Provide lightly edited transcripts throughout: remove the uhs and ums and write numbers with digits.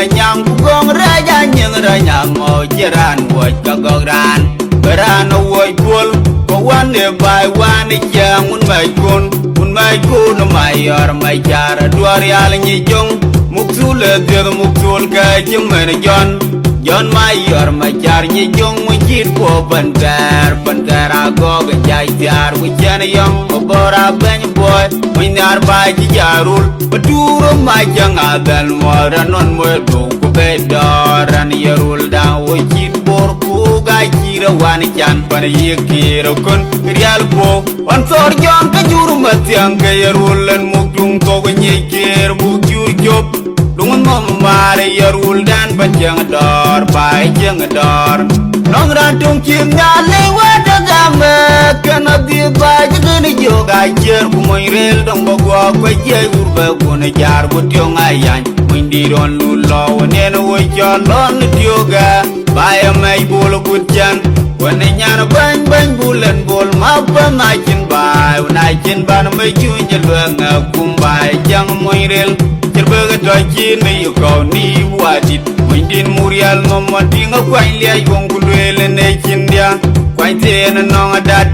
manyang gong raja nyang ranya mo jiran wo kagogran beran wo pul ko wane bai wane jang un mai kun mayor mai jar duar yal ni jong muksul de muksul ka jmen John mayor mai jar ni jong mu jit ko bantar agog jai jar ku jan yong bora ben boy minar ba ji jarul peduro mai jang adan moranon mo do ku bedoran Yirol da wo jit bor ku ga jira wan jan pan yekiro kun real bo on sor jon ka juru matyang ka Yirol muktung to nyekir bu jur job dungun mom mare Yirol dan panjang dor pai jeng dor nong rantung kim nyale wada game kana di ba jeni joga jer ku moy rel dong bo ko je urba ku ne jar bu tyong ayan mundi ron lu lo ne no wo jolon dioga baya mai bolo gutjan wane nyana bang bulan bol mapa naikin bai naikin ban mai junje luanga kumbai jang moy rel Jerbaga dojin me yuko ni wadit Windin murial ngomadinga kwai liya yung kulwele ne kindia Kwai tena nonga dat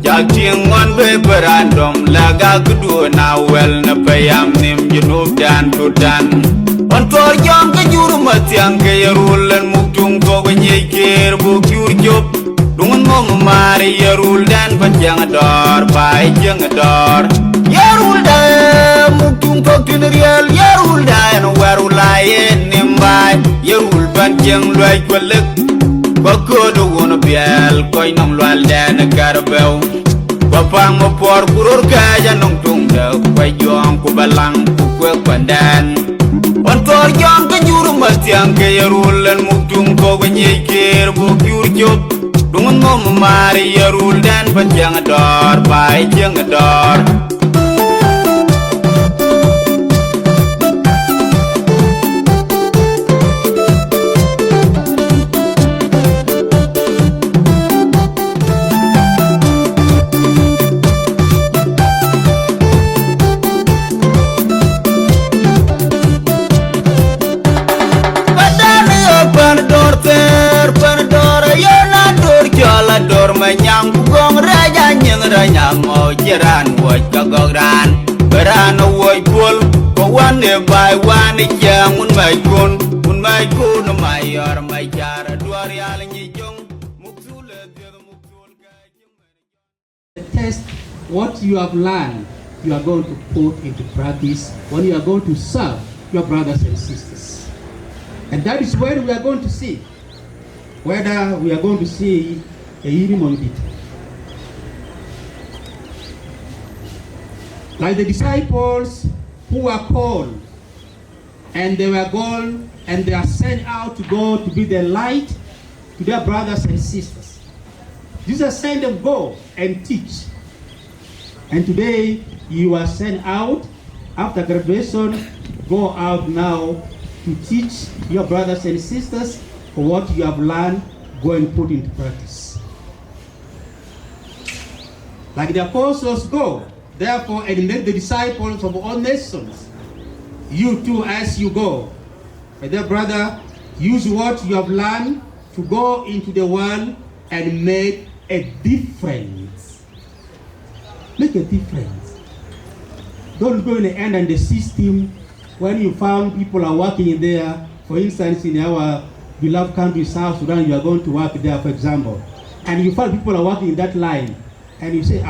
Jak ting ngon be berandom Laga kedua na wel na payam nim junub dan tudan Ontor jom ke juru matiang ke Yirol muktung koga nyekir buk jur job Dungun mo mamari Yirol dan panjang ador Pai jeng ador Yirol dan muktung kog tinerial Yirol dan warulayen nimbai Yirol panjang luai kwalik Bakodo wono biel koi nong lual dan karbeu Bapang mopor kurur kaja nong tungda Kwai juang kubalang kukwek pandan Ontor jom ke juru matiang ke Yirol muktung kog nyekir buk jur job Dungun mo mamari Yirol dan panjang ador Pai jeng ador Dor manyang gong raja nyang ranya mo jiran wo kagogran beran wo pul ko wane bai wane jang un mai kun mayor mai jar duar yal ni jong muksul de muksul ka test what you have learned you are going to put into practice when you are going to serve your brothers and sisters, and that is where we are going to see whether we are going to see a unit. Like the disciples who were called and they were called and they are sent out to go to be the light to their brothers and sisters. Jesus sent them go and teach. And today you are sent out after graduation, go out now to teach your brothers and sisters for what you have learned, go and put into practice. Like the apostles go, therefore, and make the disciples of all nations. You too, as you go. My dear brother, use what you have learned to go into the world and make a difference. Make a difference. Don't go in the end and the system when you found people are working in there. For instance, in our beloved country, South Sudan, you are going to work there, for example. And you find people are working in that line. And you say,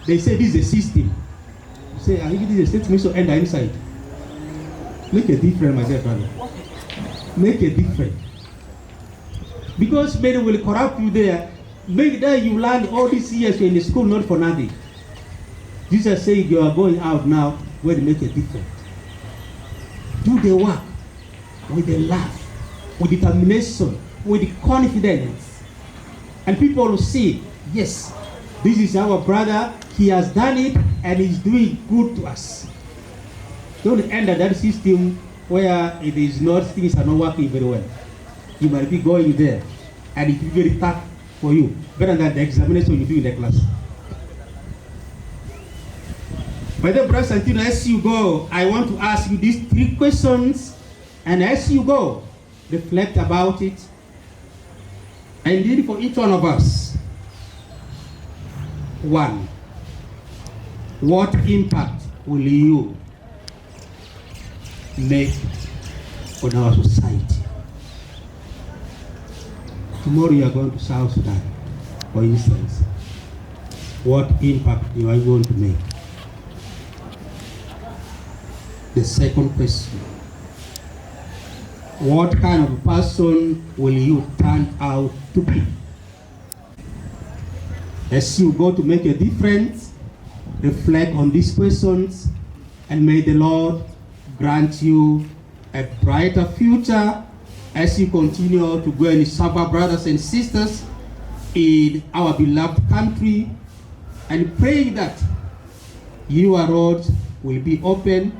they say this is a system. You say, if it is a system, so enter inside. Make a difference, my dear brother. Make a difference. Because many will corrupt you there. Make that you learn all these years in the school, not for nothing. Jesus said you are going out now where to make a difference. Do the work with a laugh, with determination, with confidence. And people will see, yes, this is our brother, he has done it and he's doing good to us. Don't enter that system where it is not, things are not working very well. You might be going there and it will be very tough for you, better than the examination you do in the class. My dear brother Santo, as you go, I want to ask you these 3 questions And as you go, reflect about it. And indeed for each one of us, one, what impact will you make on our society? Tomorrow you are going to South Sudan, for instance. What impact you are going to make? The second question, what kind of person will you turn out to be? As you go to make a difference, reflect on these questions, and may the Lord grant you a brighter future as you continue to go and serve our brothers and sisters in our beloved country, and praying that your roads will be open,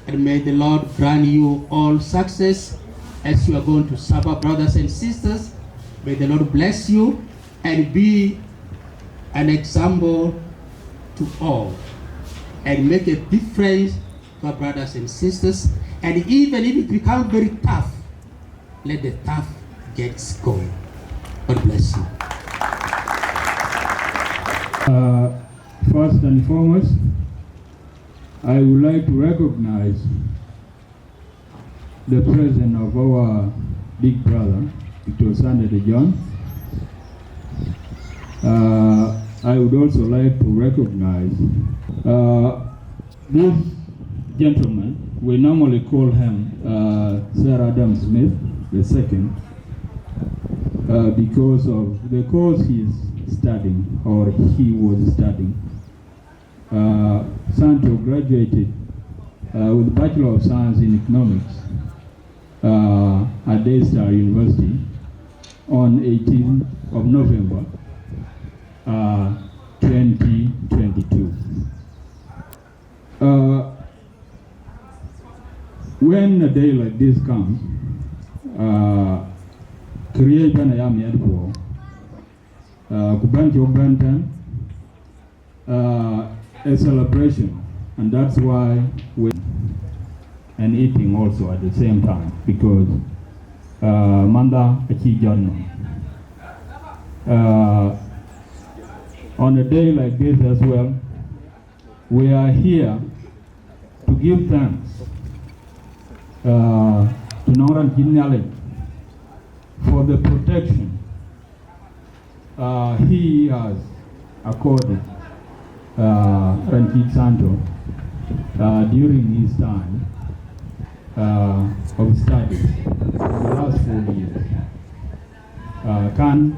and may the Lord grant you all success as you are going to serve our brothers and sisters. May the Lord bless you and be an example to all and make a difference to our brothers and sisters. And even if it becomes very tough, let the tough get going. God bless you. First and foremost, I would like to recognize the presence of our big brother, Dr. Santo John. I would also like to recognize this gentleman. We normally call him Sir Adam Smith II because of the course he's studying, or he was studying. Santo graduated with Bachelor of Science in Economics at Daystar University on 18th of November 2022. When a day like this comes, create an ayam yadko, kubanti a celebration, and that's why we're and eating also at the same time, because manda Akoi Gieu. On a day like this as well, we are here to give thanks to Noran Kinale for the protection he has accorded Ranjit Santo during his time of studies in the last 4 years. Kan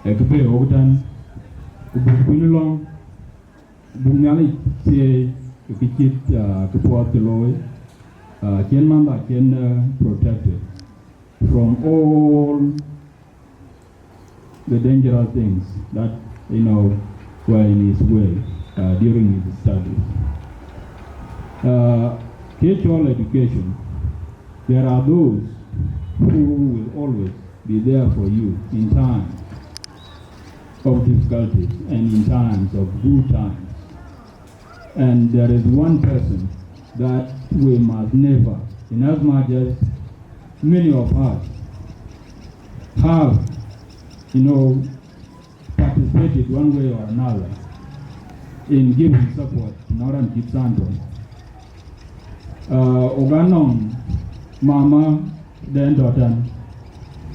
Ekpe Ogdan Ubunilong Bungali say Kikit Kupuat Loy Ken Mamba Ken protected from all the dangerous things that were in his way during his studies. Chol education, there are those who will always be there for you in times of difficulties and in times of good times. And there is one person that we must never, in as much as many of us have, participated one way or another in giving support to Noran Santo. Oganon Mama then daughter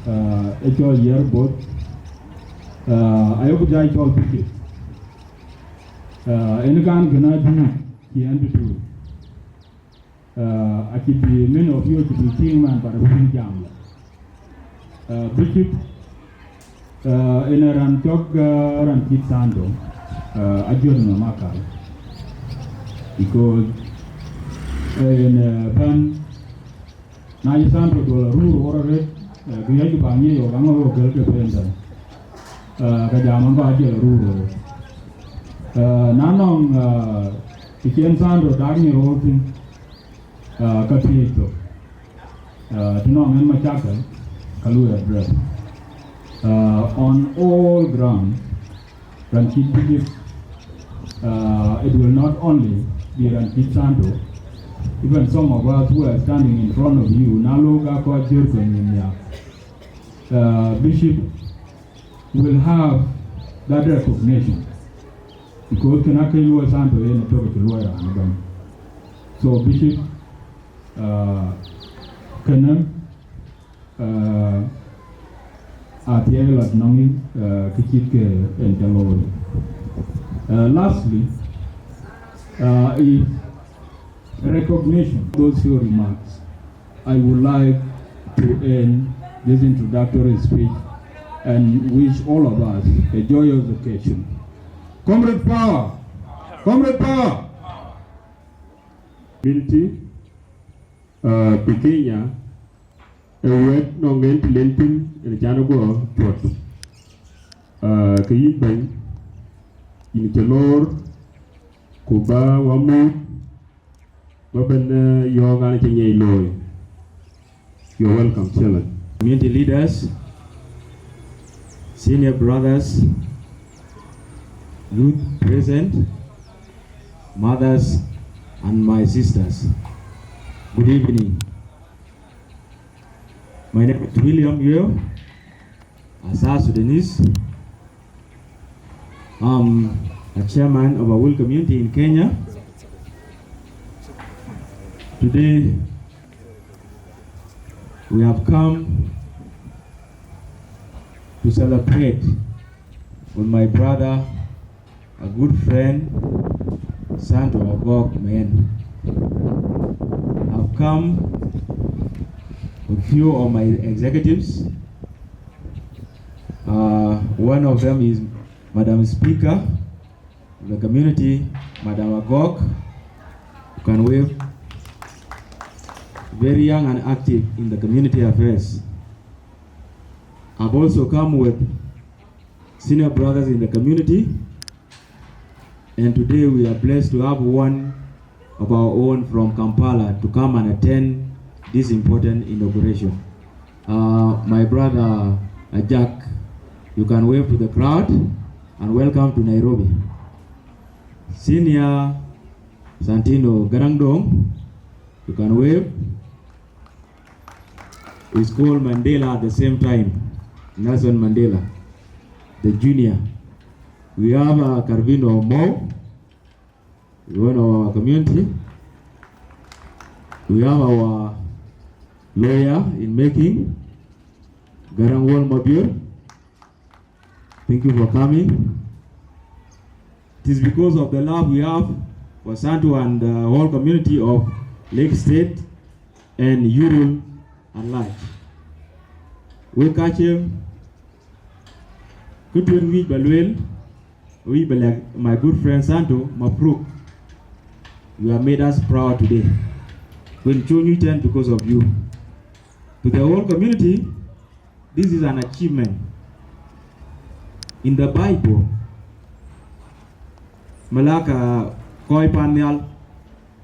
Ayual year both Ayual Picket Enagan Ganadu he and to I keep many of you to be king man but a young Bishop in a Rantok Rankit Santo Ajurno Makal because in Pan Santo Rule or Red Guyaju Bangi or Anglo Gelke Penda Kajamanga Rule Nanong Pichen Santo Dagny Rosin Capito Tinong and Machaka Kalu address on all grounds. Ranjit Bishop, it will not only be Ranjit Santo, even some of us who are standing in front of you, Naloga Kuocgoor Community, Bishop will have that recognition because Akoi Santo in a topic lawyer. So Bishop Kana Ayual Songs Kichike and Chol. Lastly, is recognition. Those few remarks, I would like to end this introductory speech and wish all of us a joyous occasion. Comrade power! Comrade power! Community, Kenya, a wet nongen lentin and Janago Trot. Kayiban, in Chalor, Kuba, Wamu, Baban Yoga Loy. You're welcome, Children. Community leaders, senior brothers, youth present, mothers, and my sisters. Good evening. My name is Wieu, a South Sudanese. I'm a chairman of Ayual Community in Kenya. Today, we have come to celebrate with my brother, a good friend, Santo Agook man. I've come with few of my executives. One of them is Madam Speaker of the community, Madam Agook. You can wave. Very young and active in the community affairs. I've also come with senior brothers in the community, and today we are blessed to have one of our own from Kampala to come and attend this important inauguration. My brother Jack, you can wave to the crowd and welcome to Nairobi. Senior Santino Garangdong, you can wave. It's called Mandela at the same time, Nelson Mandela, the junior. We have Carvino Mo, one of our community. We have our lawyer in making, Yirol Mapior. Thank you for coming. It is because of the love we have for Santo and the whole community of Lake State and Yirol and life. We catch him. Good to meet Balwell. We like my good friend Santo Mapruk. You have made us proud today. We'll show you 10 because of you. To the whole community, this is an achievement. In the Bible, Malaka Koi Panyal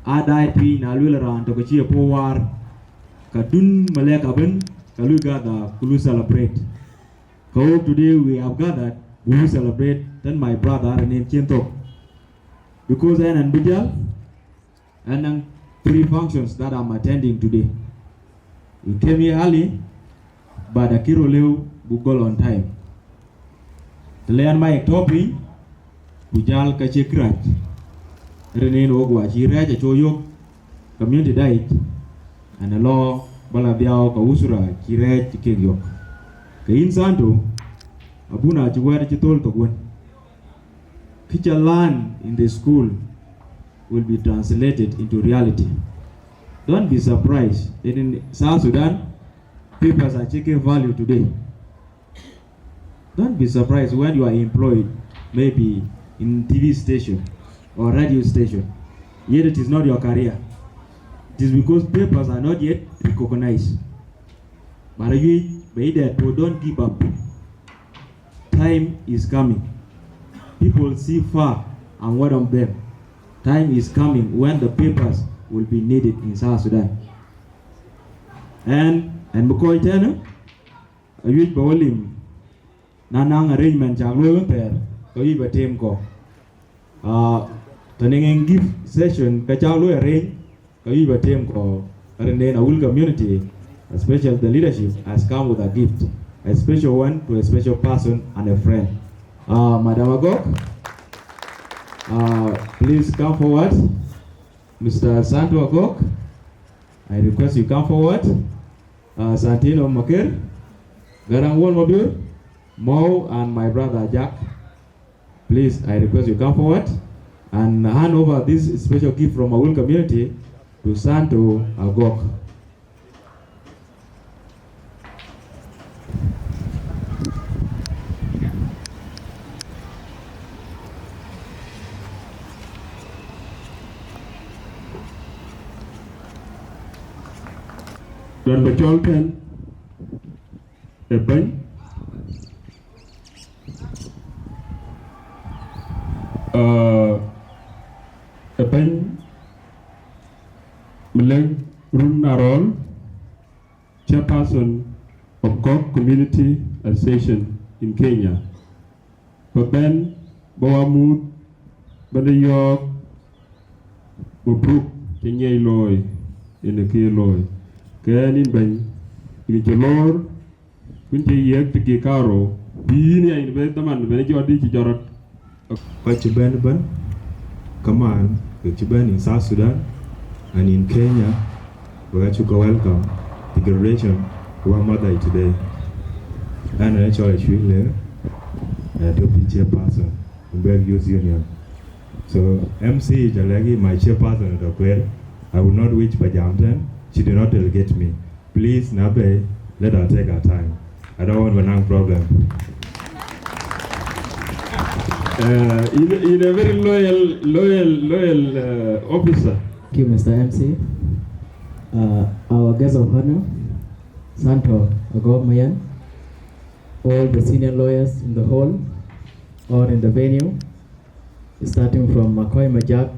Adai Pi Nalwilaran Tokachi Powar Kadun Malakaben Kaluga the Kulu celebrate. Today we have gathered, we will celebrate then my brother named Kinto. Because I and Bijal and 3 functions that I'm attending today. We came here early, but the Kiroleu will go on time. The land my topi, Bijal Kachekrat, Renin Ogwa, Chiraja Choyok, community diet, and the law Balabiao Kausura, Chiraj Kigyok. Kain Santo, Abuna Chiwara Chitol Togwen. Teacher learn in the school will be translated into reality. Don't be surprised that in South Sudan, papers are taking value today. Don't be surprised when you are employed, maybe in TV station or radio station, yet it is not your career. It is because papers are not yet recognized. But you, don't give up. Time is coming. People see far and word of them. Time is coming when the papers will be needed in South Sudan. And Akoi Gieu, Ayual Bawalim, Nanang arrangement Jaglo there, Koi Atem ko. Turning gift session, Kajalo arrange, Kayuba Atem ko Renden Awul Community, especially the leadership, has come with a gift, a special one to a special person and a friend. Madam Agook, please come forward. Mr. Santo Agook, I request you come forward. Santino Makir, Garangwal Mapior, Mo, and my brother Jack. Please, I request you come forward and hand over this special gift from Awul Community to Santo Agook. Don Chol pen a pen a pen Mleng Run Narol, chairperson of Kuocgoor Community Association in Kenya. Paben Bawamut Adhiok Bubruk Kenya Loy in the Kenya Loy. Kanin Ben in Jolor Kunti Yek to Gikaro, Bini in Betaman, Benjodi Jorot. Kwachiban Kaman, Kwachiban in South Sudan and in Kenya. We actually welcome the graduation of our mother today. And I actually feel deputy chairperson in Bell Youth Union. So MC Jalagi, my chairperson at Akoi, I will not wish for Jamten. She did not delegate me. Please, Nabe, let her take her time. I don't want a long problem. In a very loyal officer. Thank you, Mr. MC. Our guest of honor, Santo Agook, all the senior lawyers in the hall or in the venue, starting from Akoi Gieu,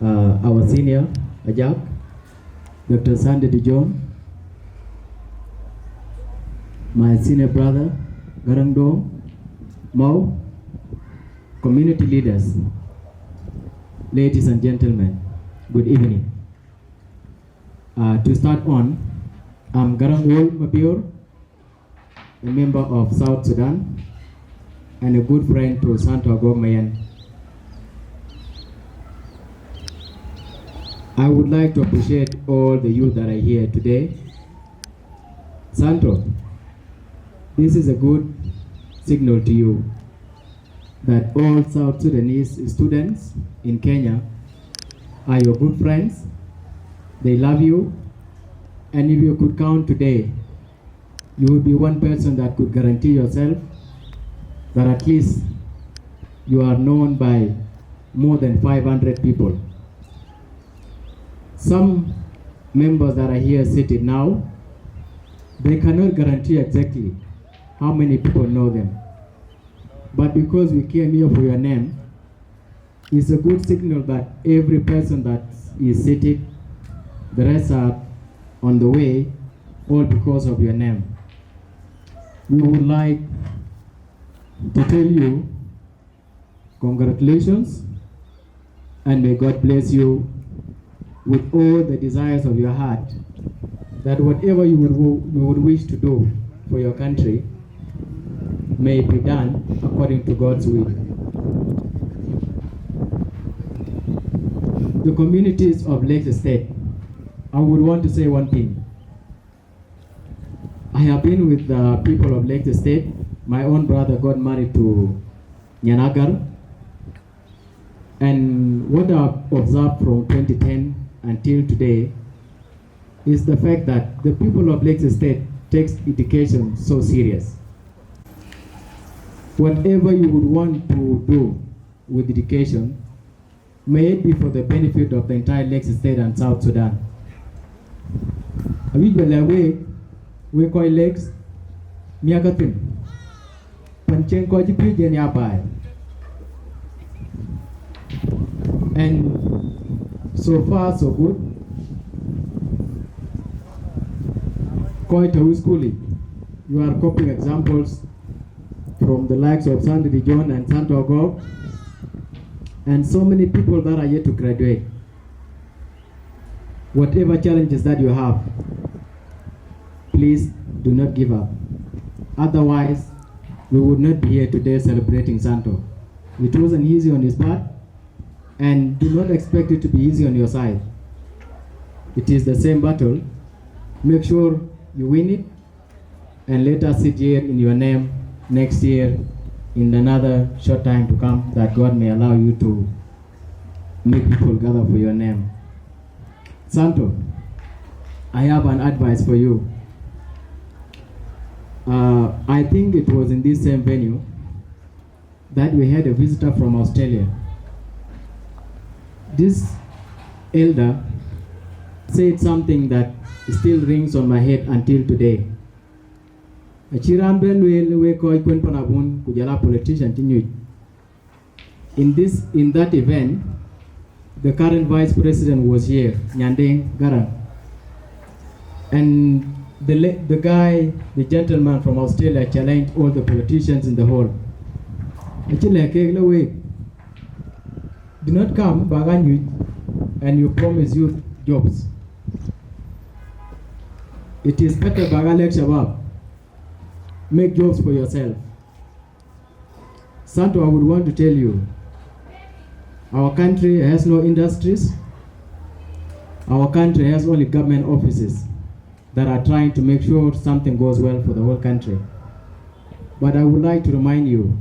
our senior Ajak, Dr. Sandy Dijon, my senior brother Garangdo, Mo, community leaders, ladies and gentlemen, good evening. To start on, I'm Yirol Mapior, a member of South Sudan and a good friend to Santo Agook. I would like to appreciate all the youth that are here today. Santo, this is a good signal to you that all South Sudanese students in Kenya are your good friends. They love you, and if you could count today, you would be one person that could guarantee yourself that at least you are known by more than 500 people. Some members that are here seated now, they cannot guarantee exactly how many people know them. But because we came here for your name, it's a good signal that every person that is seated, the rest are on the way, all because of your name. We would like to tell you congratulations and may God bless you with all the desires of your heart, that whatever you would wish to do for your country may be done according to God's will. The communities of Lake State, I would want to say one thing. I have been with the people of Lake State. My own brother got married to Nyanagar, and what I've observed from 2010 until today is the fact that the people of Lake State takes education so serious. Whatever you would want to do with education, may it be for the benefit of the entire Lake State and South Sudan. We call Lakes Miakatin. Panchenko Jipi Yabai. And so far so good. Quite a schooling. You are copying examples from the likes of Sandy Dijon and Santo Agook, and so many people that are yet to graduate. Whatever challenges that you have, please do not give up. Otherwise, we would not be here today celebrating Santo. It wasn't easy on his part, and do not expect it to be easy on your side. It is the same battle. Make sure you win it, and let us sit here in your name next year in another short time to come, that God may allow you to make people gather for your name. Santo, I have an advice for you. I think it was in this same venue that we had a visitor from Australia. This elder said something that still rings on my head until today. In that event, the current vice president was here, Nyandeng Garang, and the gentleman from Australia challenged all the politicians in the hall. Do not come, and you promise you jobs. It is better Bagalek Shabab. Make jobs for yourself. Santo, I would want to tell you, our country has no industries. Our country has only government offices that are trying to make sure something goes well for the whole country. But I would like to remind you,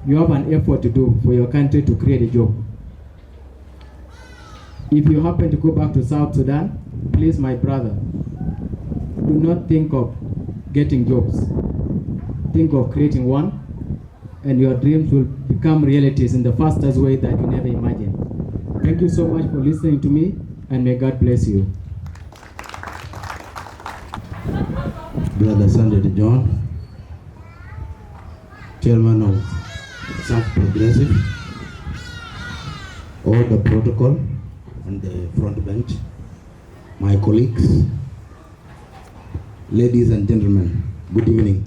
you have an effort to do for your country to create a job. If you happen to go back to South Sudan, please, my brother, do not think of getting jobs. Think of creating one, and your dreams will become realities in the fastest way that you never imagined. Thank you so much for listening to me, and may God bless you. Brother Santo John, Chairman of South Progressive, all the protocol on the front bench, my colleagues, ladies and gentlemen, good evening.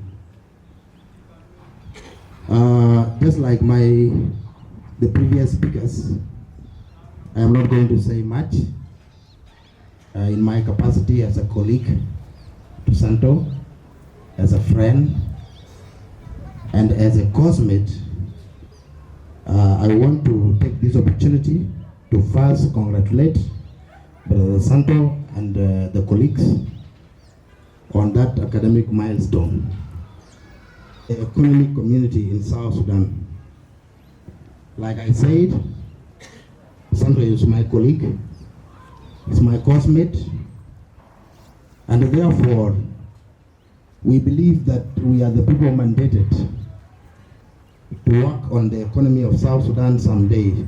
Just like the previous speakers, I am not going to say much. In my capacity as a colleague to Santo, as a friend, and as a cosmate, I want to take this opportunity to first congratulate Brother Santo and the colleagues on that academic milestone. The Akoi community in South Sudan. Like I said, Santo is my colleague, is my cosmate, and therefore we believe that we are the people mandated to work on the economy of South Sudan someday.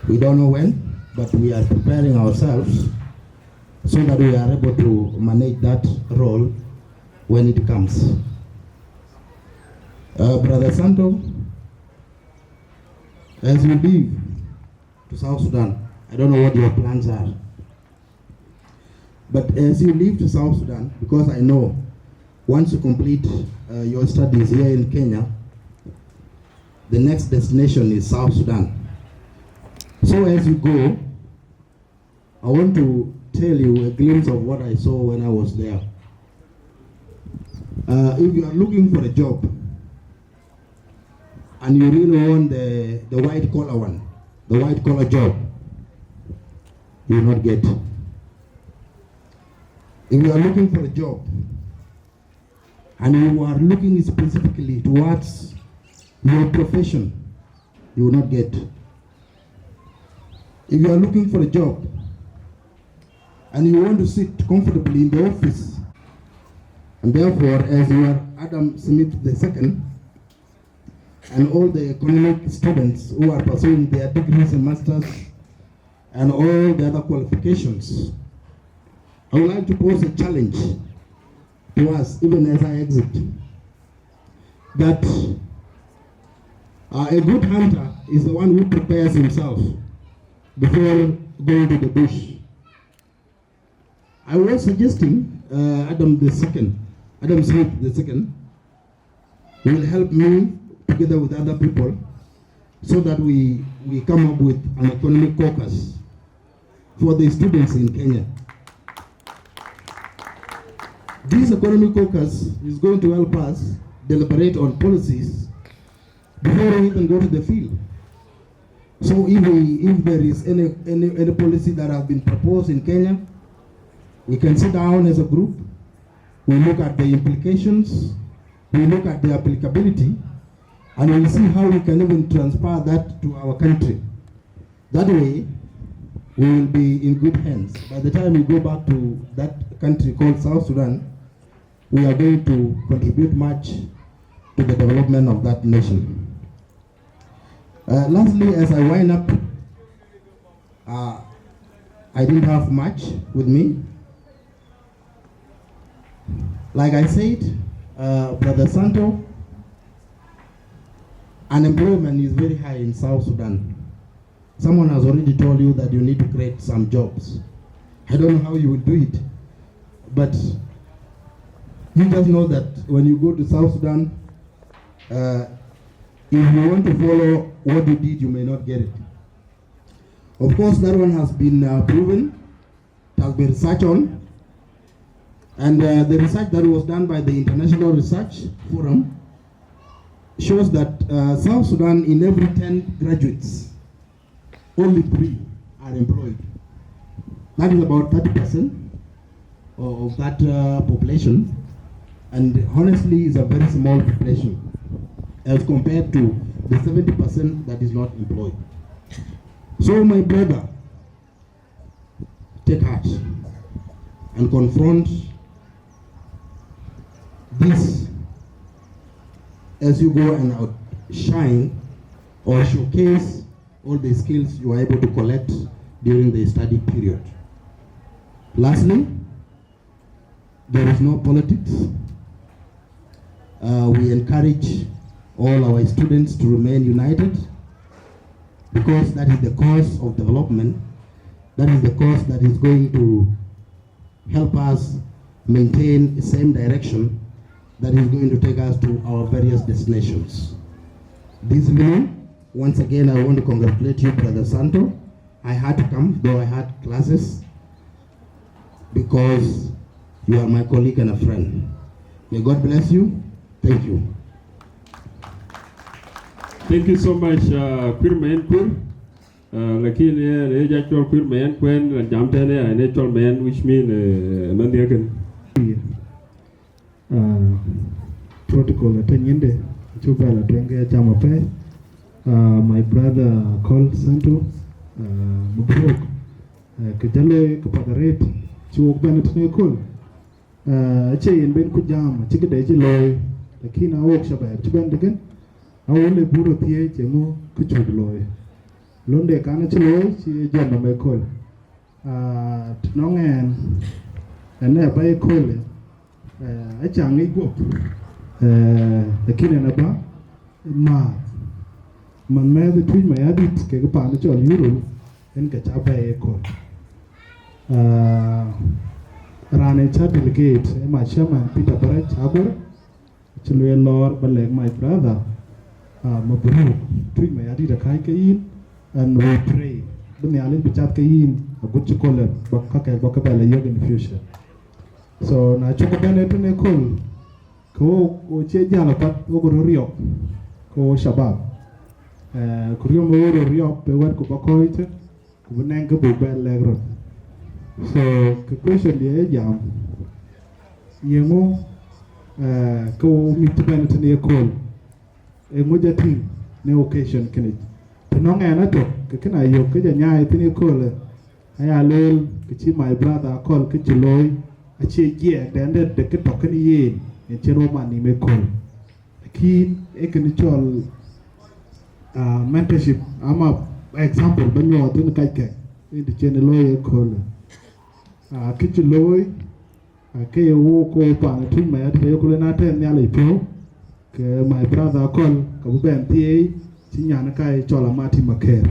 We don't know when, but we are preparing ourselves so that we are able to manage that role when it comes. Brother Santo, as you leave to South Sudan, I don't know what your plans are, but as you leave to South Sudan, because I know once you complete your studies here in Kenya, the next destination is South Sudan. So as you go, I want to tell you a glimpse of what I saw when I was there. If you are looking for a job and you really want the white collar one, the white collar job, you will not get. If you are looking for a job and you are looking specifically towards your profession, you will not get. If you are looking for a job and you want to sit comfortably in the office, and therefore, as you are Adam Smith II, and all the economic students who are pursuing their degrees and masters and all the other qualifications, I would like to pose a challenge to us, even as I exit, that a good hunter is the one who prepares himself before going to the bush. I was suggesting Adam Smith II will help me together with other people so that we come up with an economic caucus for the students in Kenya. This economic caucus is going to help us deliberate on policies before we even go to the field. So if there is any policy that has been proposed in Kenya, we can sit down as a group, we look at the implications, we look at the applicability, and we'll see how we can even transfer that to our country. That way, we will be in good hands. By the time we go back to that country called South Sudan, we are going to contribute much to the development of that nation. Lastly, as I wind up, I didn't have much with me. Like I said, Brother Santo, unemployment is very high in South Sudan. Someone has already told you that you need to create some jobs. I don't know how you will do it, but you just know that when you go to South Sudan, if you want to follow what you did, you may not get it. Of course, that one has been proven, it has been researched on, and the research that was done by the International Research Forum shows that South Sudan, in every 10 graduates, only 3 are employed. That is about 30% of that population, and honestly, it's a very small population as compared to the 70% that is not employed. So my brother, take heart and confront this as you go and outshine or showcase all the skills you are able to collect during the study period. Lastly, there is no politics. We encourage all our students to remain united, because that is the cause of development. That is the cause that is going to help us maintain the same direction that is going to take us to our various destinations. This evening, once again, I want to congratulate you, Brother Santo. I had to come, though I had classes, because you are my colleague and a friend. May God bless you. Thank you. Thank you so much, Quirman Quir. Lakini ne jachol Quirman Quen jamtene ne chol man, which mean mandiakan. Protocol attenyende chubala twenge chama pe. My brother Akol Santo Makuach kejale kapagaret chuok bana tne kol. Che yen ben kujam chikede chiloy lakini awok shabab chiban degen. Awole buro tie chemo kuchug loy. Londe kana chiloy chi jana me kol. Tnongen ene bay kol. Achang igwo. Lakini naba ma man me the Twic my adit ke pa na chol Yirol en ka cha bay kol. Rane cha delegate my chairman Peter Barrett Agor chilwe lord baleg my brother Mapior Twic my adit kai kain, and we pray bunyalin bichat kain a good chocolate bakka in the future. So na chokobane to ne kol ko o che jala pat o rio ko shabab ko rio mo rio pe war ko bakoite ko bunen ko bu legro. So the question is jam yemo ko mitbane to ne kol e mojati ne occasion kinit to no ngana to ke kana yo ke nya itini kol aya lel ke my brother Akol ke chiloy ache gie dende de ke tokeni yin en chero mani me kol kin ekenchol mentorship ama example banyo tin kai ke in chene loy kol ke chiloy ke wo ko pa tin ma ade ko na ten ya le pio ke my brother Akol ka bu ben tie chinyana kai chola mati maker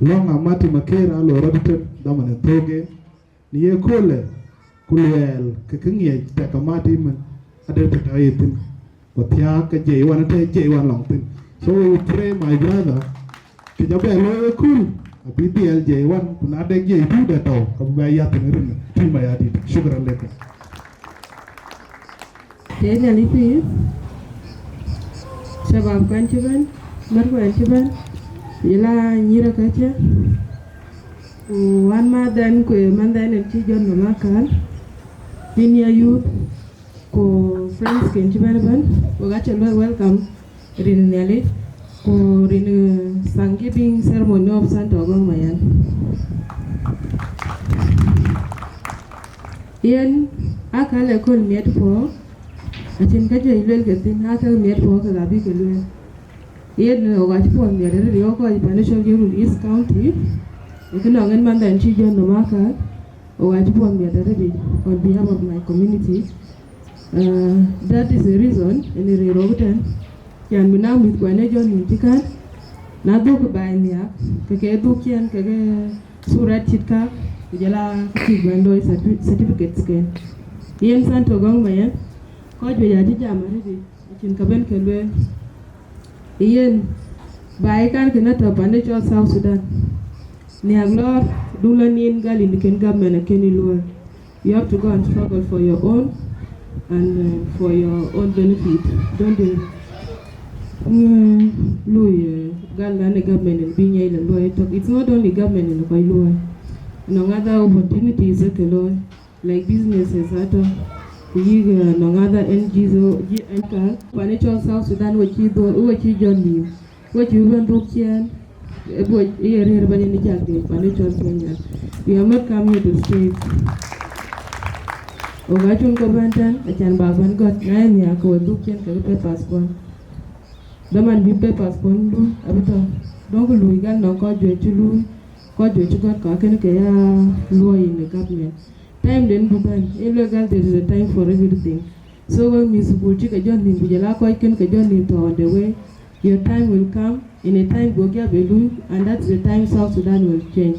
longa mati maker alo rodite damane toge ni e kole kulel ke kengie te kamati man ade te tayitin ko tia ke je wan long tin. So we pray my brother ke jabe lo cool BBLJ1 kuna deg je tu da taw ka ba ya tin tu ma ya di shukran lekum Tena lipi Shabab kan chiban Marwan chiban Yila nyira kacha Wan madan ko mandan en chi jon no makan Pinya youth ko friends ken chiban ban Ogacha welcome Rin nyali ko rin Thanksgiving ceremony of Santo Agong Mayan Ian akala kol miet po Achin ka jay lel gatin akal miet po ka gabi ka lel Ian ogachi po ang miet rin yoko ay panisyon Yirol East County Ikinongan mandan chi John Namaka ogachi po ang miet rin on behalf of my community That is the reason in the Rogutan Kian minam with Kwane John Mintikan Naduk by Nia Kake Dukian Kage Surat Chitka Jala Kigwando certificates ken Ian Santo Gong Mayan Akoi Gieu ya jija maridi Achin kaben kelwe Ian Baikan kinata pande Chol South Sudan Ni aglor Dulanin gali niken government akeni lower You have to go and struggle for your own And for your own benefit Don't do government in being It's not only government in Akoi Gieu No other opportunities like businesses no other NGOs financial South Sudan which Johnny what you want to can financial Kenya we have not come here to stay Ogachun Kobantan Achan Baban got 9 years ko dukian ka papers kon Daman bi papers kon du abito donc lui gal no ko Gieu got ka ken ke ya law in the government time then buban illegal there is a time for everything so when municipal chika John ni bujala ko ken ke John ni to on the way your time will come in a time go get belu and that's the time South Sudan will change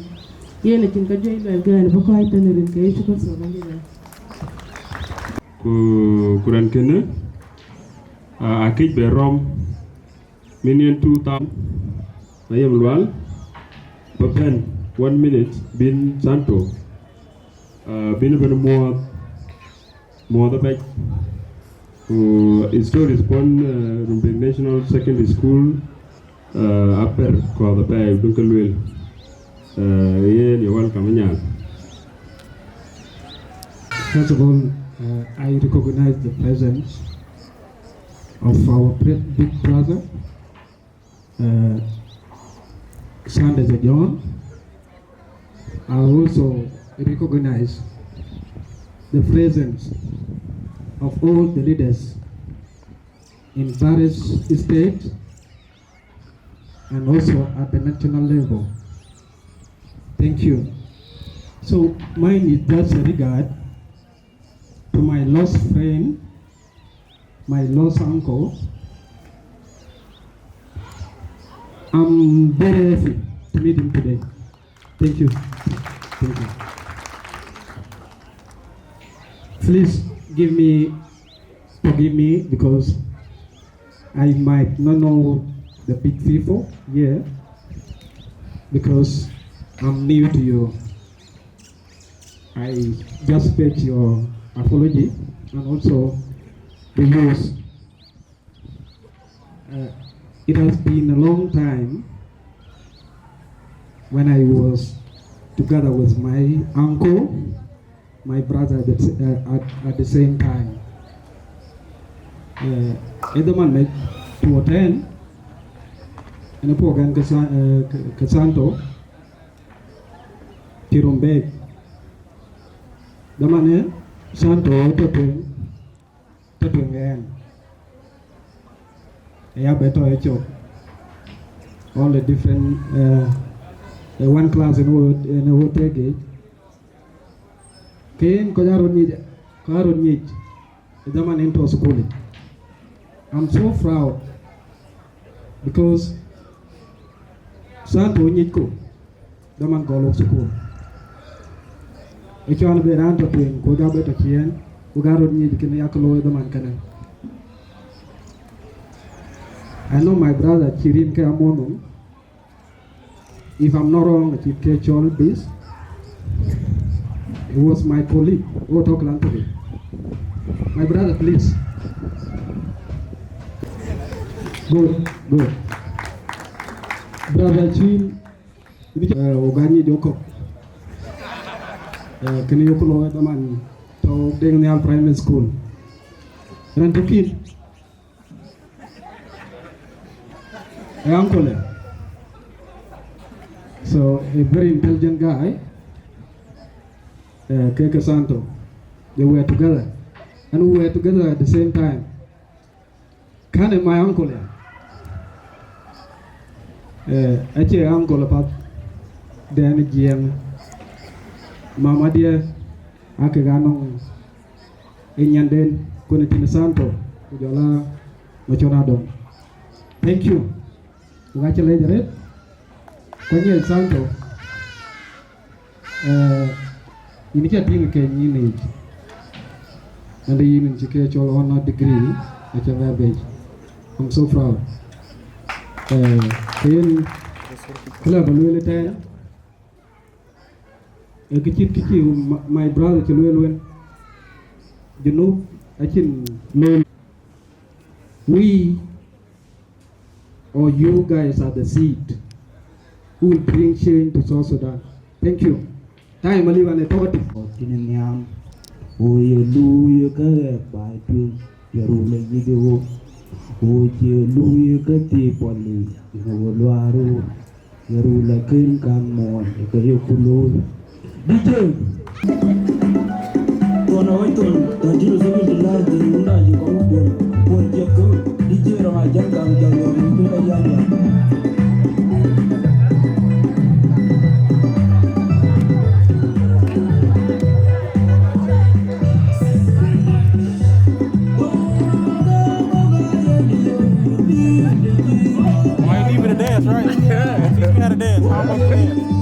yene tin ka joy bel gan bu ko tan rin ke shukr so bangira kuran kene Akech be rom minien 2000 ayam lual Bapen 1 minute bin Santo bin ben more the back stories one Rumbek National Secondary School upper ko the pay dunkelwil you're welcome nyal First of all I recognize the presence of our big brother Santo John. I also recognize the presence of all the leaders in various states and also at the national level. Thank you. So mine is just a regard to my lost friend, my lost uncle. I'm very happy to meet him today. Thank you. Thank you. Please forgive me because I might not know the big people here because I'm new to you. I just beg your apology and also because it has been a long time when I was together with my uncle, my brother at the same time. Edaman make to attend in a program Santo Tirumbek. The man Santo Tatwing Awerjok. All the different one class in a water gate. Kain Karon Nij, the man into school. I'm so proud because Santo Nijko, the man go to school. If you want to be around to him, go down better Kian, Ugaron Nij can Akol the man can. I know my brother Chirin Kamonum. if I'm not wrong, it is Chol base. He was my colleague. Talk today. My brother, please. Good. Brother Chin, Ogani Joko. Can you call the man to Dengal Primary School? And to kid. Uncle. So, a very intelligent guy. Keke Santo. They were together. And we were together at the same time. Kind of my uncle. Actually, uncle about Dan Giang. Mama dear, Akegano, Inyanden, Kunetin Santo, Ujola, Machonado. Thank you. Congratulations. Kwenye Santo, inikia tinga kenyi age. And the in Chol honor degree at a average. I'm so proud. Then club Valentine. Kiki, my brother Chilwell, you know, I can know we or you guys are the seed who will bring change to South Sudan. Thank you. Time I live on a talk. Oh, you do you get by two, your ruling video. Oh, you do you get the poly, you know, your ruler can come on, you could DJ. Kona wetu tajiri zetu diladi nda yuko Kuocgoor DJ Ramajan kamjawa mpira yanya. Why you need me to dance, right? Yeah. Teach me how to dance. How am I supposed to dance?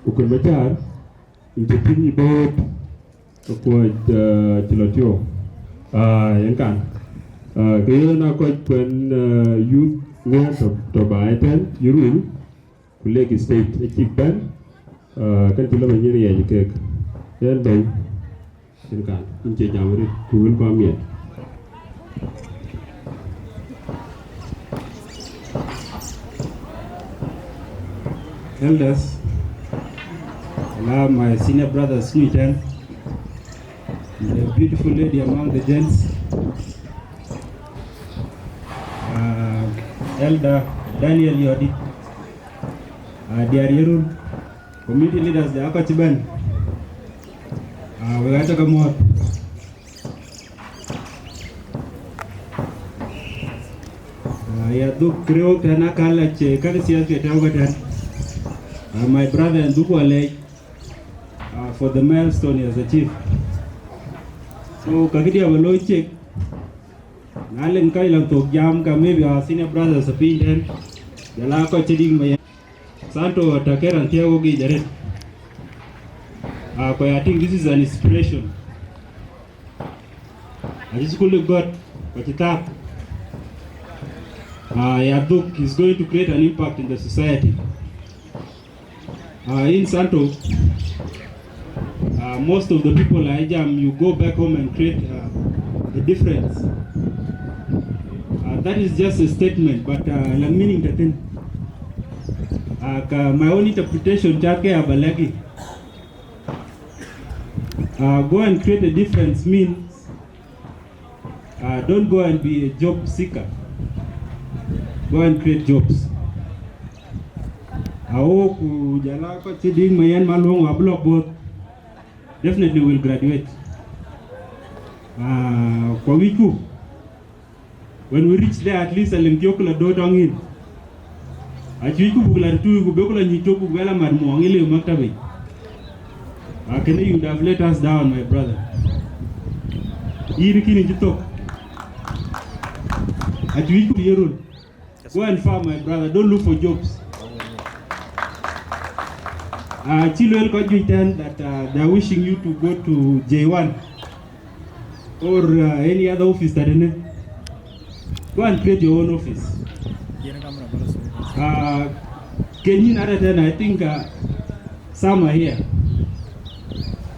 ukun machar into kini boat ko tilotio yan kan kayo na ko pen youth ngor to baiten Yirol kulegi state ekikban kan tilo manyeri ya jikek yan bay yan kan inche jamuri kuwil ko miet. Elders, allow my senior brother Smitten, the beautiful lady among the gents, Elder Daniel Yodi, dear Yirol, community leaders, the Akoi Gieu, we got to come out. Adhiok Songs tana kala che kanisias ke tawatan. My brother and Dukwale for the milestone he has achieved. So kakiti abalo check. Nalen kai lang tok jam ka maybe our senior brothers a pinten. Jala ko cheding mayan. Santo takeran tiago gi jaret. I think this is an inspiration. I just could have got what it up. Aduldul is going to create an impact in the society. In Santo, most of the people I jam, you go back home and create a difference. That is just a statement, but lang meaning that thing. My own interpretation, go and create a difference means don't go and be a job seeker. Go and create jobs. Jala ko chiding mayan malong block both definitely will graduate. Wieu, when we reach there, at least a lengthiocular dotong in. Achiku bugla tu bugla nyitoku bela marmuangile umaktabe. Can you have let us down, my brother? Irikini jitok. Achiku Yirol. Go and farm, my brother. Don't look for jobs. Chilwell Kojuitan that they are wishing you to go to J1 or any other office that go and create your own office. Kenyan Adatan, I think some are here.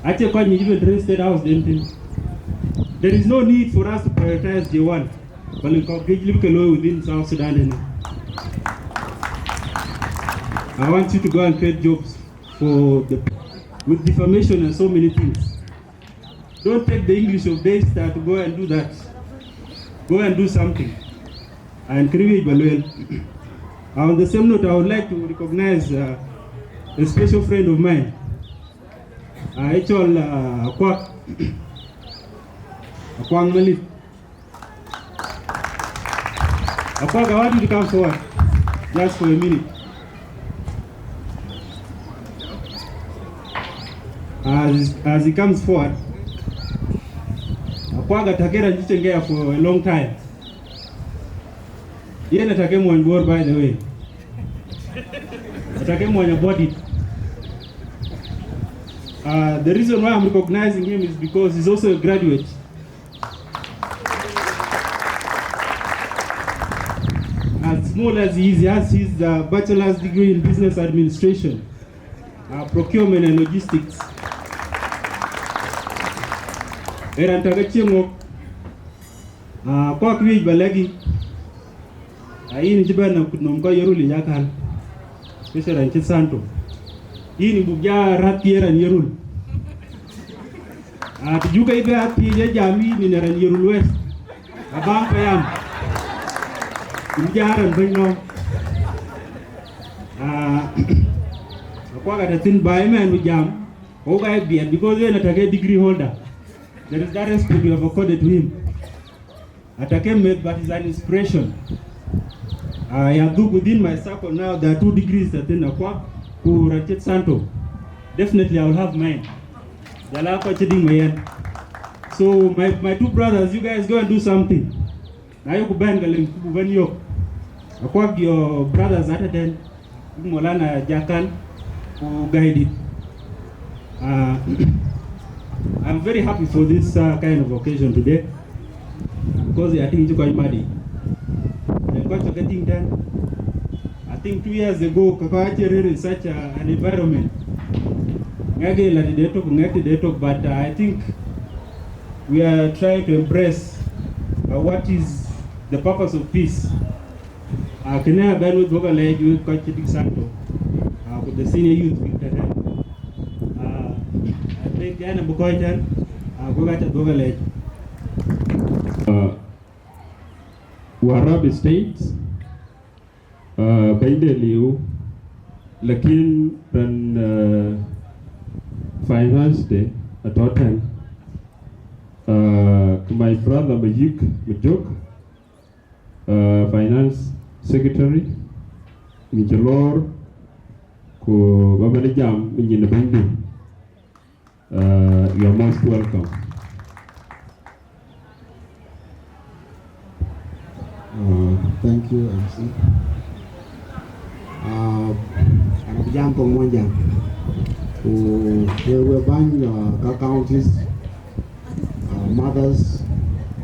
Actually, quite even the state house. There is no need for us to prioritize J1. But within South Sudan. I want you to go and create jobs with defamation and so many things. Don't take the English of Daystar to go and do that. Go and do something. And create Baluel. On the same note, I would like to recognize a special friend of mine, Ayual Songs. Akoi, I want you to come forward, just for a minute. As he comes forward, Akoi takera jichengea for a long time. Yena takemo on board, by the way. Takemo on your body. The reason why I'm recognizing him is because he's also a graduate. As small as he is, he has his bachelor's degree in business administration, procurement and logistics. Erantagachemo, Kuocgoor balagi. Ini jibana kunomka Yirol yakan. Special and Santo. Ini Buga ratiera Yirol. Juga ibe ati jami ni neran Yirol West. Abang payam. Jaran bino. Akoi got a thin by man with jam. Okay, because we are not a degree holder. There is that respect we have accorded to him. Atake made, but it's an inspiration. Aduldul within my circle now, there are 2 degrees that in Akoi who Rachet Santo. Definitely I will have mine. So my 2 brothers, you guys go and do something. Now you ban when you Akoi your brothers at then Molana Jakan, who guide it. I'm very happy for this kind of occasion today because I think it's quite muddy. And got getting done. I think 2 years ago, Kakawachiri in such an environment. But I think we are trying to embrace what is the purpose of peace. I can have been with Boga Lake with Coach Santo, with the senior youth. I think Anna Bukoitan, Boga Lake. Warab States, Bainde Liu, Lakin, then Finance Day at Atem. My brother Makuach, Finance Secretary, Mijolor, ko Babalajam in the Bandu. You are most welcome. Thank you, MC. Anak jam pemujang. There were banyak counties, mothers,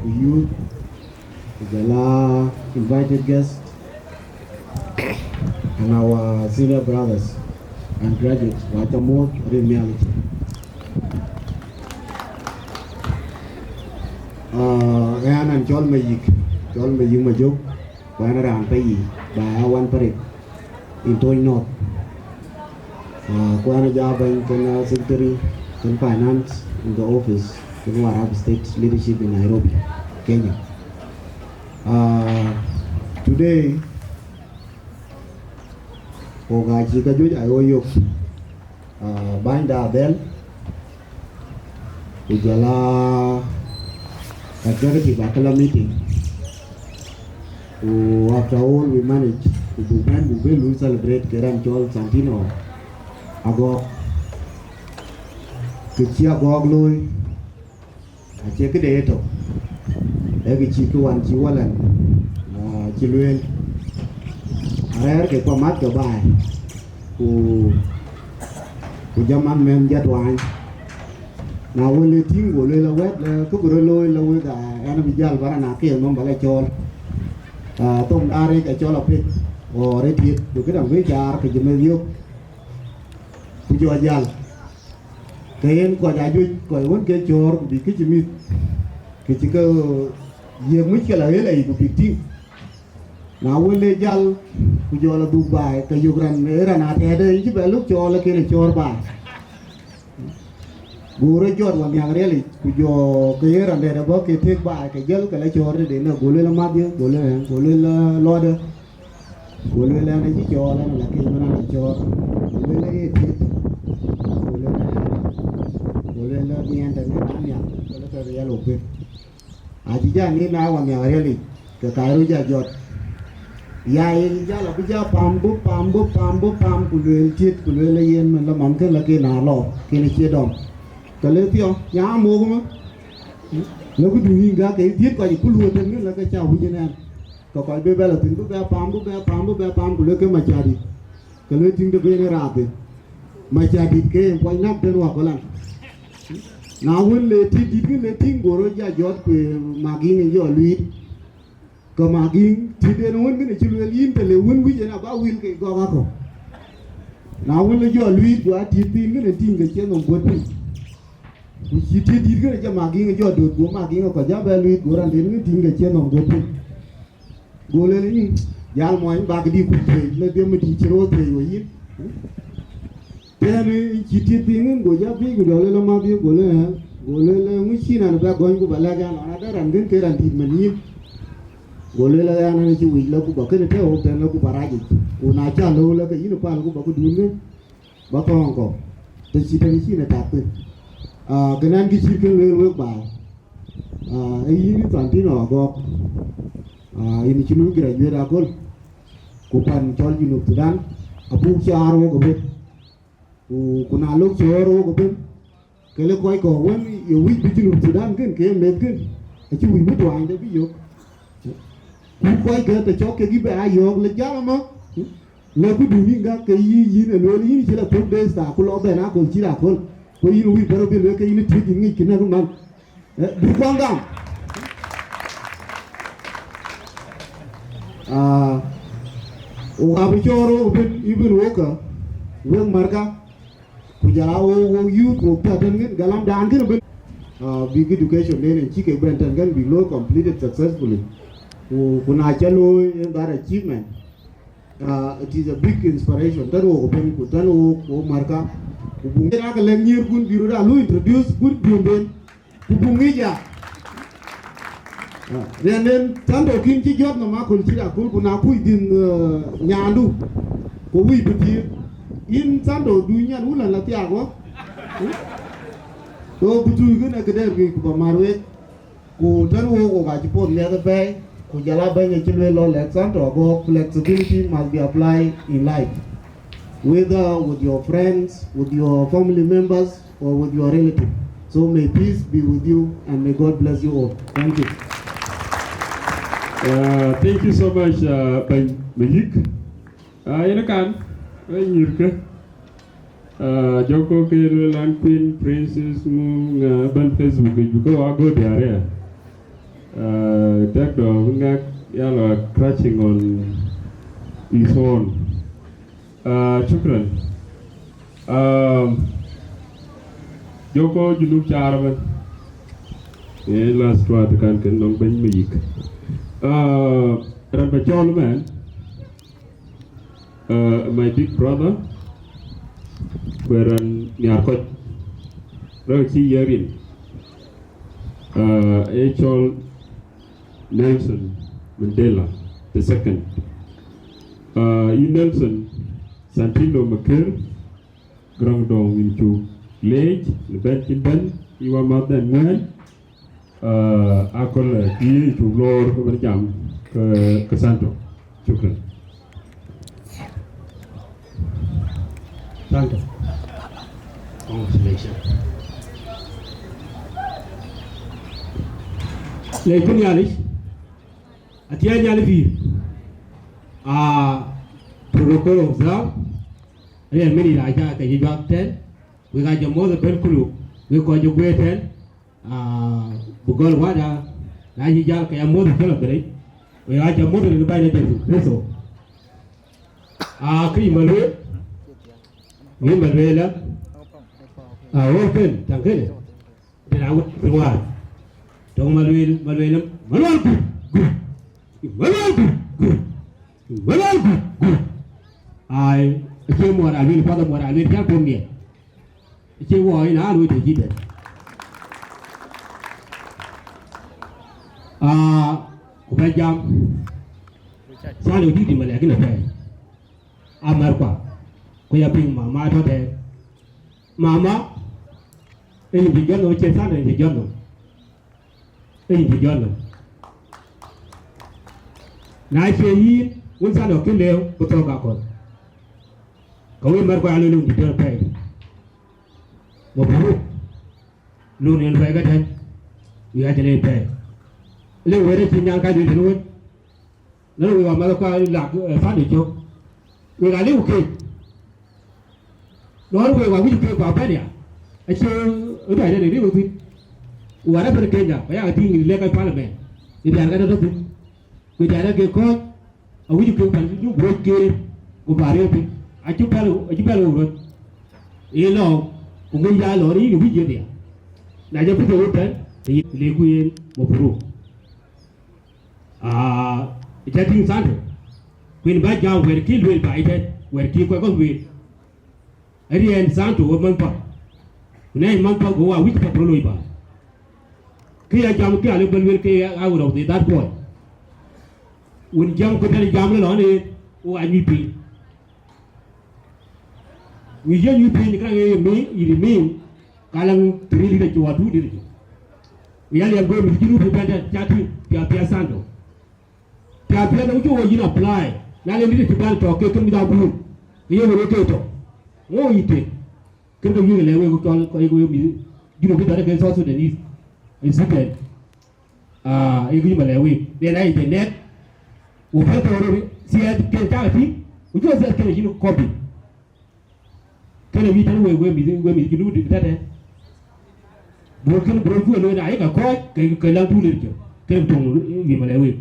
youth, the invited guests, and our senior brothers and graduates. What a more reality. And Chol Majuk, one around Pay, by one parade in Toy North. Kwana job in secretary in finance in the office in Arab State leadership in Nairobi, Kenya. Today, Akoi Gieu Ayual bind our bell. Ujala executive Akala meeting. After all, we managed to celebrate Keran Chol Santo. Agook, Kuocgoor Community, I check the data. Every chicken chiwalan, children. Rare ke pamat ke bay. Ku jaman men jat wine. Now when the team go la wet la ku gro la we ga ana bijal barana ke mom bala chol. Tong are ke chol apit o retit du ke dang we jar ke jeme yok. Kujo ajal, kain ko jaju ko won ke chor bi ke chimit ke chika ye muchkala hele ku pitti na wole jal kujo la Dubai ke yugran era na tede ji belu chor la ke chor ba gure jor wa yang reli kujo ke era de ba ke tek ba ke jel ke la chor de na gole la madye gole la lode gole la na ji chor la ke mana la chor gole la e la bien de Nanya, la que real ope. Allí ya ni na wa me areli, que cairu ya jot. Ya ya la bija pambu kulel chit kulel yen man la man ke la ke na lo, ke ni che dom. Ka le pio, ya mo ma. Lo ku du hinga ke tiet ko ku lu ten ni la ke cha hu jena. Ko ko be la tin ku be pambu kulel ke ma chadi. Ka le tin de be ne rabe. Ma chadi ke ko na ten wa ko lan. Now when le ting goro ja jot ku maging yo luit ko maging ti de won ne ci lu yin te le won wi na ba wil ke go ga ko now when le yo luit wa ti tin ne ting ke chen on bot ku ci ti di ke ja maging yo do go maging ko ja ba luit go ran de ne ting ke chen on bot go le ni yal mo ba ke di ku te le de me di ci ro te yo yin Then chiti pingin goja pi gudole la ma bi gole muchina na ba goin ku balaga na da rangin ke ran tit mani gole la ya na chi wi la ku ba ke te o ten la ku baraji ku na cha lo la ke yin pa ku ba ku dun ba ko ko te chi te chi na ta pe ganan ki chi ke le ba e yin tan ti no go ini chi nu graduate Akol ku pan chol Junub Sudan abu charo go be kuna lok choro ko ben kele koy ko won yo wi bi Junub Sudan ken ke met ken a chi wi bu twang de bi yo ku koy ke te chok ke gi ba yo le jama ma le ku du ni ga ke yi ne lo yi ci la tok de sta ku lo be na ko ci la ko yi wi baro be le ke yi ni ti ni ki na ko man du ko ngam o ga bi choro ben ibn woka wen marka ku jara o yu ko ta tan ngin galam dan ngin ben big education ne ci ke ben tan gan bi lo completed successfully ku na chalo in that achievement. It is a big inspiration. That wo open ku tan wo marka ku bungi na ka lengir kun biru da lu introduce good bumben ku bungi ja then Santo kin ci job na ma ko ci da ku na ku din nyandu ko wi biti in Santo du nyan wala la ti ago to butu gina ka der ku ba marwe ku tan wo ko ga ci po le da bay Kujala banya chilwe lo like Santo Ago, flexibility must be applied in life, whether with your friends, with your family members, or with your relatives. So may peace be with you and may God bless you all. Thank you. Thank you so much, Magic. Inakan, Yirka, Joko Kelan Queen, Princess Moon, Ban Facebook, you go Agotyar. That dog yellow crouching on his horn. Chukran. Joko Juluk Charavan. Last one can long ben meek. Rabachol man. My big brother. Wherean Yarkot. Rocky Yarin. Ayual Nelson Mandela II. Nelson Santino Makir Grandong into Lake, the Benton Ben, you are mother and man. Akol Gieu to Lord Awerjok Santo. Shukran. Santo. Congratulations. Lekun yalis atiya nyalifi protocol observe real many raja ka jibak ten we ga jamo the perkulu we ko jogwe ten bugol wada na jijal ka yamo the celebrate we ga jamo the bay ten so kri malwe we malwe la open tangene dina wut wa Dong Malwil Malwal I came what I will father what I will tell from me. It came war in our way to get it. Kubajam Salo did him like in a pay. Amarpa Kuyaping Mama today. Mama in the journal, Chesan in the journal. In the journal. Nice ye, one son of Kileo, Potogakon. Kawin Marqualun the third pay. Mobu Loon and Vagatan, we had a late pay. Little way to Yanka did do it. No, we are Malachi like a funny joke. We are little kid. No way we pay for Pania. I saw a little bit. Whatever Kenya, I think in legal parliament. If they are going to do, we are get caught, or we can work game over it. I took over. You know, we are lorry, we get there. Now you put the open, the liquid Mopuru. It's a thing, Santo. When by John were killed with by it, were killed with. At the end, Santo, woman pop. When month ago, I wish to prologue. Kia jam kia level will kia out of that boy. When jam could tell jam on it, oh, I need pin. We hear you pin, you remain, Kalang 3 liters to 2 liters. We are going to do better chatting, Pia Santo. Pia, you will apply. Now, you need to ban talk, come without blue. You will rotate. Oh, you take. Come to you, level call you know, better South Sudanese. It's okay. You give me a week. Then I net. We have to see at Kentucky. Ujo zet kene jinu kopi. Kene wi tan we mi jinu di tade. Bo kene bro fu lo na ka ko ke la du le ke. Kene tong wi male we.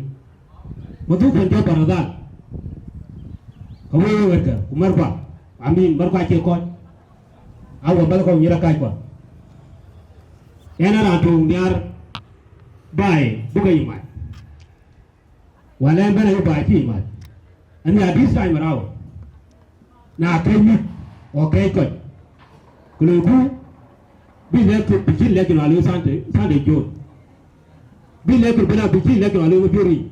Mo du kan do paradal. Ka we werka umar kwa. Amin bar kwa ke ko. Awo bal ko nyira kai kwa. Yana ra to nyar bai buga yimai. Wala bana yo bai ki mai. And at this time around, now can you okay good? Kulugu be like to begin like on Sunday Joe. Be like to begin like on Alu Fury.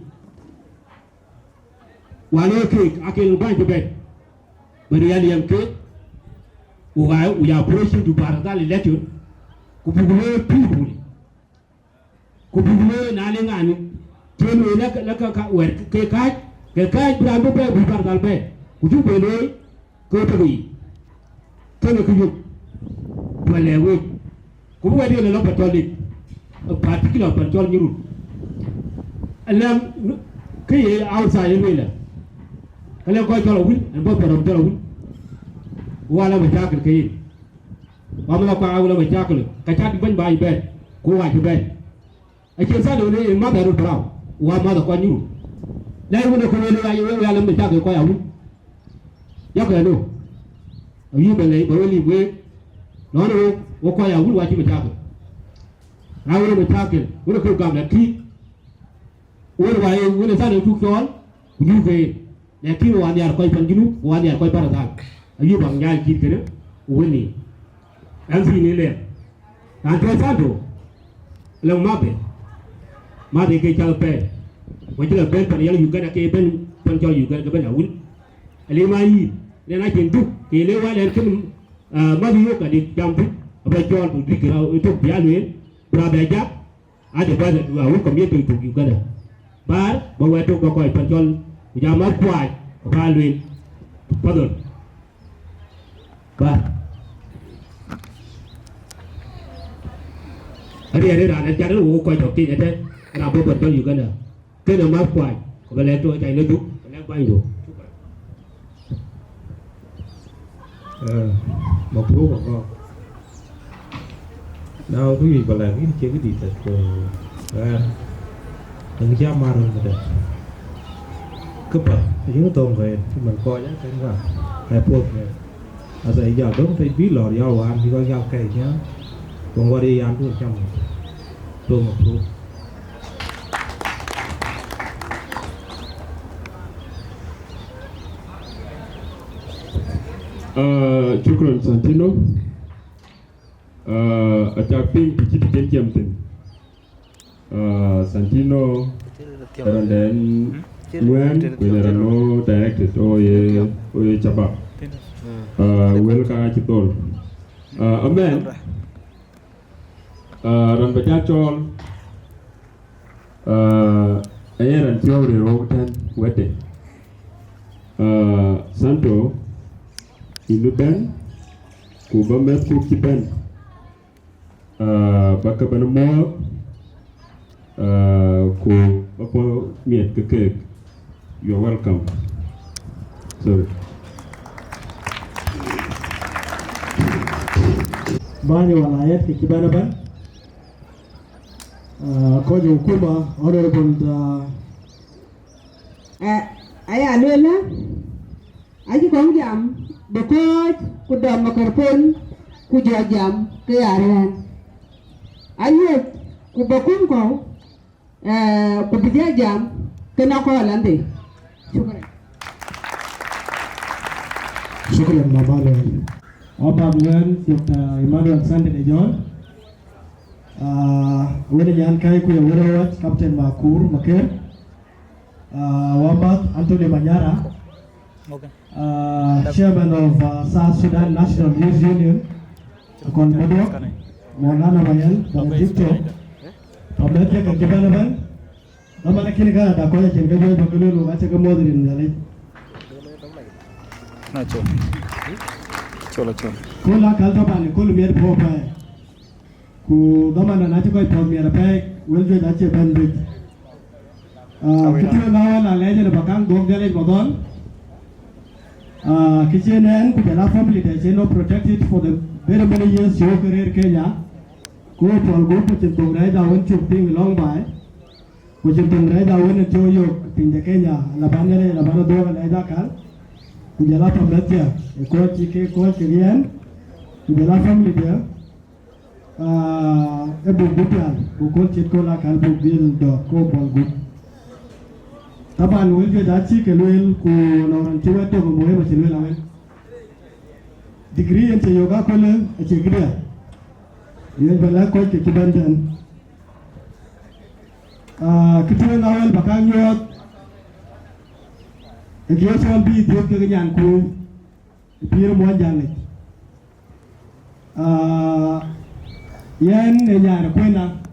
While okay, I can go to bed. But the alien cake, we are approaching to Paradal election. Kupugu people. Kupugu Nalingan, turn me like a work cake. Cái Brahmo bé bị bắt gặp bé, chúng về nơi cơ thể bị, thế là cái dục, và lẽ vậy, cũng vậy đi là nó phải cho đi, particular phải cho nhiều, anh em cái gì outside như vậy là, anh em coi cho là win, anh em phải làm cho là win, qua là phải chắc cái gì, qua là qua là phải chắc cái chắc đi bên bài bé, cố gắng cho bé, anh chị sao được đi mà phải được bảo, qua mà được qua nhiều. Đây cũng được không ai yêu làm mình cha cái coi ổng, giác cái đâu, ở dưới bên này bởi vì quê, nó đâu, có coi ổng qua chỉ mình cha cái, ai cũng mình cha cái, cũng được không cảm là khi, cũng được sao được chúc chón, như về, để khi mà nhà coi phần chính lúc, nhà coi para thang, ở dưới bằng nhà kia cái đó, quên đi, anh xin đi lên, anh chơi Santo, lòng map thì cái chơi pe. Macam lah ben pada yang juga nak ke ben pencol juga ke ben awul. Alimai dan nak jentuk ke lewat dan ke Mapior ke di campur apa jual tu dikira itu bialuin berabajak ada pada dua awul community tu juga dah. Bar bawa tu Akoi pencol jamak kuat baluin padul. Bar. Ada dah cara Akoi joki ada nak bawa pencol juga dah. Cái nào mà quay, có lẽ tôi chạy nó đúng, có lẽ quay đủ. Một số một con. Nào quý vị và là cái chơi cái gì thật đừng dám mà rồi đấy. Cấp à, những cái tôm về thì mình coi nhá, cái nào hay buộc này. À giờ giờ đúng phải biết lò dao ăn thì có dao cây nhá. Còn qua đi ăn cũng trong tôm một số. Shukran Santino. Ataping pichit jemten. Santino and then when we are no directed oye chaba. Welcome chitol. Amen. Ran baca Chol. Ayeran tiaw de rotan wete. Santo. Ilu ben, kuba met kuki ben, baka ben mo, ku apa miet kekek. You're welcome. Sorry. Bani walayat ke kibana ban. Akoi Gieu honorable Aya lela, aji kong jam. Because kuda makarpon kuja jam ke area. Ayuh kubakun kau kubija jam kena kau lantai. Syukran. Syukran Mabalo. Oba bukan Dr. Emmanuel Sande John. Wena jangan kai kuya werawat Kapten Makur Maker. Wambat Antonio Manyara. Chairman of South Sudan National Youth Union, Akol Gieu, Mawan Mayan, Adhiok, Abdullah ke Kibanaban, nama kini kan ada Akoi Gieu juga bagulu macam kemudian jadi. Chol. Kula kalau balik kul biar berapa? Ku zaman nanti kau tahu biar apa? Weljo jadi bandit. Kita lawan alai jadi bakang dong jadi modal. Kichenen kujala family that you know protected for the very many years your career Kenya. Go to a group which is to ride out to being long by, which is to ride out to you in the Kenya, Labana, Labana Dora, Ladakal, kujala from Latia, a court chicken, court again, kujala family there. A book who called Chitkola Kalbu Bill the Cobol Group. Taban will get that chicken will who Norantua to Moeva Chilwell. Degree into yoga color, a chigria. You have a lack of Kibandan. Kitchen Noel Bakanyo. A Giosan be the Okan Ku, Pierre Mojanet. Yen Yan Quena,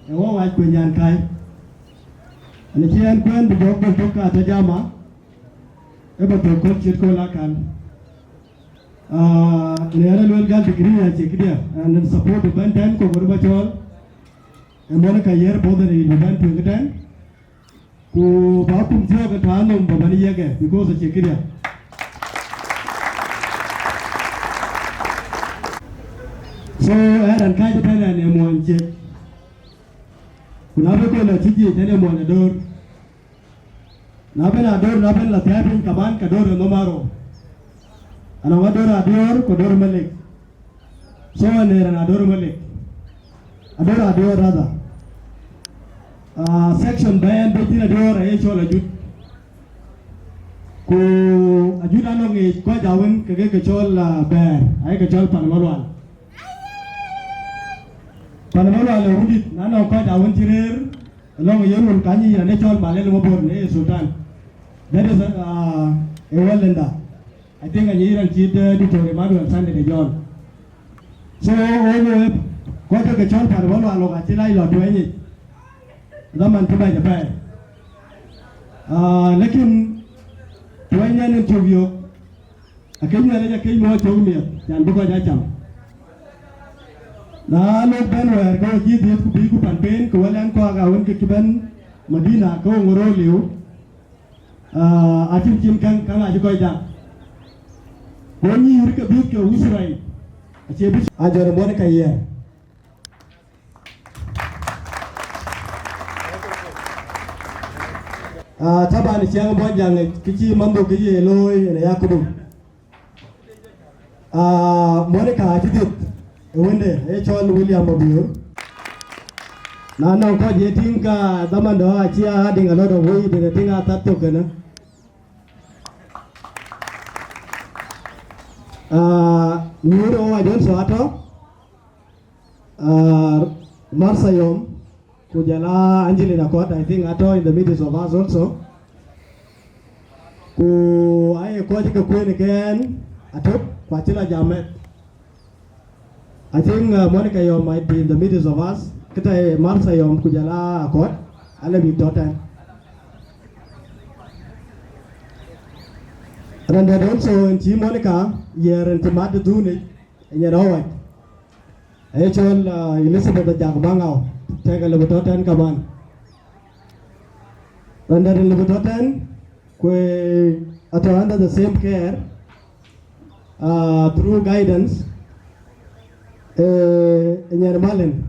a war like Quenan Kai. And the Chian Quen, the doctor took at the Jama, able to coach it Kolakan. The other will get degree at Chikia and then support the Bantan, Kongor Chol, and Monica Yer both in the band to the ten. Who Bakum Jog at Hanum Babaniaga because of Chikia. So, I had kind of pen and M1 check. Kunabeko Tiki, anyone a door. Naben Ador, Naben La Tapin, Kaban, Kador, Nomaro. And a Wador Ador, Kodor Malik. So, and an Ador Malik. Ador rather. Section band, Betty Ador, Ayual Ajut. Ku Ajudanong is quite a win, Kagakachol bear, I Kachol Panamaluan. Panamaluan, Woodit, none of quite a winter along a Yirol Kani and Natural Malay Sultan. That is a well-lender. I think a year and cheat to Emmanuel Sunday John. So, over quite a Kachol Panamaluan, Atila, or 20. Laman to buy the bear. Lekin 20 and Tuvio. I came there, I came more to me, and Buga Da Angau. Na look ben where go give the Bigu and Pain, Kualan Kwaga, when Kiban, Medina, Kongor Liu. I think Jim can come at Akoi Gieu. When you look at Buga, who's right? I got a Monica here. Taban is young boy, young Kichi Mambo Kiji, Eloy, and Yakubu. Monica, I did it. Chol William Mapior. Now, because you think Damando, Chia adding a lot of weight in the thing at that token. Muro, I don't so Marsayom, Kujala, Angelina Court, I think Ato in the midst of us also. Ku I quite a queen again, Atop, Quatila Jamet. I think Monica Yom might be in the midst of us. Kita Marsa Yom Kujala Akot, Alabi daughter. And then also in Monica, here in Tomato Duni, and you're all right. Ayual Elizabeth Jagmangau, take a little daughter and come on. And then in the daughter, we are under the same care through guidance. In Malin,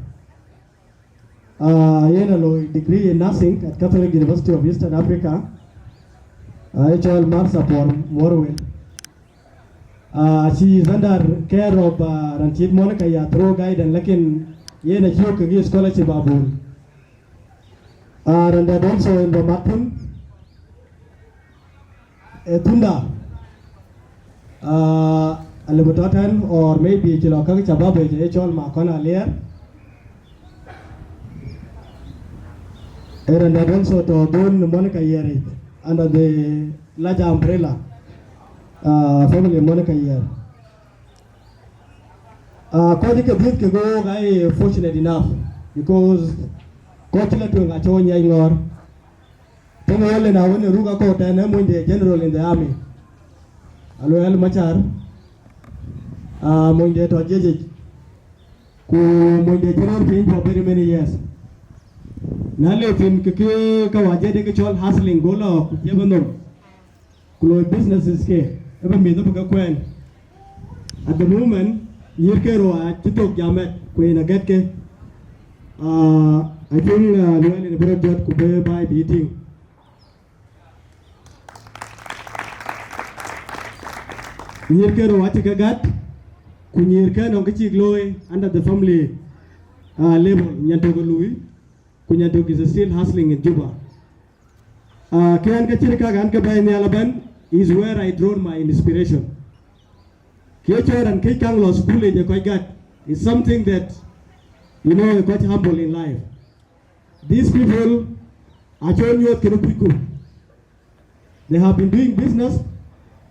degree in nursing at Catholic University of Eastern Africa. Ayual Marsa for Morwell. She is under care of Ranchit Monica through guidance, like in Yena Kuocgoor scholarship Abul. And then also in the Matun, Tunda. Alibutotan or maybe Chilokang Chababe, Chol Makona Lair. And then also to Don Monica Yeri under the large umbrella family Monica Yer. Kodika Buga go, I fortunate enough because Coachella to Achonia Ingor. Tengoel and I went to Ruga Court and I'm the general in the army. Aloyal Machar. Monday to Jeje, who Monday general been for very many years. Nale fin Kawajade Chol hustling Gola, Yabano, Kulo businesses, ebe mi to kwen at the moment yir ke ro a chitok jamet kwen aget ke I think Luel in the jot could be by beating. Nyirke ro watika gat kunyirke no kichi gloy under the family label nyantogo lui kunyantogo is still hustling in Juba. Kian kachirika gan ke bay Alaban is where I draw my inspiration. Kiachor and kikang lo school je koi gat is something that you know quite humble in life. These people are showing you Kerupiku. They have been doing business.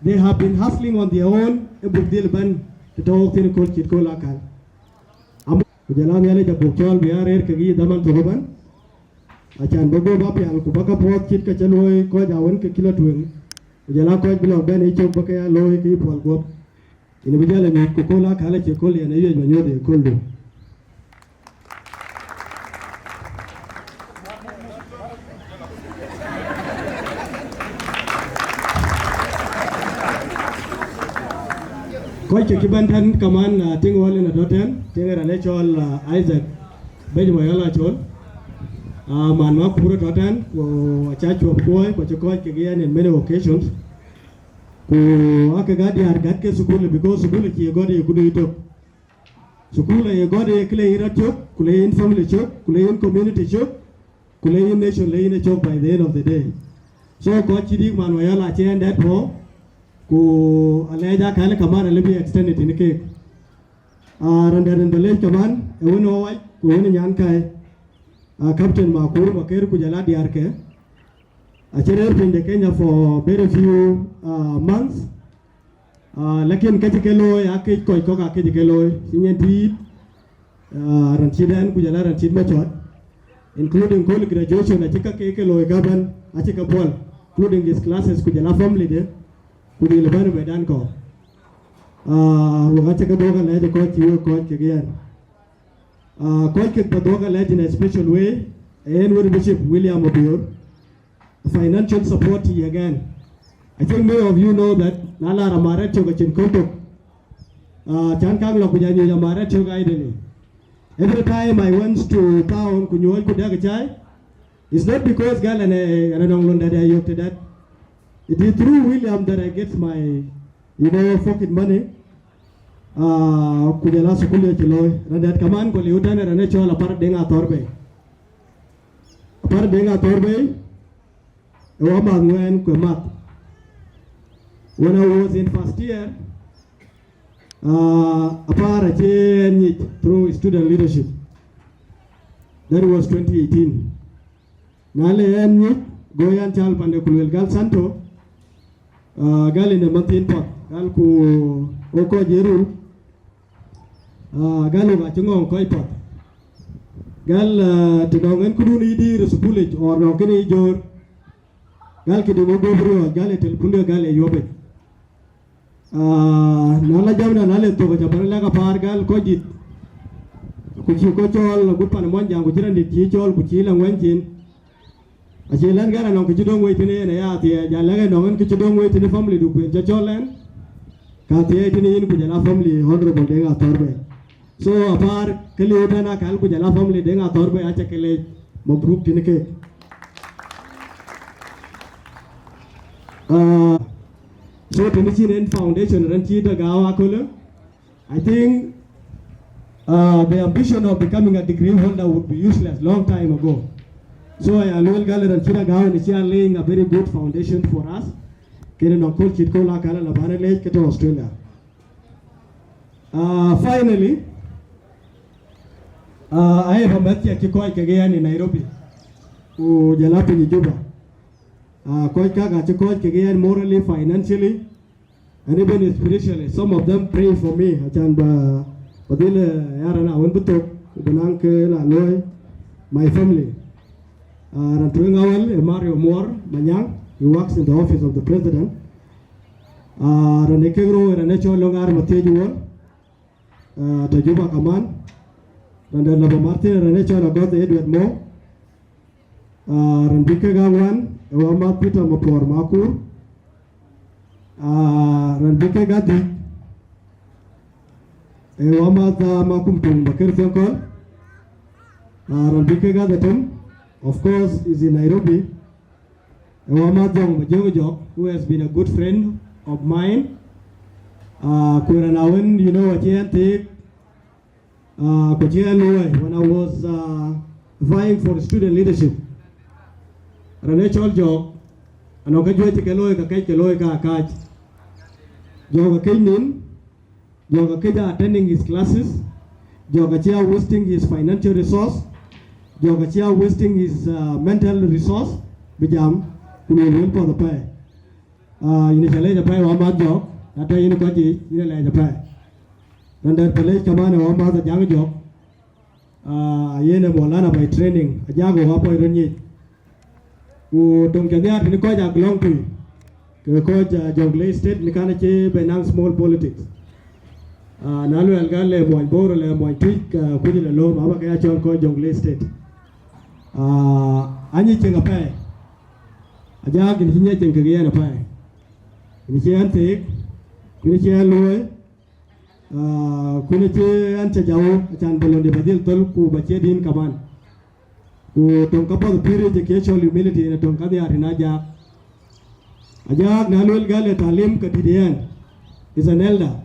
They have been hustling on their own. A book deal ban to talk in called Chitko Lakal. Ujalan yale jabuk Chol biar kegi daman toban. Achan bogo bapi al kubaka pot chit kachaloi ko jawan ke kilo tueng. Ujalan ko bilo ben ichok bakaya loy ki pol gop. Ini bijala ni kukola kala chikol yana yeye manyode koldo. Coach Kibantan Kaman Ting Wall in a Doten, Tinger and Chol Isaac Benjamin Chol, Manok Puro Totan, a church of Boy, but you coach again in many occasions. Akagadi Gatke Sukula because Sukula you got a good eat. Sukula you got a clay chok, Kulain family chok, Kulain community chok, Kulain nation laying a chok by the end of the day. So Coach Manuel attend that for. Ku aleja kale kamar lebi extended in cake. Randaran balej kaman ewno wai ku woni nyan kai Captain Makur Maker ku jala diarke. Achere pinde Kenya for very few months. Lakin kajikelo ya kej koi koka kajikelo sinyenti ranchidan ku jala ranchid machot including college graduation achika kekelo gaban achika bol including these classes ku jala family de. Kudi lebar medan ko. Wakati kadoga leje coach Wieu coach again. Coach kadoga leje in a special way. And with Bishop William Mapior, financial support again. I think many of you know that Nala Ramare Chogachin Kotok. Chankang Lokujani Yamare Chogaideni. Every time I went to town, Kunyol Kudagachai, it's not because Galan and Londa Ayuok to that. It is through William that I get my, pocket money. Kujala sukule chiloi. Randat kaman ko liutan rane chol apar denga torbe. Apar denga torbe. Ewa mangwen kwemat. When I was in first year, apar ache through student leadership. That was 2018. Nale ennyit goyan chal pande kulwel gal Santo. Gal in the mountain pot, gal ku Akoi Gieu, gal uga chungong koi pot, gal tinongan kuduni di resupulej or nongkini jor, gal kidungo gobro, gal telpunde gal yobe. Nala jamna nale to kachapan laga par gal kojit, kuchi kochol gupan monjang kuchiran di chichol kuchilang wenchin. Achilan gara nong kichidong wait in ya tia jalaga nong kichidong wait in the family do queen chacholan katia in kujala family honorable denga torbe. So apart keliutana kal kujala family denga torbe achakele mabruk tinike. So Tinichin Foundation Ranchita Gawa Akol. I think the ambition of becoming a degree holder would be useless long time ago. So I will gather and China Gawan is laying a very good foundation for us. Kenen Akol Chitko La Kala Labana Lake to Australia. Finally, I have a Matia Akoi Gieu in Nairobi. Who Jalapi in Juba. Koika Akoi Gieu morally, financially, and even spiritually. Some of them pray for me. Achamba Padile Yarana Wimbutok, Bananke Aloy, my family. Rantuingawal, Mario Moore, Manyang, he works in the office of the president. Ranekegro, Ranecho Longar Matejual, Tajuba Kaman, Randalaba Martin, Ranecho Lagot Edward Mo, Randike Gawan, Ewamat Peter Mapior Makur, Ranbike Gadi, Wamata Makumtung Bakir Tiankol, Ranbike Gadatum, of course, is in Nairobi. Wamadong Majogojok, who has been a good friend of mine. Kuranawan, you know, when I was vying for student leadership. Rane Chol Jok, and Okajue Keloi, Akech Keloi Akach. Joga Kenin, Joga Keja attending his classes, Joga Chia wasting his financial resource, Joga Chia wasting his mental resource, Bijam, who will for the pay. Initially, the pay one month job, that I in the country, in the pay. And that Palay Kamana one month the young job, Yena Molana by training, a Jago Wapo Renit, who don't get there to the Koja belong to. Coach Jonglei State, Nikanache, Benang small politics. Nalu Algale, Moy Borle, Moy Twic, Kujil alone, Abakachon, Coach Jonglei State. Any thing a pay. A jag in Hinyating again a pie. In Chiantic, Kunichian Loy, Kunichi Antajao, Chantalon de Badil Tolku, Bachedin Kaman. Who don't couple the period educational humility in a Tonkadia in Ajak. Ajak Nanuel Gale Talim Katidian is an elder.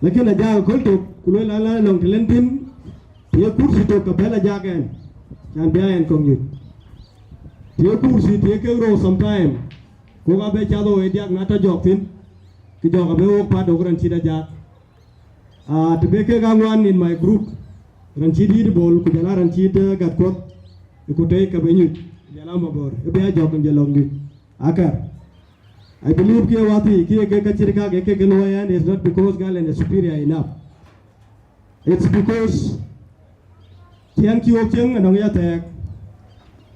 Lakin Ajak Kulto, Kulala Long Talentin, Tia Kursi to Capella Jagan, Chandia and Kongor. Tia Kursi, take a row sometime. Kuga Bechado, Ediak Nata Jokin, Kijoka part of Ranchida Jak. To make a one in my group, Ranchidi Bol, Kujala Ranchida Gatkot, you could take a venue, Yalamabor, a bear jog and Jalongi. Akar. I believe Kiawati, Kachirika, Kekeloyan is not because Galen is superior enough. It's because Tian Kuocgoor and Onyatek.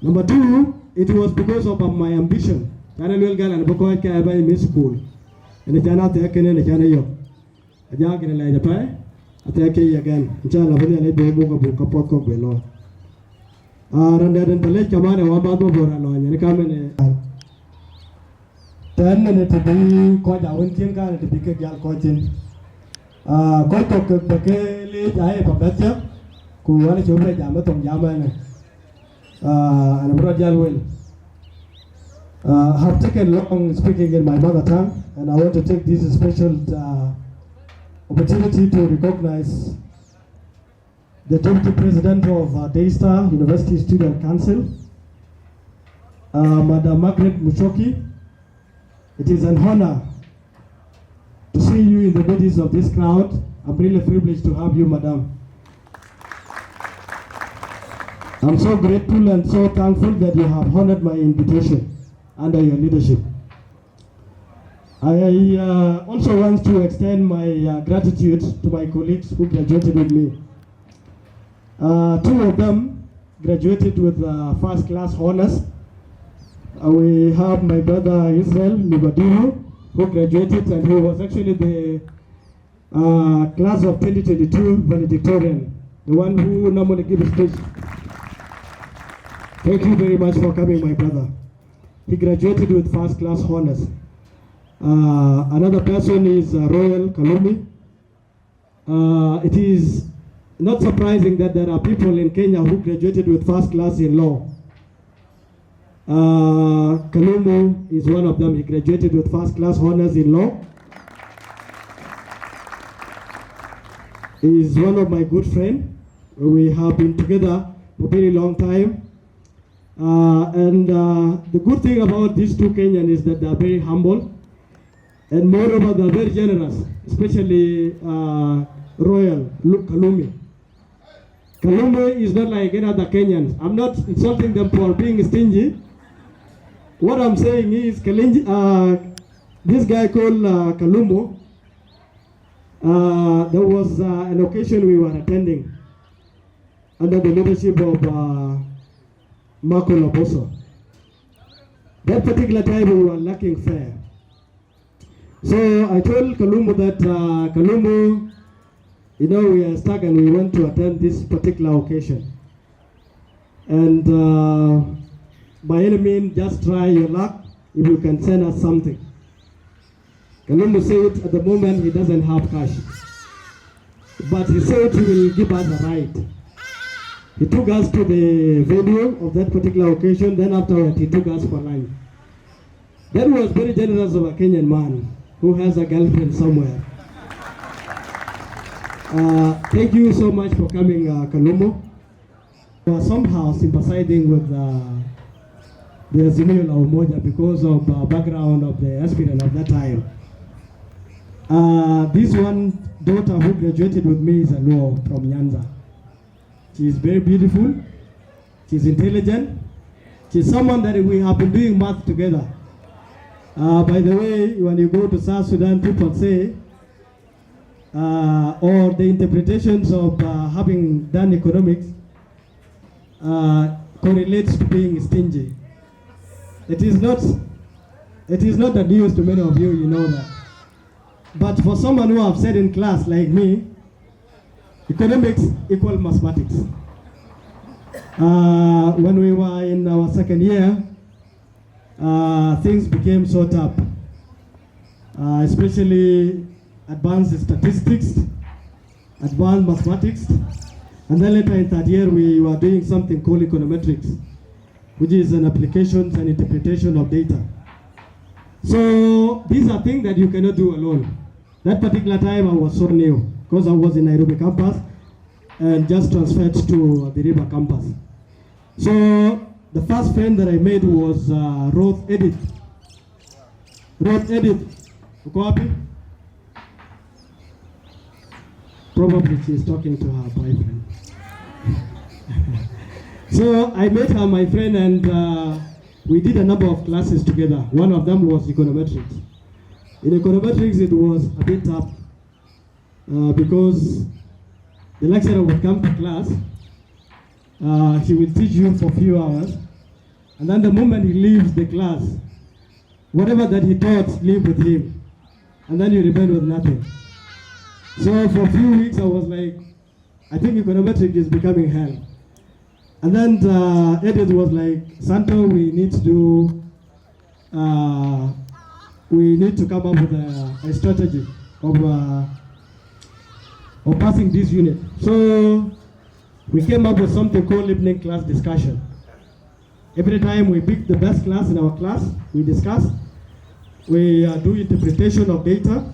Number two, it was because of my ambition. Panaruu Gal and Akoi Gieu by Miss School. And the Jana Tekin and the Jana Yok. A jag in a lay the pie, I take again. Jana Vanilla Boga book a pot cock below. And then the late Kamana, one bottle for a loin, and come in. 10 minutes to be quite a winking car to pick a gal coaching. Quite a late I have a better, who wanted to make a maton yaman and a brother will. Have taken long speaking in my mother tongue, and I want to take this special opportunity to recognize the Deputy President of Daystar University Student Council, Madam Margaret Muchoki. It is an honor to see you in the midst of this crowd. I'm really privileged to have you, Madam. I'm so grateful and so thankful that you have honored my invitation under your leadership. I also want to extend my gratitude to my colleagues who graduated with me. 2 of them graduated with first class honors. We have my brother Israel Nubadiru, who graduated and who was actually the class of 2022 valedictorian, the one who normally gives a speech. Thank you very much for coming, my brother. He graduated with first class honors. Another person is Royal Kalumi. It is not surprising that there are people in Kenya who graduated with first class in law. Kalumu is one of them. He graduated with first class honors in law. He is one of my good friends. We have been together for a very long time. The good thing about these two Kenyans is that they are very humble, and moreover they are very generous, especially Royal Kalumi. Kalumi is not like any other Kenyans. I'm not insulting them for being stingy. What I'm saying is, this guy called Kalumbo, there was an occasion we were attending under the leadership of Marco Laboso. That particular time we were lacking fare. So I told Kalumbo that, Kalumbo, you know, we are stuck and we want to attend this particular occasion. And by any means, just try your luck if you can send us something. Kalumbu said at the moment he doesn't have cash. But he said he will give us a ride. He took us to the venue of that particular occasion, then afterwards he took us for lunch. That was very generous of a Kenyan man who has a girlfriend somewhere. Thank you so much for coming, Kalumbu. We are somehow sympathizing with the Azimio la Umoja because of the background of the aspirant of that time. This one daughter who graduated with me is a Luo from Nyanza. She is very beautiful, she is intelligent, she is someone that we have been doing math together. By the way, when you go to South Sudan, people say, or the interpretations of having done economics correlates to being stingy. It is not the news to many of you, you know that. But for someone who have said in class like me, economics equal mathematics. When we were in our second year, things became so tough, especially advanced statistics, advanced mathematics, and then later in third year we were doing something called econometrics, which is an application and interpretation of data. So these are things that you cannot do alone. That particular time I was so new because I was in Nairobi campus and just transferred to the River campus. So the first friend that I made was Ruth Edith. Ruth Edith, copy? Probably she is talking to her boyfriend. So I made her my friend and we did a number of classes together. One of them was econometrics. In econometrics it was a bit tough because the lecturer would come to class, he will teach you for a few hours, and then the moment he leaves the class, whatever that he taught, leave with him, and then you remain with nothing. So for a few weeks I was like, I think econometrics is becoming hell. And then Edith was like, Santo, we need to come up with a strategy of passing this unit. So we came up with something called evening class discussion. Every time we pick the best class in our class, we discuss, we do interpretation of data,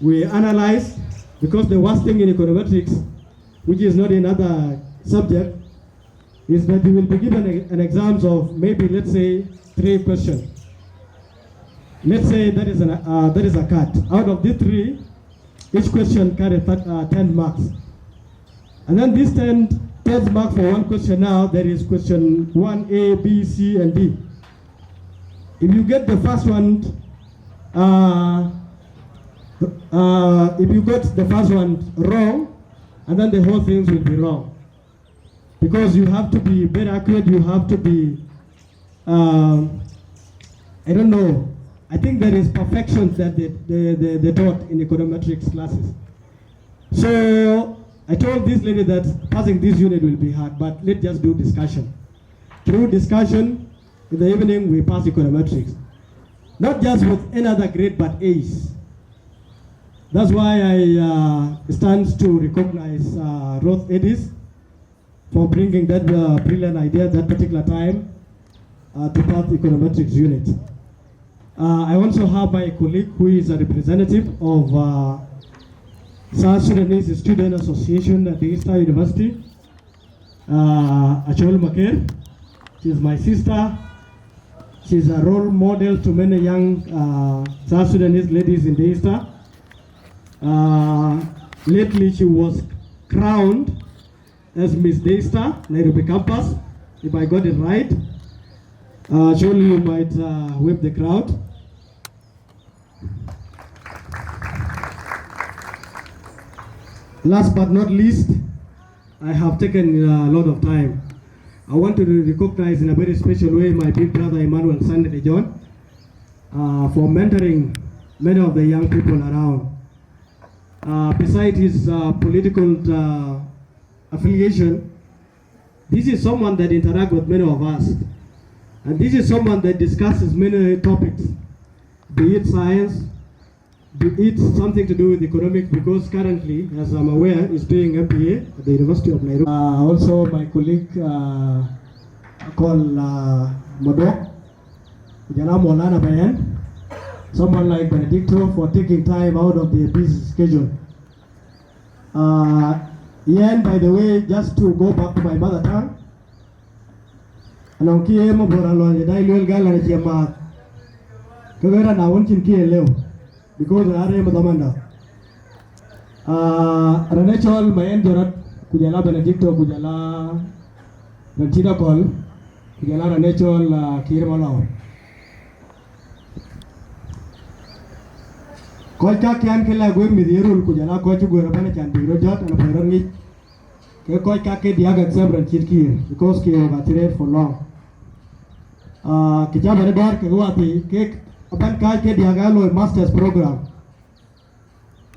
we analyze, because the worst thing in econometrics, which is not another subject, is that you will be given an exams of maybe, let's say, 3 questions. Let's say that is a cut. Out of these 3, each question carries 10 marks. And then this 10 marks for one question now, there is question 1, A, B, C, and D. If you get the first one, wrong, and then the whole thing will be wrong. Because you have to be very accurate, you have to be, I don't know, I think there is perfection that they taught in econometrics classes. So I told this lady that passing this unit will be hard, but let's just do discussion. Through discussion, in the evening we pass econometrics. Not just with another grade, but A's. That's why I stand to recognize Ruth Edis for bringing that brilliant idea at that particular time to pass econometrics unit. I also have my colleague who is a representative of South Sudanese Student Association at the Eastern University, Achol Mapior. She is my sister. She is a role model to many young South Sudanese ladies in the Eastern. Lately she was crowned as Miss Daystar, Nairobi campus, if I got it right. Surely you might whip the crowd. Last but not least, I have taken a lot of time. I want to recognize in a very special way my big brother Emmanuel Sunday John for mentoring many of the young people around. Besides his political affiliation, this is someone that interacts with many of us. And this is someone that discusses many topics, be it science, it's something to do with economics because currently, as I'm aware, is doing MBA at the University of Nairobi. Also, my colleague called Modok, Jana Molana Bayan, someone like Benedicto for taking time out of their busy schedule. And by the way, just to go back to my mother tongue, anong kiye mo boralo ni dai luel gala ni chema kagera na wonchin kiye leo because are mo damanda ranechol mayen jorat kujala Benedicto kujala Ranchida call kujala ranechol kirmalaw koi ka kyan kela gwe mi Yirol kujala Kuocgoor bana chan biro jot na bayron ni ke koi ka ke diaga exam Ranchid kir because kiyo ga tire for long kita bere dar ke guati ke aban ka ke diaga lo masters program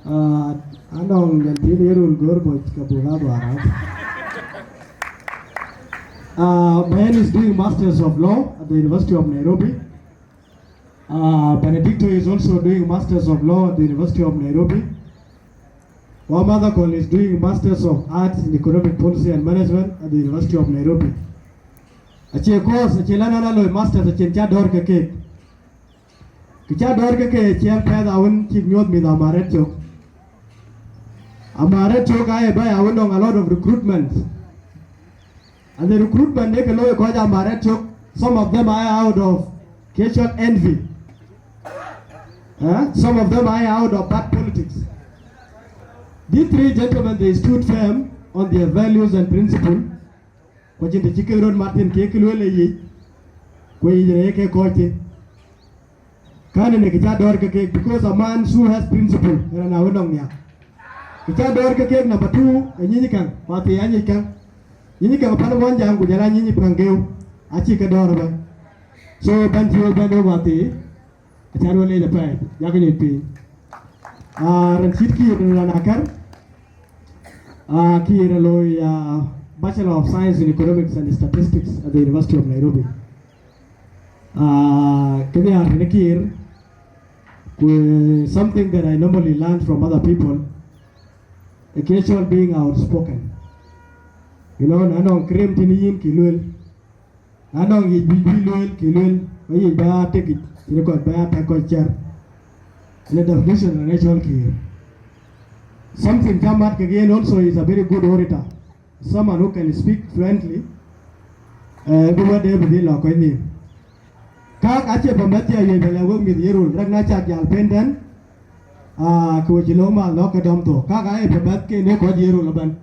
anong yan Yirol gor boy ka Buga Da Angau. Man is doing masters of law at the University of Nairobi. Benedicto is also doing masters of law at the University of Nairobi. Wamada Col is doing masters of arts in economic policy and management at the University of Nairobi. Ache course ache lana na lo masters ache cha dor ke ke cha dor ke che pa da un chi nyot mi da amaret chok ay ba ya un a lot of recruitment, and the recruitment they lo ko ja amaret chok, some of them are out of casual envy. Some of them are out of bad politics. These three gentlemen, they stood firm on their values and principles. Watching the chicken road Martin Kekulele ye, where you can call it. Can make a door cake because a man who has principle and I don't know. Kita door cake number 2, and Yinikan, Pati Yanikan. Yinikan upon one jam with Yarani Pangeo, a chicken door. So, Bantu Bandovati, a Charole the Pie, Yaganit. Ranchitki Ranakar, Kiraloy, Bachelor of Science in Economics and Statistics at the University of Nairobi. Kenya Renekir, something that I normally learn from other people, occasionally being outspoken. You know, Nanong Krem Tiniyin Kilul, Nanong Yilul Kilul, Way Ba take it, you got bad Akoi Gieu. The definition of natural care. Something Kamat again also is a very good orator. Someone who can speak fluently. Everywhere they will be like any. Kak ache pamatia yebela work with Yirol. Ragna chak yal pendan. Kuocgoor loka domto. Kak ache pamatke ne kwa Yirol laban.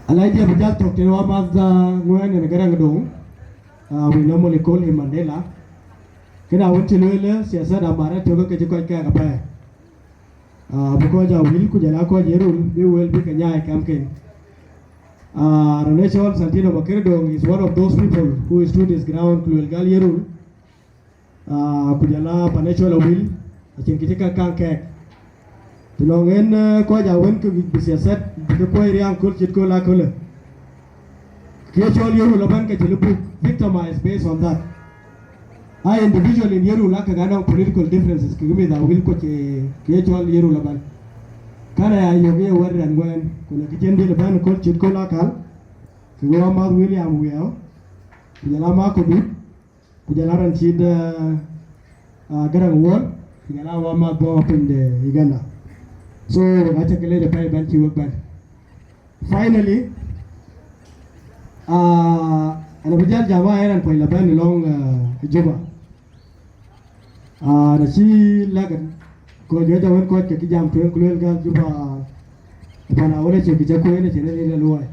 Alaitia bujal tok tewa mazda nguen ne garang dong. We normally call him Mandela. Kena wonti lele siasa da mara togo ke ko ka apa. Because I will kujala ko Yirol we will be kanya campaign. Ranechol Santo Makirdong is one of those people who stood his ground to Gal Yirol. Kujala Panechol will achen kitika kanke. Tulongen ko ja wen ku siasat ko riang kul chit ko la kole. Kechol Yirol laban ke chulupu victimized based on that. I individually in Yirol la kagana political differences kigumi da will ko kechol Yirol laban. Kana ya yoge warran gwen kuna kijendi laban ko chit ko la kal. Kigwa ma William Wieu. Kujala ma ko du. Kujala ran chid garang wol. Kujala wa ma go up in the Uganda. So acha kele the pay ban work ban. Finally, and bijal jama eran poi laban long Juba. Na si lagan ko joja wen ko ke jam to kulel gal Juba bana wala che bija ko ene chene le loy.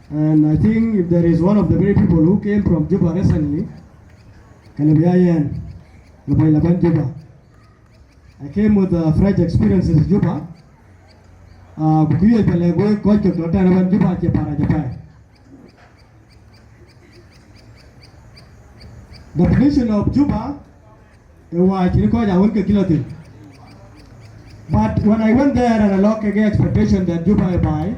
And I think if there is one of the very people who came from Juba recently, Kalabiayan, Labai Laban Juba. I came with fresh experiences in Juba. Bukuye Pelego, Kochgoor Community Juba, Chepara Japan. The definition of Juba, was kilotin. But when I went there and I looked at the expectation that Juba buy,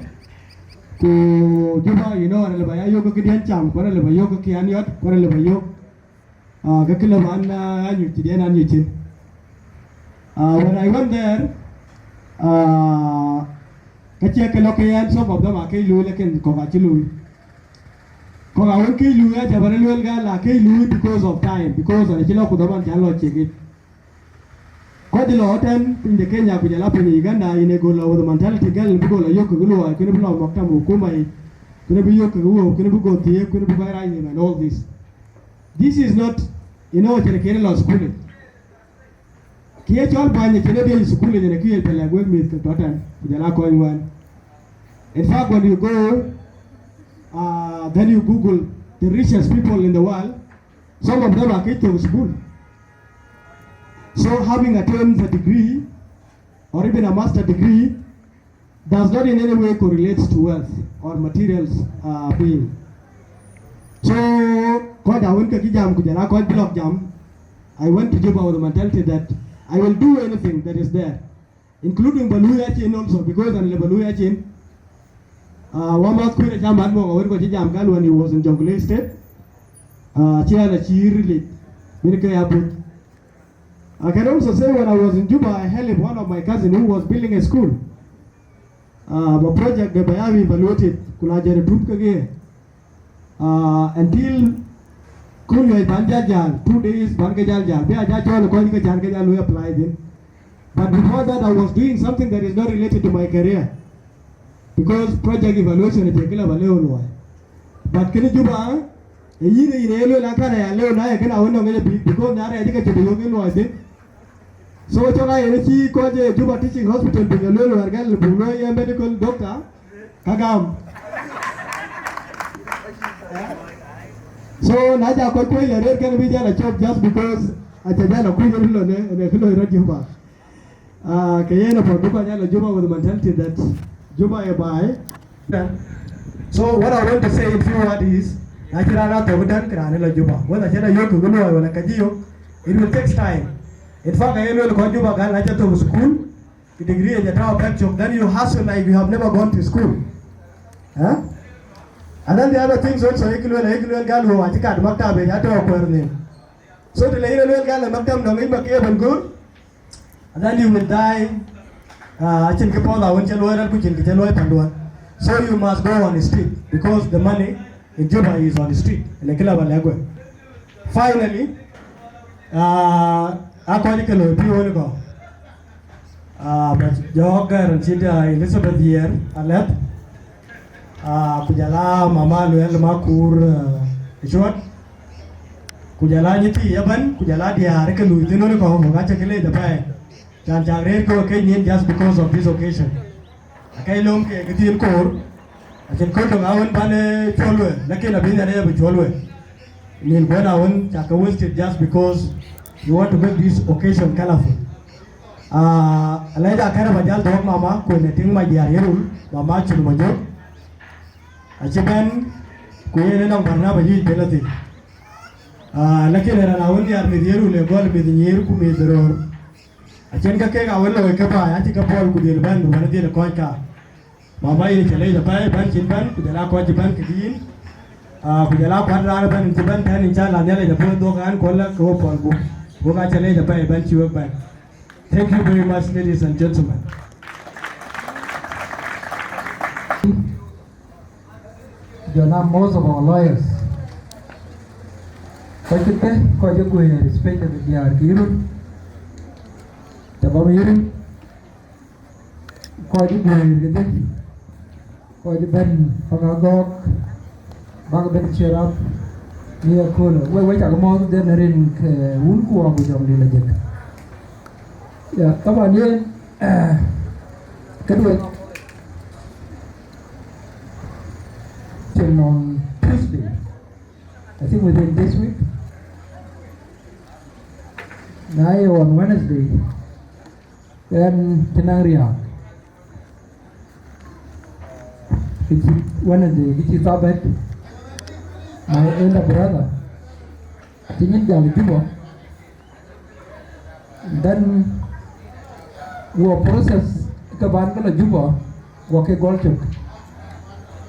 to Juba, you know, and Ayual Songs, Ayual Kakila man Yuchidian and Yuchin. When I went there, Kachiakalokayan, some of them are Kailulek and Kovachilu. Kogawan Kailu, Jabarel Gala, Kailu because of time, because of the Chilakudaman Jalo check it. Kodilo Atem in the Kenya, Kujalap in Uganda, in a goal over the mentality girl, Bugola Yokugulu, Kunubu Moktamu, Kumai, Kunubu Yokugu, Kunubu Tia, Kunubu Rising, and all this. This is not, in Kerala school. Kiachol Banya Canadian school in the Kia Pelagwig with Totan, Kujalako in one. In fact, when you go, then you Google the richest people in the world, some of them are kids to school. So having attained a degree or even a master degree does not in any way correlate to wealth or materials being. So I went to Juba with the mentality that I will do anything that is there, including Baluyachin also, because I'm Baluyachin. One month when he was in Jonglei State, I can also say when I was in Juba, I helped one of my cousins who was building a school. The project that I evaluated, until Kunya Banjajal, 2 days, Banjajal, we applied in. But before that, I was doing something that is not related to my career. Because project evaluation is a killer value. But can you Juba? A year in Elo Lakana, Leon, I can only be because now I educated the young I think. So what I see called the Juba Teaching Hospital, being a little Buloy medical doctor, Kagam. So Naja Kokoi, can be done a job just because I tell a queen and a fellow Juba. Kayana for Juba with the mentality that Juba by. So what I want to say in few words is, Najirana Tobudan Kranela Juba. When I said a yoke or a Kadio, it will take time. In fact, I will go Juba Galaja to school, the degree in the town of Dachuek, then you hustle like you have never gone to school. Huh? And then the other things also, Equal Gal who I think at Maktabe, I don't know name. So the Layer Gal and Maktam Namima came and good, and then you will die. So you must go on the street because the money in Juba is on the street. Finally, Akoi Gieu, Jogger and Chida Elizabeth here, Alep, Kujala, Mama Luel Makur, Short, Kujala Niti Yaban, Kujala Dia, Rekelu, Dinoco, Gachakele, the pie. Just because of this occasion. I can't long get in core. I can cut on our banner Cholwe, like in a bin and every Cholwe. Mean when I want to waste it just because you want to make this occasion colorful. I like that kind of a just dog mama, when I think my dear Yirol, Mama Chulumajo. I chicken, Queen and Barnaba, you penalty. Lucky that I only are with Yirol, a gold with the year who made the road. I can't get a window, I think a ball could be a band when I did a coin car. Mama is a lady pie, bunch in band, with the Akoi Gieu again. With the Akoi band in Tiban, and in China, the poor dog and collar, go for book. Who got a lady pie, bunch you up back. Thank you very much, ladies and gentlemen. You're not most of our lawyers. But you can call your queen, respect the Yirol. The Babirin, Akoi Gieu, Akoi Ben, Agook, Bagben Cherab, near Kola. Wait a moment, then in Kuocgoor Community. Yeah, come on in. Can we? Till on Tuesday, I think within this week. Now on Wednesday. Then Panaruu. Which is Abed, my elder brother. Then we process Kaban Juba, Wake Golchuk.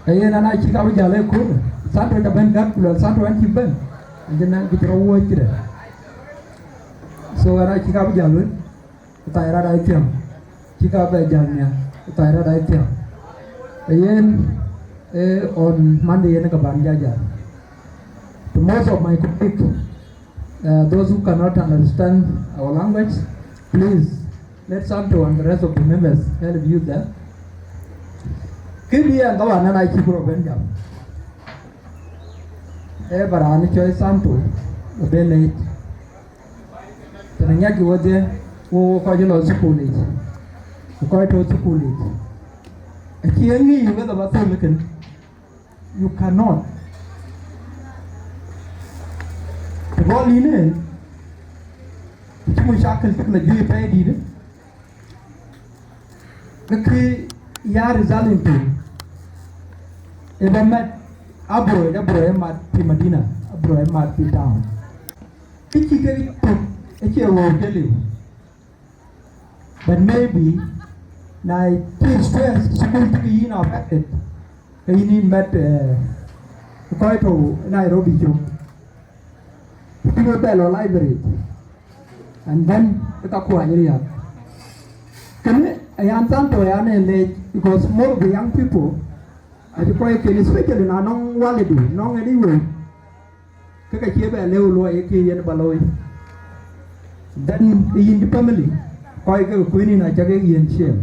And I chick out Jale Kur, Santo Ben Gapul, Santo and Timben. anjana kita wo kira so ara kita bi jalun ta era da tiam kita ba jalnya ta era da tiam yen on Monday yen ka ban jaja to most of my colleagues those who cannot understand our language please let Santo and the rest of the members help you there kidi an gawa na ki pro benjam barani choy Santo bele tanya ki wode wo ko jelo school ko to school akiyangi you ga ba so you cannot Rolling in, cuma syakal tu kalau jual pay di, kerana ya result itu, edamat abroad emat di Madinah, abroad emat di town. Kiki kiri tu, itu awal kali. But maybe, na stress school tu ini affected, ini met kau itu Nairobi tu. We go to the library and then kita kuat jadi. Kerana yang Santo yang ni because more of the young people, ada kau yang especially na nong walidu, nong ada Wieu, kita kiaba leu luar yang baloi. Then in the family, kau yang ni nak jaga yang share.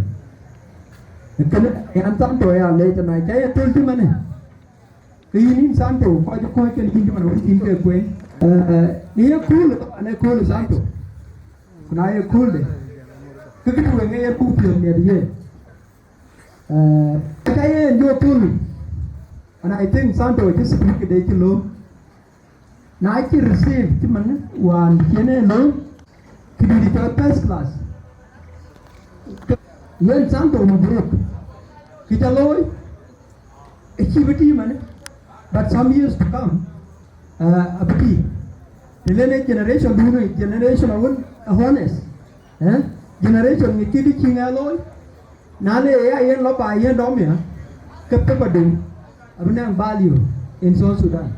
Kerana yang Santo yang ni tu nak jaga tu mana? Ini Santo, kau yang ni mana? Ini kau Ia cool, ane cool Santo. Kuna ia cool deh. Kekitu yang ia pupil ni dia. Kaya dia cool. And I think Santo just speak dia kilo. Na iki receive cuman wan kene lo. Kini di first class. Yang Santo mabruk. Kita loy. Activity mana? But some years to come. Abdi, the generation dulu, generation awun honest, generation ni kiri cina loy, nale yang lopa yang domya, kepepadu, abang value in South Sudan.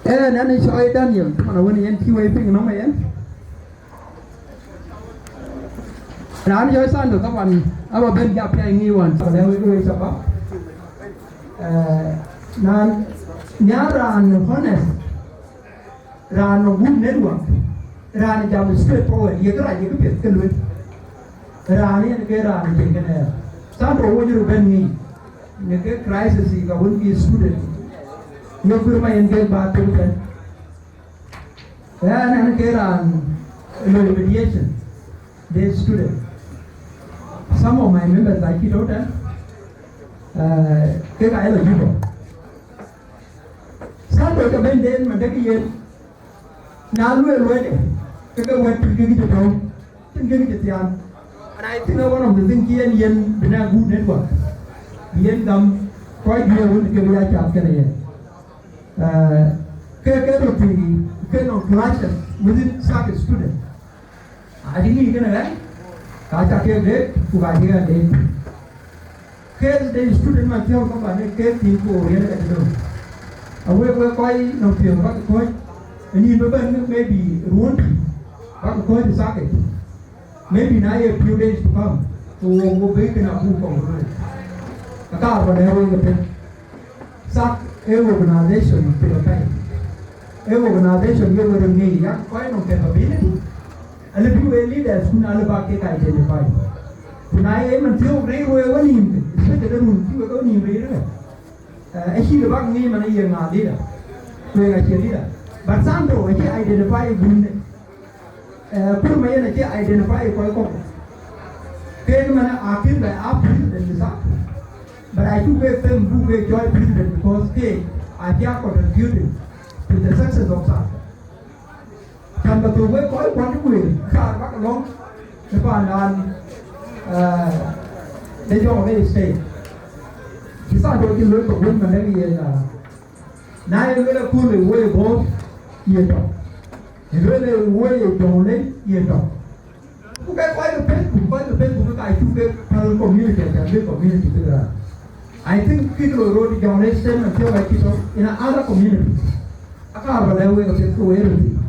Nani soal Daniel, mana awun yang kiwai ping nama yang, nani soal Santo kawan, apa ben jap yang iwan, pada awun siapa? Nan ran honest ran good network ran jam straightforward ye kra ye ke kelun ran ye ke ran ye ke ne Santo wajuru ben ni ne ke crisis ka won ki student yo kurma yen ke ba tu ben nan ke ran mediation they student some of my members like it out cái cái là gì Santo cái bên đến mà cái gì nào luôn đấy cái web cái gì đó cái gì tiền and I think one of the things yen bina good network yen dam quite good with cái bây giờ cái này cái rồi thì cái nó classes within such student I think cái này cả cái đấy của cái gì đấy cái đây student mà theo các bạn cái thì của hiện tại đâu, ở quay nông trường các coi, anh với bên maybe ruộng, các coi thì sao cái, maybe now a few days to come, to cái nào cũng còn rồi, các bạn vào đây cái sắc organization thì là cái organization như vừa nghe ya quay nông capability, anh biết leaders cũng là ba cái identify. Kunai man tiup rei Wieu ni, sebab ada mun tiup kau ni rei dah. Asyik lebak ni mana yang ngadi dah, Wieu asyik dah. But Santo asyik identify bunda. Permainan asyik identify kau. Kau mana akhir dah apa dan besar. But I do give them Buga joy president because they are contributing to the success of Santo. Kan betul Wieu kau contribute, kau bak long depan they don't really stay. It's not going to look at women every year. Now you're going to pull away both years. You're going to way donate years. Who got quite a bit, quite a bit of the guy who get Akol community and the community together. I think people wrote the donation until like in other communities. I can't believe we go everything.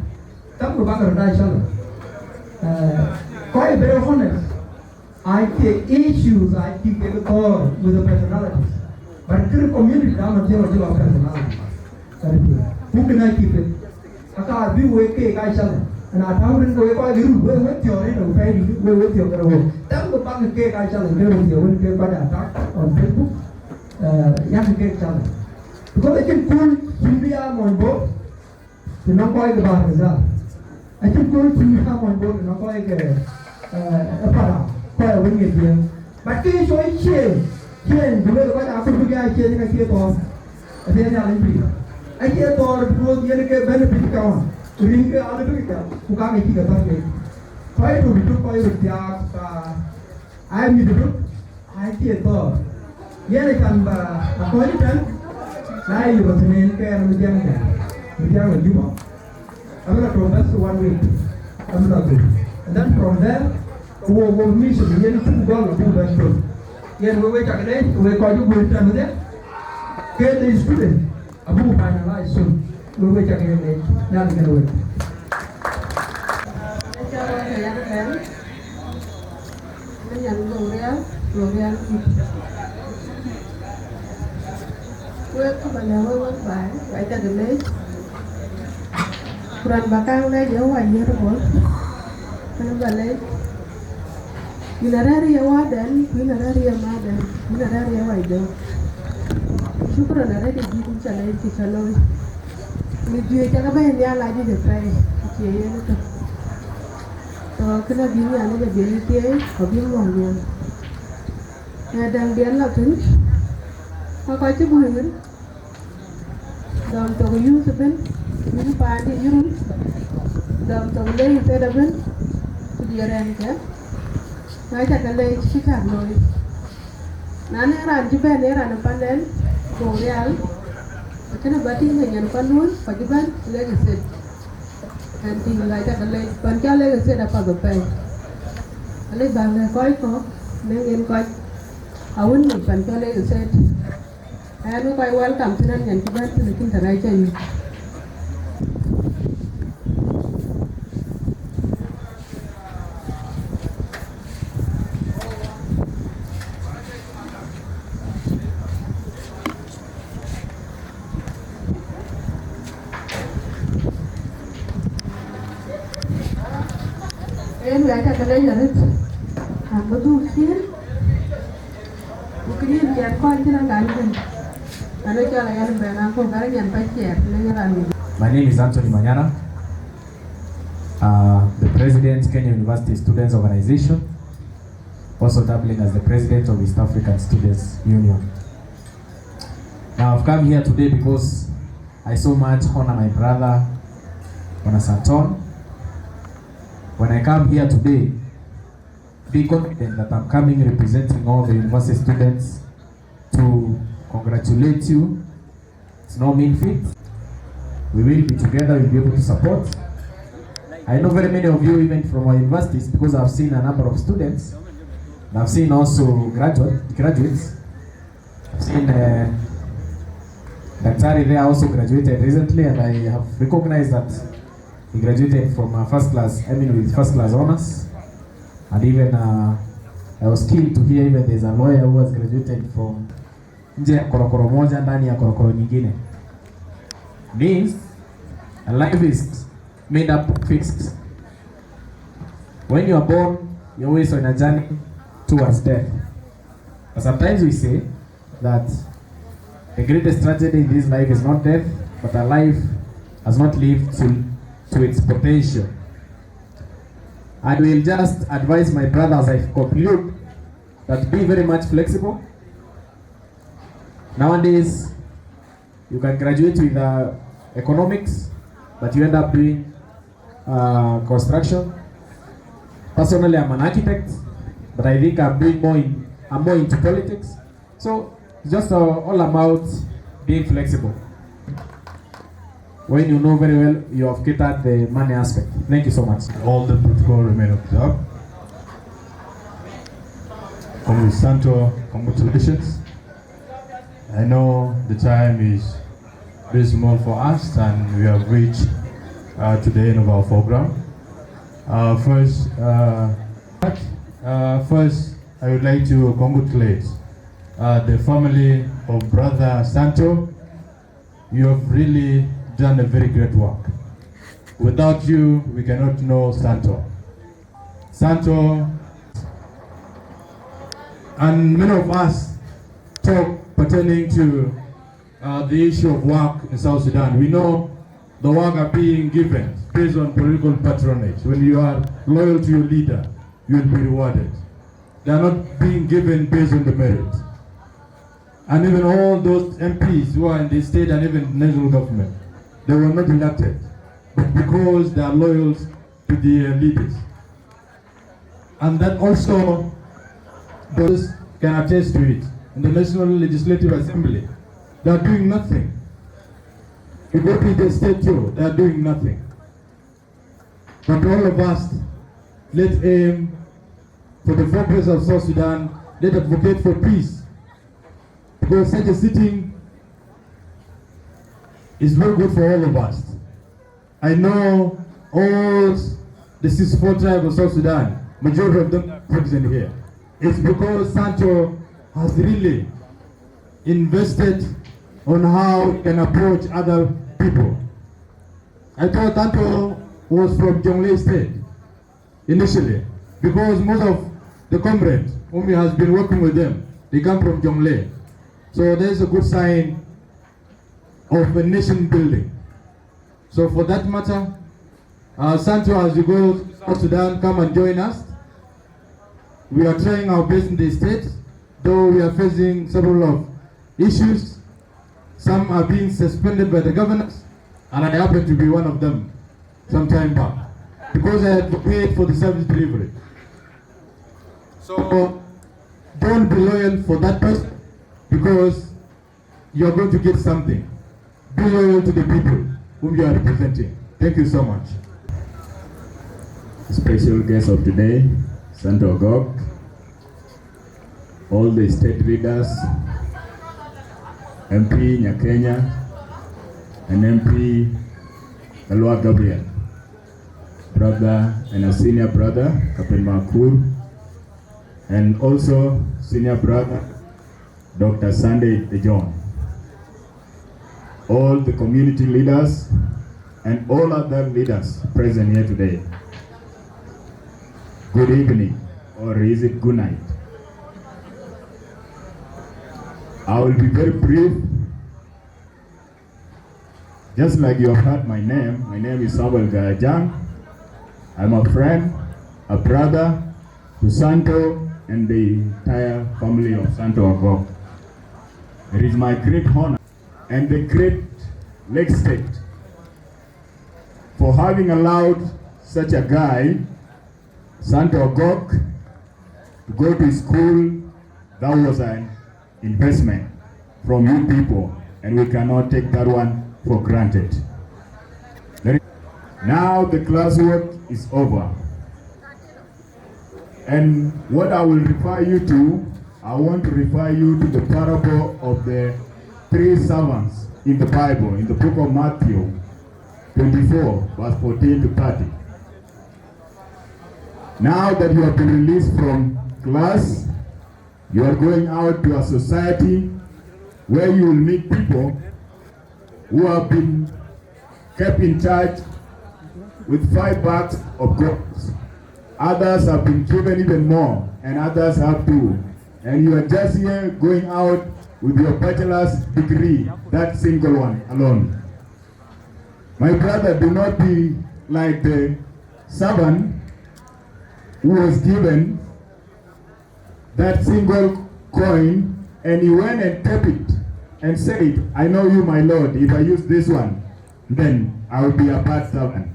That will back and die. Quite very honest. I take issues, I keep it all with the personalities. But the community down until I personality. Who can I keep it? I can't be with I shall. And I don't go if I do with your with your that will back the cake I shall and with your wind cake by the attack on Facebook. Young cake challenge. Because I can pull India on board to not quite the bar result. I can pull India on board to not quite a para. Quite a wing here. But can you show it here? Here, the way what I could be I can't get off. And then I can't all because you get benefit count. Ring ke alu kita, bukan ini kita pakai. Kau itu hidup kau itu tiap, ayam hidup, ayam itu. Ia lekan bah, kau itu kan, saya juga senin ke menjang juga. Kami nak progress one week, kami nak tu. And then from there, we mission, ia itu goal, betul. Ia we cakap ni, we kau juga boleh macam ni. Kita student, abu finalize soon. We cakap ni, nanti kita buat. Nhận L'Oreal Quê có bà nhà hơi quán phải vậy ta được lấy Quran bakang lấy dấu hoài nhớ rồi Nó bà lấy Binarari ya wadan, binarari ya madan Binarari ya waido Syukuran ada di jitu calai kisaloi Ni jual cakap apa yang lagi depai Cie ya tu kena bini ane je bini tiai, hobi ngomongnya. Kadang dia lah tu, aku aja bukan. Dalam toko Wieu seben, Wieu pandi Yirol, dalam toko lei itu ada ben, dia renca. Macam kalau cikar loi. Nane ran juga ni ran panen, L'Oreal. Kena batin dengan panun, pajuban lagi set. And things like that, like, but I like said about the pay. I like bang the koi ko, then koi. I wouldn't be but I like said. I am quite welcome to them and to that to the king that I tell you. Saya akan belajar betul sih. Mungkin dia kau jangan ganti. Kalau jalan yang benar, kau kalau yang pakai, lengan. My name is Anthony Manyana, the President Kenya University Students Organization, also doubling as the President of East African Students Union. Now I've come here today because I so much honor my brother, Santo. When I come here today, be confident that I'm coming representing all the university students to congratulate you. It's no mean feat. We will be together, we'll be able to support. I know very many of you even from our universities because I've seen a number of students. And I've seen also graduates. I've seen Dachuek there also graduated recently, and I have recognized that he graduated from with first class honors, and even I was keen to hear even there's a lawyer who has graduated from nje ya korokoro moja ndani ya korokoro nyingine. Means a life is made up fixed. When you are born, you're always on a journey towards death. But sometimes we say that the greatest tragedy in this life is not death, but a life has not lived to its potential. I will just advise my brothers as I conclude that be very much flexible. Nowadays, you can graduate with economics, but you end up doing construction. Personally, I'm an architect, but I think I'm more into politics. So it's just all about being flexible. When you know very well, you have catered the money aspect. Thank you so much. All the protocol remain observed. Santo, congratulations. I know the time is very small for us and we have reached to the end of our program. First, I would like to congratulate the family of Brother Santo. You have really done a very great work. Without you, we cannot know Santo. Santo, and many of us talk pertaining to the issue of work in South Sudan. We know the work are being given based on political patronage. When you are loyal to your leader, you will be rewarded. They are not being given based on the merit. And even all those MPs who are in the state and even national government, they were not elected, but because they are loyal to the leaders. And that also, those can attest to it. In the National Legislative Assembly, they are doing nothing. You go to the state too, they are doing nothing. But all of us, let's aim for the progress of South Sudan, let's advocate for peace. Because such a sitting is very good for all of us. I know all the 64 tribes of South Sudan, majority of them are present here. It's because Santo has really invested on how he can approach other people. I thought Santo was from Jonglei State initially, because most of the comrades whom he has been working with them, they come from Jonglei. So there's a good sign of a nation building. So for that matter, Santo, as you go to South Sudan, come and join us. We are trying our best in the state, though we are facing several of issues. Some are being suspended by the governors, and I happen to be one of them some time back, because I advocate for the service delivery. So don't be loyal for that person, because you are going to get something. Be loyal to the people whom you are representing. Thank you so much. Special guest of today, Santo Agook, all the state leaders, MP Nyakenya, and MP Elwa Gabriel, brother and a senior brother, Captain Makur, and also senior brother, Dr. Sunday John, all the community leaders, and all other leaders present here today. Good evening, or is it good night? I will be very brief. Just like you have heard my name is Samuel Gajang. I'm a friend, a brother to Santo and the entire family of Santo Agook. It is my great honor and the great Lake State for having allowed such a guy, Santo Agook, to go to school. That was an investment from you people, and we cannot take that one for granted. Now the classwork is over, and what I will refer you to, I want to refer you to the parable of the three servants in the Bible, in the book of Matthew 24, verse 14 to 30. Now that you have been released from class, you are going out to a society where you will meet people who have been kept in charge with 5 bags of gold. Others have been given even more, and others have 2. And you are just here going out with your bachelor's degree, that single one alone. My brother, do not be like the servant who was given that single coin, and he went and kept it and said, I know you, my Lord, if I use this one, then I will be a bad servant.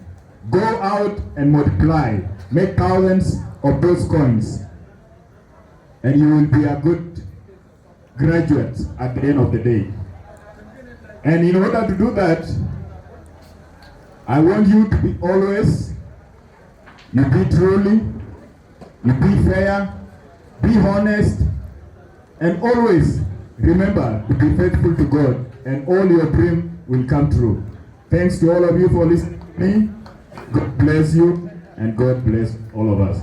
Go out and multiply, make thousands of those coins, and you will be a good graduate at the end of the day. And in order to do that, I want you to be always, you be truly, you be fair, be honest, and always Remember to be faithful to God and all your dreams will come true. Thanks to all of you for listening to me. God bless you and God bless all of us.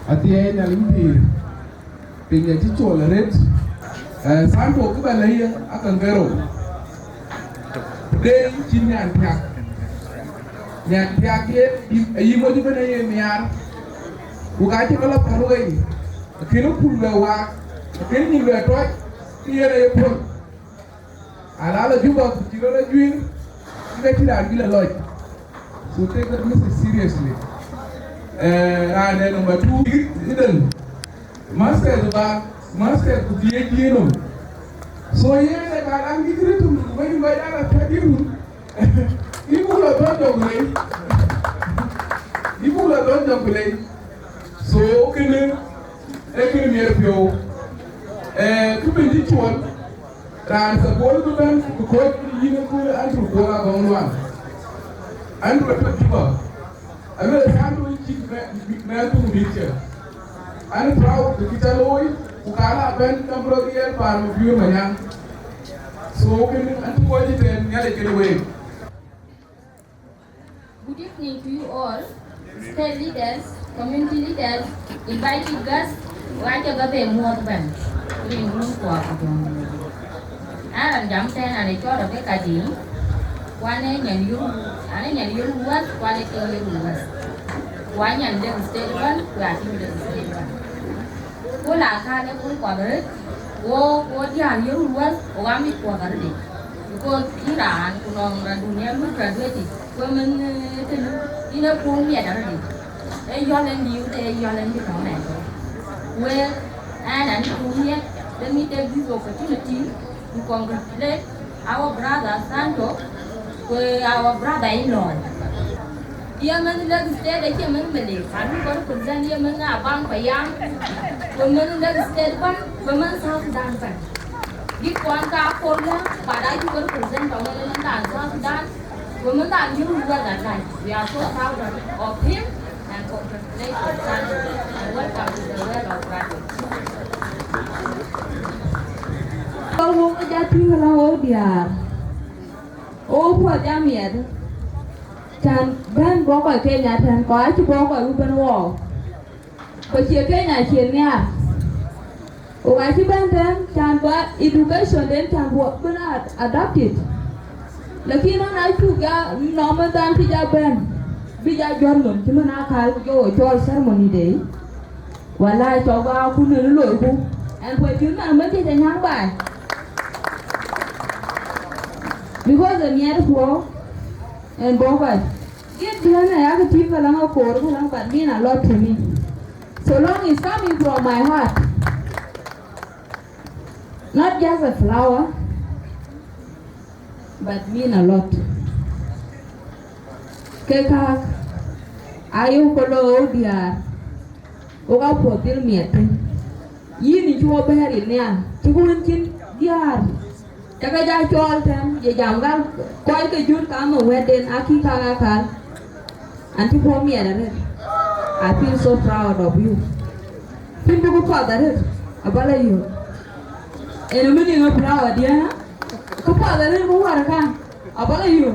At the end, I'll be being a teacher already. Santo Kubalaya Akangaro. Today, Jimmy and Piak. Piak, you want to be a near who got developed away. A kilo pull the work, a penny the toy, here a pull. I'll allow you up to kill a dream, let it out, will a so take that message seriously. And then number 2, hidden. Master is back, master to be a deal. So here I'm giving to when you might have a you. You will have done your way. You will have done your way. So, okay, every year, to be each one, and support to them to quote the and to go on one. And to a I will handle chief man to be here. I'm proud to get away. Ukala ben number here for Wieu Mayan. So can and watch it and get away. Good evening to you all, state leaders, community leaders, invited guests, Wajagabe Morban, doing room for Alan Jamten and a chord of a Kadi, one and you what quality you was. One and then state one, we are doing the state one. Cô là khai cái cô quả đấy, cô đi ăn nhiều luôn, cô ăn ít quả đấy đi, cô đi ra cô nong ra dunia lúc ra đấy thì cô mình cái đi nó cô miệt đó đi, ấy do lên nhiều thì do lên cái chỗ này, quê ai đã đi cô miệt, để mình đem ví dụ cái chuyện là chín, còn cái our brother Santo, quê our brother-in-law. Dia mendak state aja menbeli, kan baru kerja dia mengabang bayang, mendak state kan, South Sudan kan. Di kuangka Akolnya, pada itu baru kerja tahun ini South Sudan, dan dia juga datang. We are so proud of him and congratulate Santo and welcome to the world of radio. Kau jadi kalau dia, buat jamiat. Chan ben bó khỏi Kenya chan có chứ bó khỏi bên wall. Bởi chia Kenya chia nha. Ở chứ bên trên chan có education đến chan buộc bên adopted. Là khi nó nói chú ga nó mới tan thì ra bên. Bây giờ John luôn chứ nó khai cho ceremony đấy. Và lại cho vào khu nơi nó lội khu. And bởi chứ mà mới cái thành hàng bài. Because the near poor and Boba. Get done, I have a team along a core, but mean a lot to me. So long it's coming from my heart. Not just a flower, but mean a lot. Kekak, Ayual Diar, Oga Potil Miet. Yin you bear in there, Chibuin Diar. Jagaja Chol them, Yajangal, quite a good come away then Aki Kagakal. And to pour me at it. I feel so proud of you. People go father about you. And a million of proud, Diana. Go father who are about you.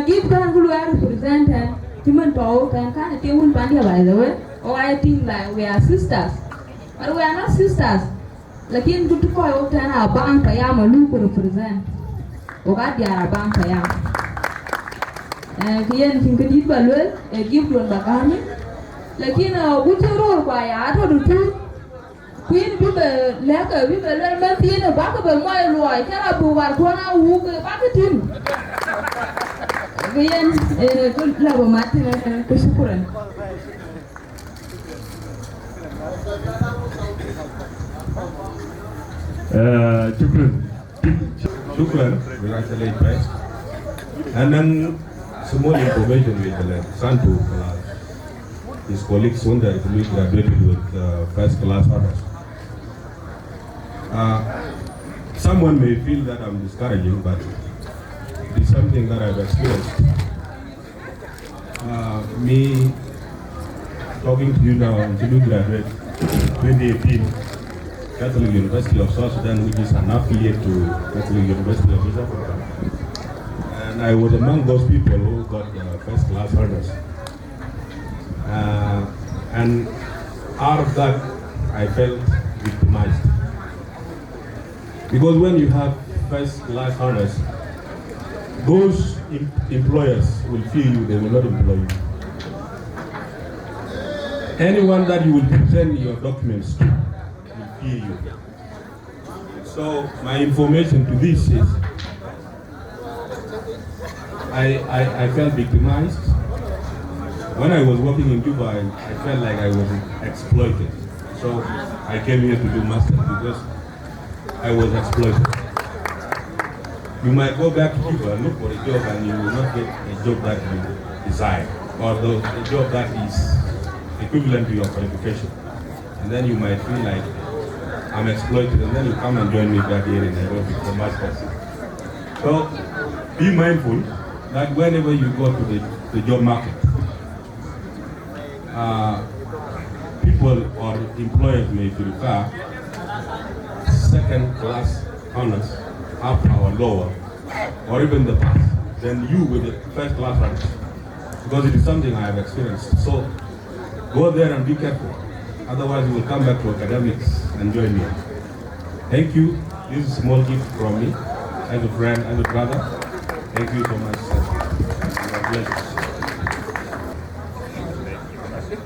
Give Dan Gulu represent and Timon Tau and kind of Timun Pandia by the way. Oh, I think like we are sisters. But we are not sisters. Like in good to call out and our bank I am a look represent. Ogatyar a bank I am. Kian think it balloon, a gift on Bagani. Like in a butcher roll by Aduldul. Queen people like a people learn in a back of a mile roy, Tarabu, Arcona, who back at him. Kian a good love of Martin and Kusukuran. Shukran, congratulate right. And then small information with Santo, his colleagues wonder if we graduated with first class honors. Someone may feel that I'm discouraging, but it is something that I've experienced. Me talking to you now until you graduate 2018, Catholic University of South Sudan, which is an affiliate to Catholic University of East Africa. And I was among those people who got first class honors. And out of that, I felt victimized. Because when you have first class honors, those employers will fear you, they will not employ you. Anyone that you will present your documents to will fear you. So my information to this is, I felt victimized. When I was working in Juba, I felt like I was exploited. So I came here to do masters because I was exploited. You might go back to Cuba, look for a job, and you will not get a job that you desire, or a job that is equivalent to your qualification. And then you might feel like, I'm exploited, and then you come and join me back here in Nairobi for masters. So be mindful that whenever you go to the job market, people or employers may prefer second class honors, half or lower, or even the pass, than you with the first class honors, because it is something I have experienced. So go there and be careful, otherwise you will come back to academics and join me. Thank you. This is a small gift from me, as a friend, as a brother. Thank you so much. Congratulations.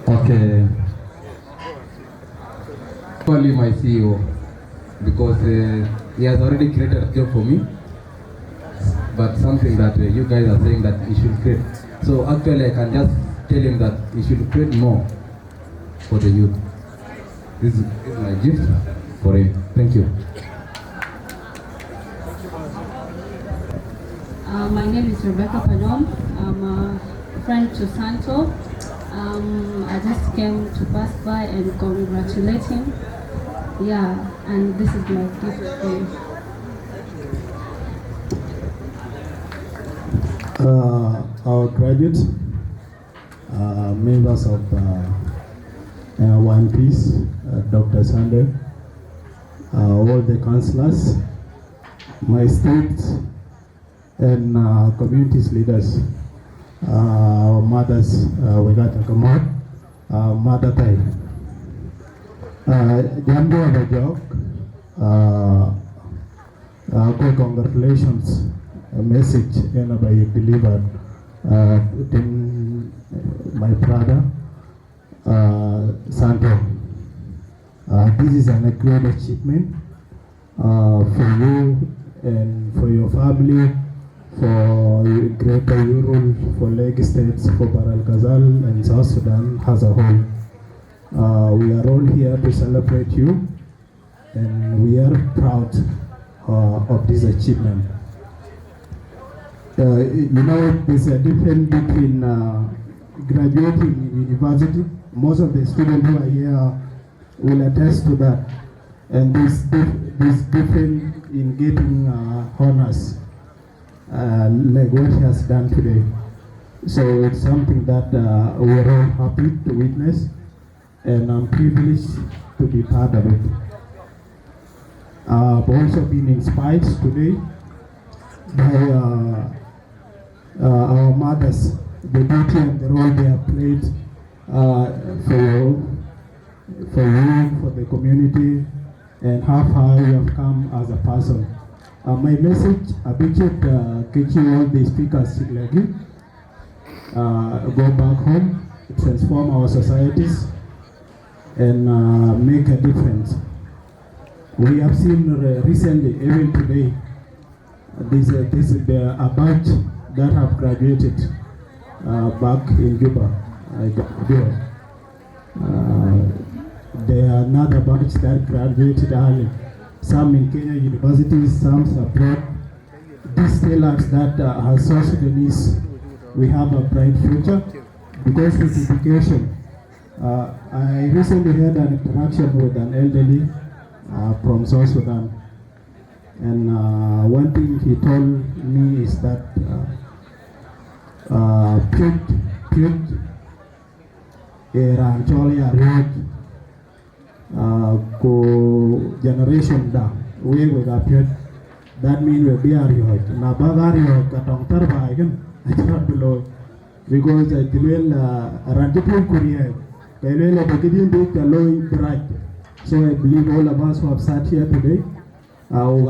Okay. Only my CEO, because he has already created a job for me, but something that you guys are saying that he should create. So actually I can just tell him that he should create more for the youth. This is my gift for him. Thank you. My name is Rebecca Padom. I'm a friend to Santo. I just came to pass by and congratulate him. Yeah, and this is my gift for you. Our graduates, members of One Piece, Dr. Sunday, all the councillors, my state and communities leaders, our mothers, we got a command, Mother Thai. Jambo Awerjok, congratulations, a message and I delivered to my brother, Santo. This is a great achievement for you and for your family, for Greater Yirol, for Lake States, for Baral Ghazal and South Sudan as a whole. We are all here to celebrate you, and we are proud of this achievement. You know, there's a difference between graduating in university. Most of the students who are here will attest to that. And this difference in getting honors, like what he has done today. So it's something that we're all happy to witness, and I'm privileged to be part of it. I've also been inspired today by our mothers, the duty and the role they have played for you, for the community, and how far you have come as a person. My message, Abhijit, all the speakers, go back home, transform our societies, and make a difference. We have seen recently, even today, this a batch that have graduated back in Juba. There are another batch that graduated early. Some in Kenya universities, some abroad. This tells us that as South Sudanese, we have a bright future because with education. I recently had an interaction with an elderly from South Sudan, and one thing he told me is that ko generation da we ga pet that mean we be Ayual na ba Ayual ka tong tarba again I cannot below because tilwel ranjipul kuriya tilwel bagidin do kaloy bright. So I believe all of us who have sat here today we'll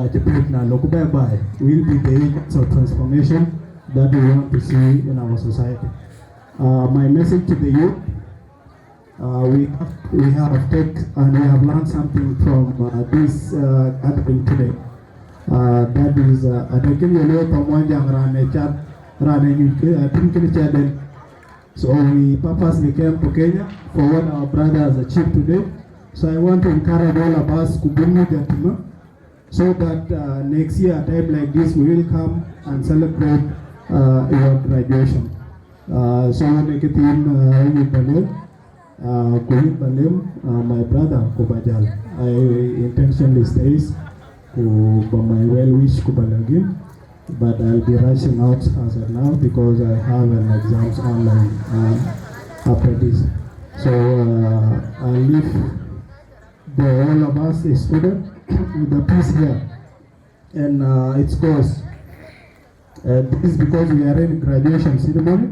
be the agents of transformation that we want to see in our society. My message to the youth, we have taken and we have learned something from this gathering today. That is, so we purposely came to Kenya for what our brother has achieved today. So I want to encourage all of us to bring the so that next year, a time like this, we will come and celebrate your graduation. So make it in my brother Kubajal. I intentionally stays for my well-wish Kubalagin, but I'll be rushing out as of now because I have an exams online after this. So I'll leave all of us a student with the piece here, and it goes. This is because we are in graduation ceremony.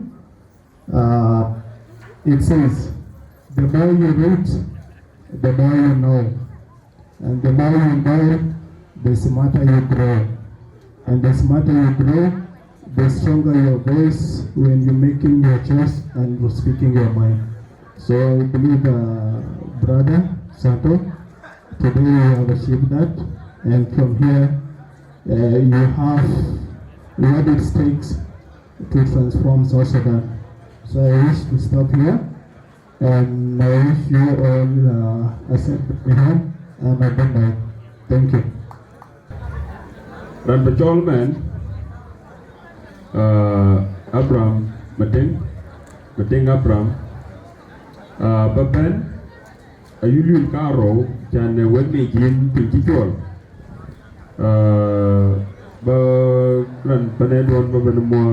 It says, the more you read, the more you know, and the more you know, the smarter you grow, and the smarter you grow, the stronger your voice when you're making your choice and speaking your mind. So I believe, brother Santo, today you have achieved that, and from here you have what it takes to transform South Sudan. So I wish to stop here, and I wish you all a safe home and a good night. Thank you. Ran Pachol man, Abraham Mating Abraham, Baben, Ayual Karo, Jan Wendy Jim Pinchol. Ran Panedon Babenamo,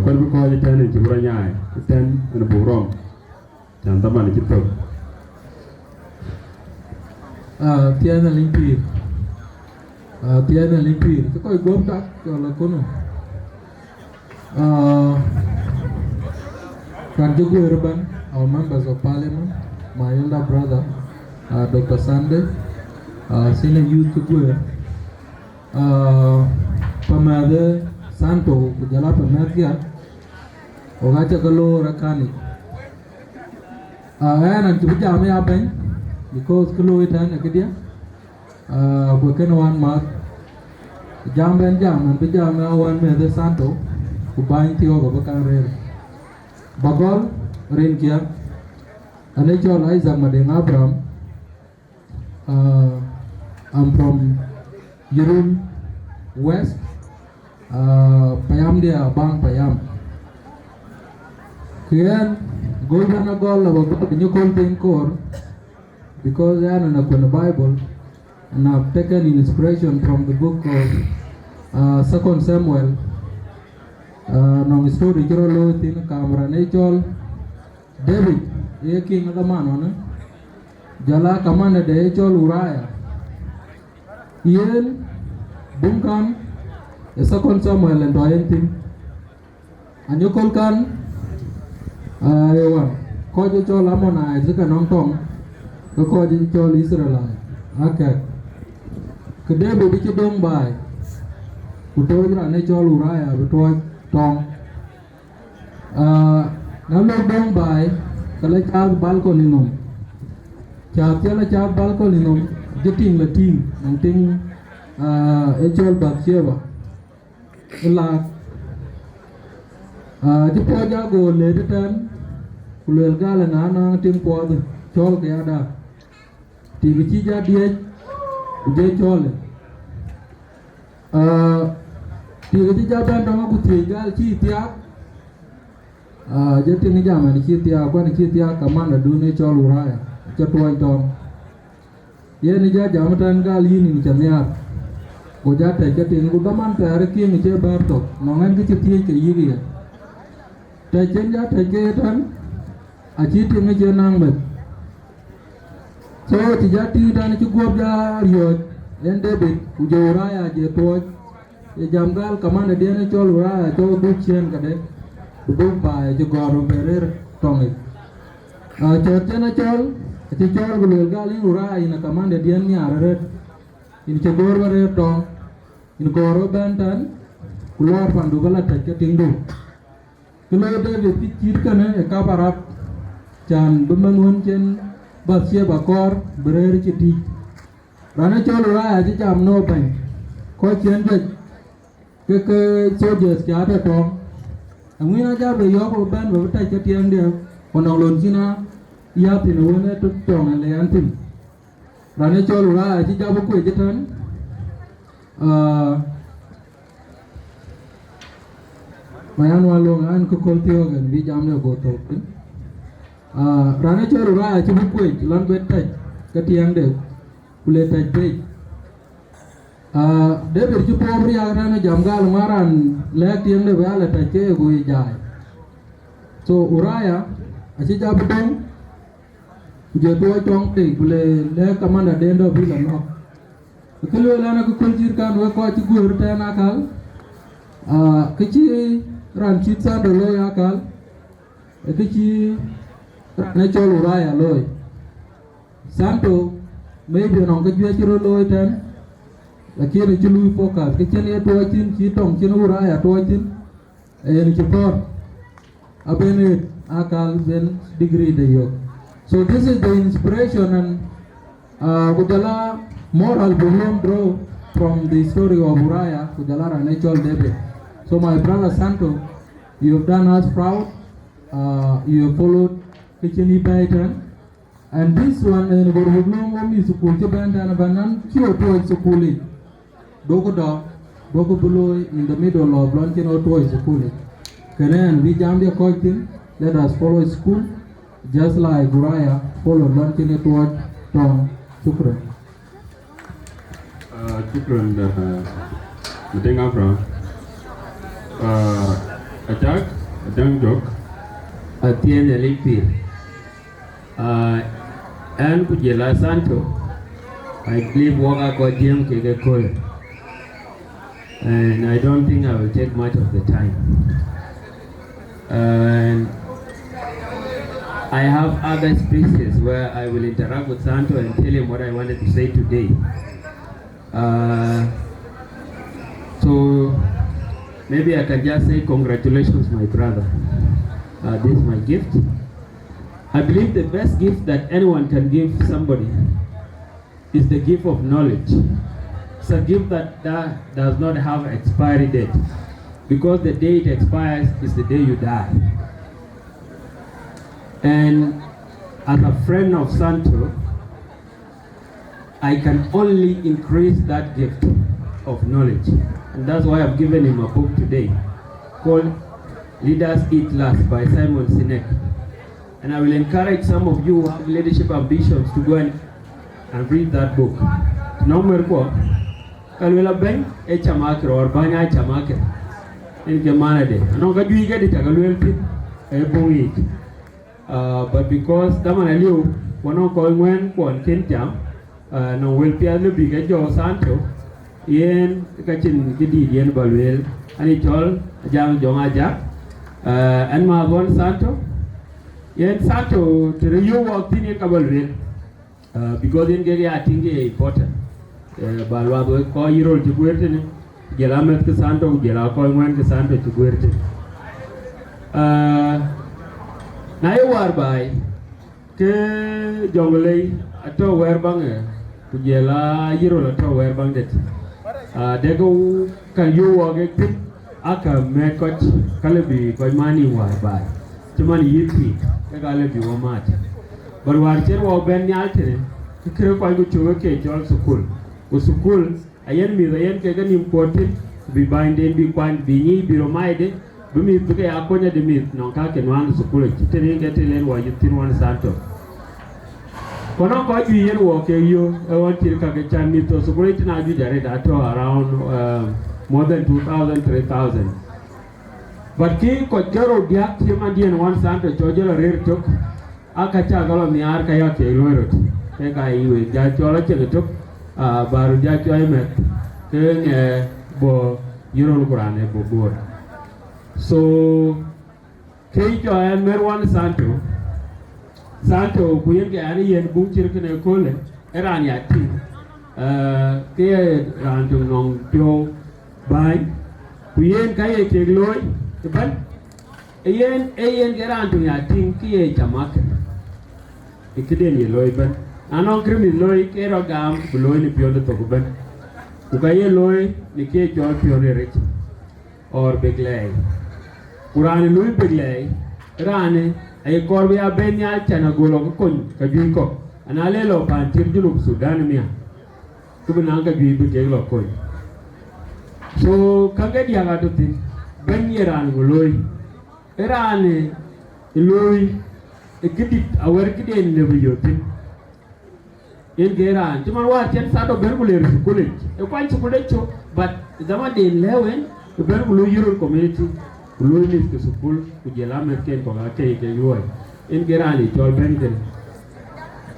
when we call it 10 in Jibranyai, 10 in a Burom, Jantaman Jito. Tiana Limpi, Tiana Limpi, the Akoi Gieu Lacono. Kuocgoor Urban, our members of parliament, my elder brother, Dr. Sunday, senior youth Kuocgoor, Pamade Santo, Kujala Pamergia, Ogachakalo Rakani. And Tujame Aben, because Kuluitan Akadia, Kuken one mark, Jam and Jam, and Pijama one Mother Santo, who bind Tioga Bakan Bagol, Rinkia, and Ayual Isaac Mading Abraham. I'm from Yirol West, Payam dia Bang Payam. Kian golden agol about the new content core because I am in the Bible, and I've taken inspiration from the book of 2 Samuel. Nong story Yirol tin camera Ayual David, a king of the man, Jala commander de Ayual Uriah. Ian Bunkan, a 2 Samuel and Doyentin, and you call can Akoi Gieu Lamona, Zika Nongtong, Akoi Gieu Israelite, Akech. Could they be done by Kuocgoor and Ayual Uriah, Twic Tong? Now look down by Kalachal Balconinum. Chartiala Chal Balconinum, getting the team and thing Ayual Batsieva. The Kuocgoor later turn, Kulelgal and Anna Tim Quad, Chol Gada, Tivichija Diet, Chol. Tivichija Band Agutyar, Chitia, Jetting Jam and Chitia, one Chitia commander Dune Chol Uriah, Chatuai Tom. Yenija Jamatan Galin in Chamiar. Kojata getting Gudaman Tarakin Chebarto, Nongan Kichi Yiria. Tajenja Tajetan, a cheating Janang. So tijati dan cukup ja riot en David ujo Uraya je Twic e jamgal kamane dia ne Chol Uraya to du chien kade du ba je goro berer tongi chotena Chol ti Chol gulel gali Uraya ina kamane dia ni arret in che gor bare tong in goro bantan kulor pandu gala take tingdu kulo David pikir kana e kabarap chan bumangun chen basia bakor berer chiti rana Chol Uraya ji jam no bang ko chen ke soldiers ke ata tong angina ja be yo ko ban be ta che tiang dia konong lon sina ya tin wona to tong le antin rana Chol Uraya ji ja ko je tan mayan walong an ko koltio gan bi jam le go to rana Chol Uraya ji bu ko lan be ta ke tiang de kule ta pe David ju pobri rana jamgal maran le tiang de wala ta che go jai so Uraya achi jab dong je do tong te kule le kamanda dendo bi la no kilo la na ko konjir kan wa ko ci goor ta na kal ke ci ran ci sa do lo ya kal ke ci na Chol Uraya loy Santo maybe non ke jwe ci ro loy tan lakini ci luy focus ke chen e to chin ci tong chin Uraya to chin en ci tor abene akal ben degree de yo. So this is the inspiration and kujala moral belong draw from the story of Uraya kujala rana Chol David. So my brother Santo, you have done us proud. You have followed kitchen pattern. And this one in Gorhulong Omi Sukul Japan and Banan Kyoto Sukuli Dogoda Dogo Buloy in the middle of Lankino Toy Sukuli. Kanan we jam the coitin, let us follow school just like Uraya followed Lankino Toy Tom Shukran. Shukran Dinka from Attack Awerjok Atien Elipir and Kujela Santo, I believe Akoi Gieu ke Akol, and I don't think I will take much of the time. And I have other spaces where I will interact with Santo and tell him what I wanted to say today. So maybe I can just say congratulations, my brother. This is my gift. I believe the best gift that anyone can give somebody is the gift of knowledge. It's a gift that does not have an expiry date, because the day it expires is the day you die. And as a friend of Santo, I can only increase that gift of knowledge. And that's why I've given him a book today called Leaders Eat Last by Simon Sinek. And I will encourage some of you who have leadership ambitions to go and read that book. No more go. Kalwela beng e chamakro or banya chamakro. In Germany de. Ano ka juiga de tagalwel pit e bongik. But because damana liu wano ko ngwen kon kenjam no wel pia le biga jo Santo yen kachin gidi yen balwel ani Chol jang jonga jak and Mawan Santo yen Santo to you walk in kabalwel because in gege atinge important balwa do ko Yirol ti guertene gela met ke Santo gela ko ngwen ke Santo ti guertene na ye war bay ke jonglei ato wer bange kujela Yirol ato wer banget dego kan yo wage pit aka me coach kalebi ko mani war bay chumani yipi ke kalebi wo mat bar war cher wo ben nyaltene kire ko go chuo ke Chol school go school ayen mi ayen ke ganim potin bi bande bi kwan bi ni bi romaide bi mi bi ke akonya de mi non ka ke nwan school tene ke telen wa yitin wan Santo kono ko ju yen wo ke yo e won tir ka ke chan mi to school tina ju jare da to around more than 2,000 3,000 but ki ko jero dia ti mandien wan Santo chojelo rer tok aka cha galo mi ar ka ya ke lorot cái cái về gia cho nó chơi chút baru gia cho em cái nghe bộ Yirol Quran này bộ buồn so khi cho em Mawan Santo kuyen cái anh yên bung chỉ cái này coi lệ era nhà ti cái ran trong nòng tiêu bài kuyen cái chơi lối cái bên Ayen cái ran trong nhà ti cái jamak cái đền gì lối bên anh krimi lối cái rồi gam lối ni pion to bên cái lối ni cái cho pion rich or beglay Quran lối beglay ran ay korbiya benya chana golo ko kon ka juy ko anale lo pan tir julub Sudan miya kubina ka juy bi ke lo koy so kanga dia ga to tin ben yeran goloy erane loy ekidit awer kiden le bi yotin en geran tuman wa chen sa do ben guler college e kwan su college but dama de lewen ben gulo Yirol community loy ni ke school ku jela me ken ko ga ke yoy en gerani tol ben den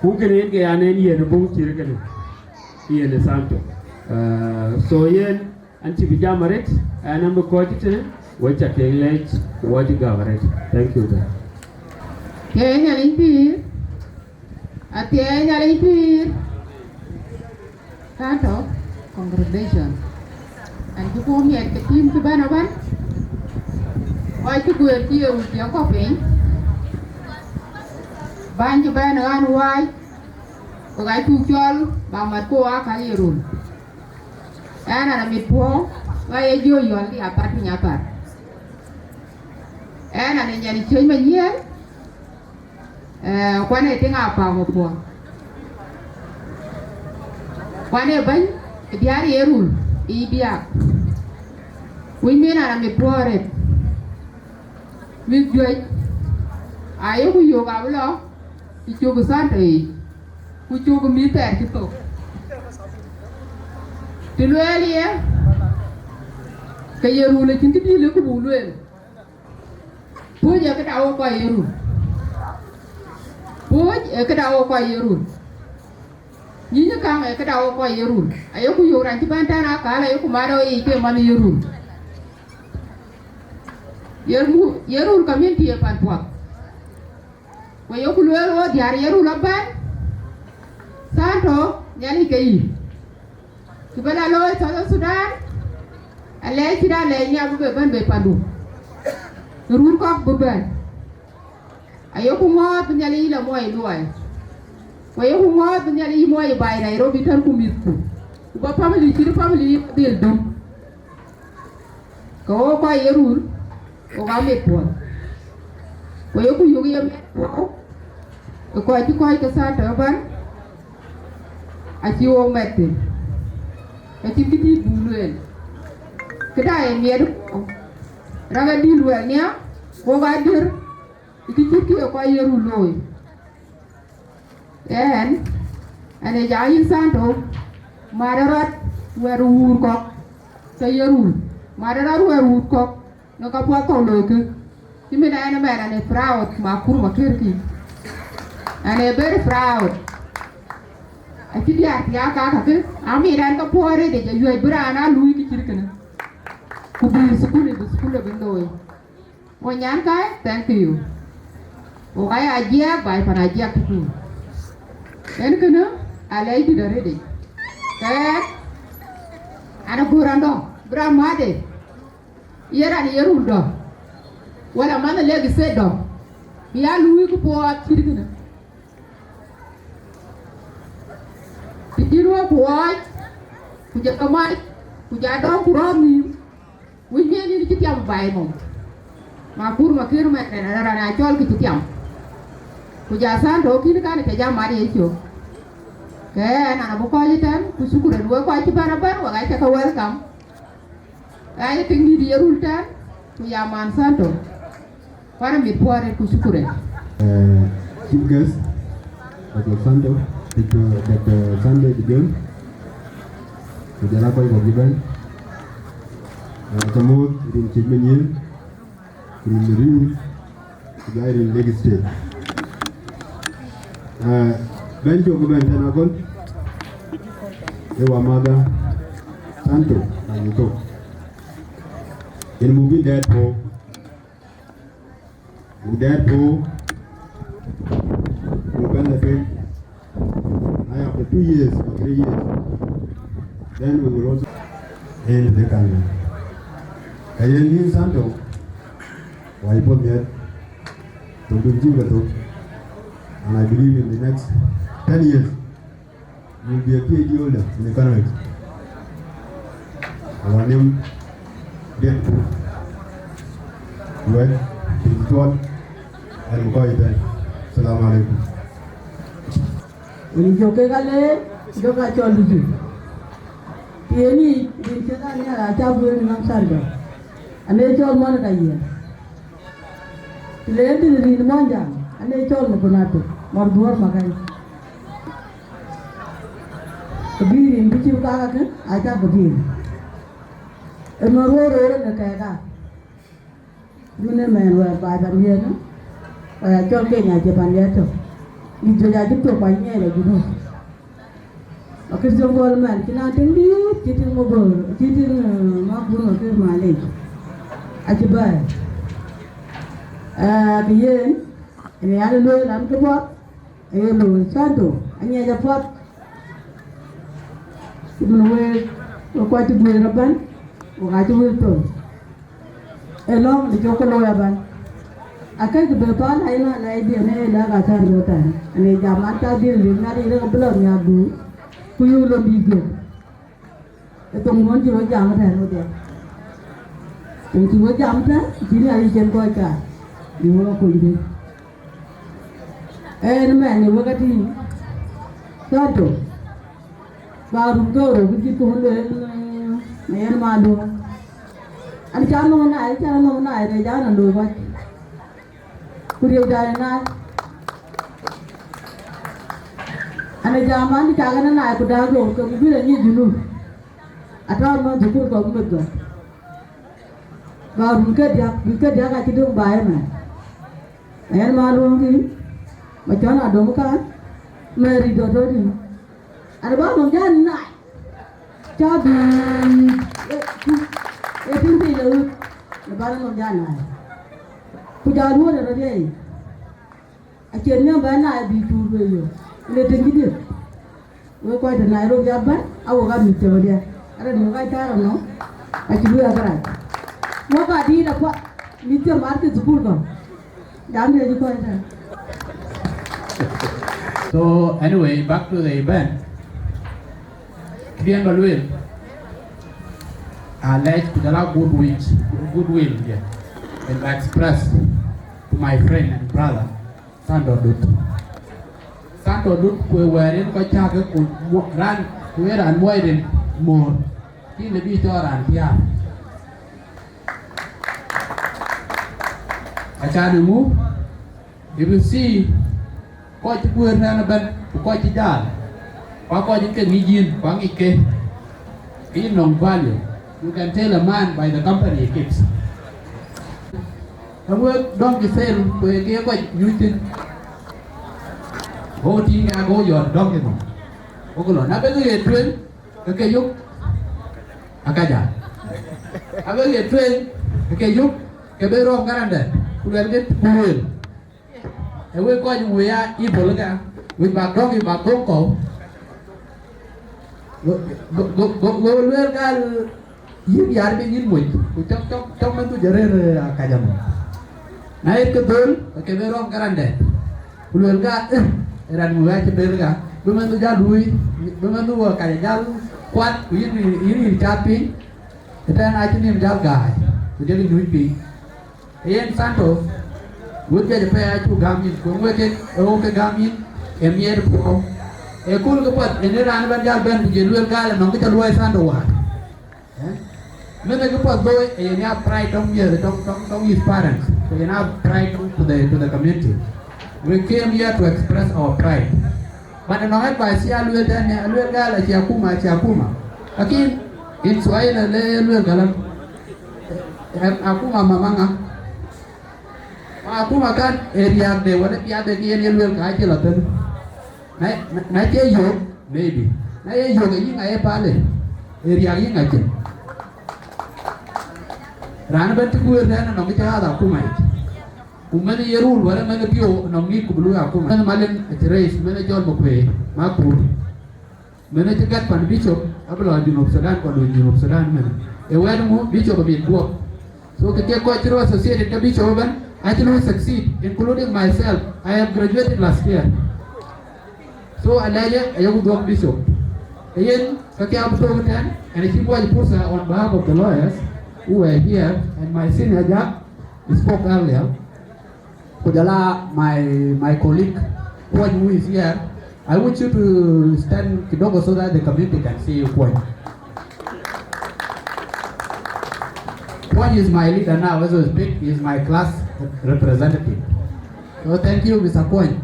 ku ken en ge anen yen bu ci rek ne yen Santo so yen anti bijamaret anam ko tite wacha ke lech wadi gavaret thank you da Kenya limpir atienya limpir Santo congratulations and you come here the team to banaban why to go here with your coffee banju ban ran wai ko ga tu chol ba mat ko a ka yirul ana na mit po wa ye jo yo li apat nya par ana ne nyani chen ma yen kwa ne tinga pa mo po kwa ne ban diar yirul I bia wi mi na mit po re mit joy ayo ku yo ga lo Kuocgoor Santo Kuocgoor mi ter ki to ti luel ye ka yeru le chin ti le ku bu luel poje ka dawo ko yeru poje ka dawo ko yeru ni ni ka ka dawo ko yeru ayo ku yo ran ti ban ta na ka la yo ku ma do I ke man yeru yeru community e pan po Wayo kuluel o diar yeru laban Santo nyali kei kibala lo South Sudan ale kira le nya bu ban be pandu run ko bu ban ayo ku mo nyali la moy loy wayo ku mo nyali moy bay Nairobi tan ku mit ku ba family ci family del dum ko ba yeru o ga met po wayo ku yugi yam ko ti ko ka Santo ban ati o mette ati kiti buluel kada e miedo raga dilwel nya ko ga dir ti ki ko yeru loy ane jayi Santo madarat weru ko sa yeru madarat weru ko no ka po ko lo ke timina ene mera ne proud ma kurma kirki ane very proud ati dia ya ka ke ami ran ka pore de je yoy brana lui ki kirkana ku bi skule bindoy o nyan ka thank you o ay ajia bay para ajia tu en kana alay di dare de ana burando bramade yera ni yerundo wala mana legi sedo ya lui ku po kirkana Jirwa kuai, kuja kamai, kuja dong kurami, wujudnya ni kitiam bayi mom, makur makir mek rana Chol kitiam, kuja Santo kini kan kerja mari itu, ke anak buka jitan, kusyukuran dua kuai cipana baru, agai cakap welcome, agai tinggi dia rultan, kuja man Santo, para mitpuare kusyukuran. Chief guest, Dr. Santo. Dr. Sunday Gieu, Akoi Gieu, Kamut, in Chigmenil, in Riu, in Lagos State. Benjo ko ben tanakon. Ewa mother Santo Ayuto. In movie that po. That po. Open the film. After 2 years or 3 years. Then we will also end the camera. Kayen ni Santo. Why put that? To do Jingato. And I believe in the next 10 years, you will be a PhD holder in economics. Our name, Dergel, Wieu, Duot Awerjok. Assalamu alaikum. When you go to Chol, Tieni, in China, Chabu and Santo, and they told Monica here. The lady is in Monja, and they told Makuach, Morduor Makai. The beer in which you got, I got the beer. And my road in the Kaga. You know, man, were by the year, or I told Kenya Japan letter. You do that to my near, you know. A Christian man cannot tell you, getting mobile, getting Makuach of my leg. I could buy. The year, and the other way, I'm the pot, and Santo, and yet a pot. Even away, or quite a good rabban, or I will tell. Along the Jokolo ban. I can't be a pan, I know, I be an Agutyar time, and a Jamata deal with not even a blood yadu, who you will be good. I don't want you a Jamata there. Don't you a Jamata? Gina, you can go a car. You walk with it. And man, you look at him. Santo. Baru we keep on the Madu. And Chano, I don't know what. Could you die night? And a German, Kagan and I could have go, because we don't need you know. I don't know the cook of Buga. Baru we get Yaga to do by a man. And Malu, Machana Domoka, Mary Dodoni. And about on that night, Chabi, it will be the bottom of that night. Put out water a day. I can never night be too real. Let it be. We're quite a Nairobi Abba. I will have it over there. I don't know, I don't know. I should do a right. What I did a pot, meet your market to put on. Damn you, you So anyway, back to the event. Will I like to allow goodwill here and express to my friend and brother Santo we were in Kochaka could run where and widen more in the beach or and here. I can't move. If you see Kuocgoor Community Dances. You can in non value. You can tell a man by the company he keeps. The work donkey sale where you got using voting ago your donkey. Okolo, Nabe a train, okay, you Akaja. I will get train, okay, you Cabero Garanda, who will get Wieu. And we're going we are evil with my doggy, my Gumtoong. Go gal yin yar be yin muj chok man tu jere kajam na it ko dol ke be rom garande ulul ga ran mu ga be ga be man tu ja lui be man tu ka ja kwat yin chapi eta na chini ja ga tu jeri lui pi yen Santo would get a pair to gamin ko weke o ke gamin emier po e kul ko pat ene ran ban jal ben je luel kala no ko luel Santo wa mene ko pat do e ne pride don't his parents so you have pride to the community. We came here to express our pride but no advice ya luel dan luel kala chiakuma lakini in Swahili le luel kala akuma mamanga akuma kan area de wala pia de ni luel ka chi la ten na che yo maybe na ye yo yi ngai pale area yi ngai chen ran ban tu wer na no mi cha da ku mai umene yerul wala mene bio no mi ku bulu aku mene malen reis mene jol mo kwe makur mene tegat pan bishop ablo Junub Sudan ko Junub Sudan mene e wer mo bishop bi go so ke ko tiro associated with bishop ban I can succeed including myself. I have graduated last year. So alaya ayo go bishop ayen kake abdo tan and he was pusa on behalf of the lawyers who were here and my senior Jack spoke earlier. Kujala, my colleague, who is here, I want you to stand kidogo so that the community can see you. Kwon is my leader now, as we speak, he is my class representative. So thank you, Mr. Kwon.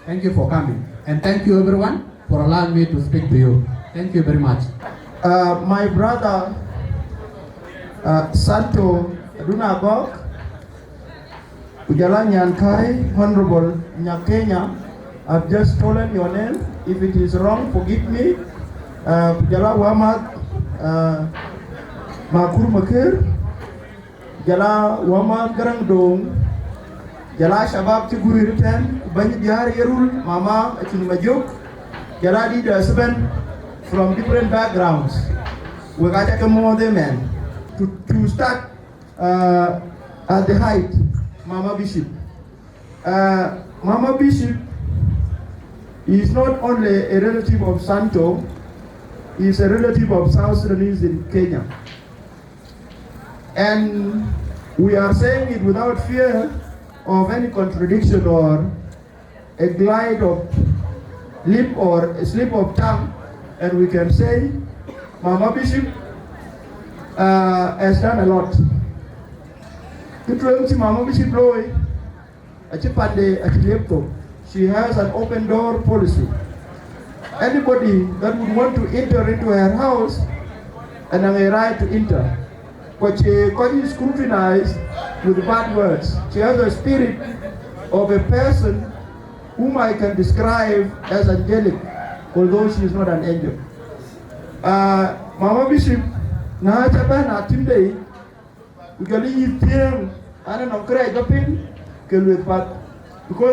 Thank you for coming. And thank you everyone for allowing me to speak to you. Thank you very much. My brother, Santo Agok, Kujala Nyankai, Honorable Nyakenya, I've just stolen your name. If it is wrong, forgive me. Kujala Wamat Makur Makir, Jala Wamat Garangdong, Jala Shabab Tiguri Return, Banjidiyar Yirol, Mama Achinumajuk, Jala leaders from different backgrounds. We got to come more than men to start at the height. Mama Bishop. Mama Bishop is not only a relative of Santo, he is a relative of South Sudanese in Kenya. And we are saying it without fear of any contradiction or a glide of lip or a slip of tongue, and we can say Mama Bishop has done a lot. Mama Bishop Loy, she has an open door policy. Anybody that would want to enter into her house and have a right to enter, but she is scrutinized with bad words. She has a spirit of a person whom I can describe as angelic, although she is not an angel. Mama Bishop, na chaba timday. Because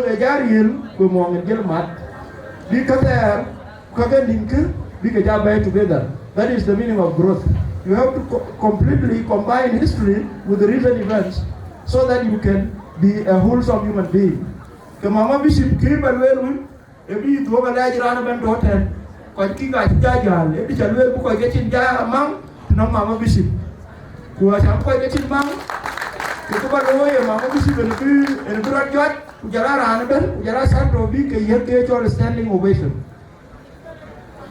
a jaril kumong and gilmat, because there, together. That is the meaning of growth. You have to completely combine history with the recent events so that you can be a wholesome human being. The Mama Bishop came and well, if you do a large round hotel, Kotika Jajal, if you will book a getting among Mama Bishop. Kuasa apa itu cuma, itu baru ya Mama Bishop and berat jat, ujara Anabel, ujara Santo bi ke year ke Chol standing ovation.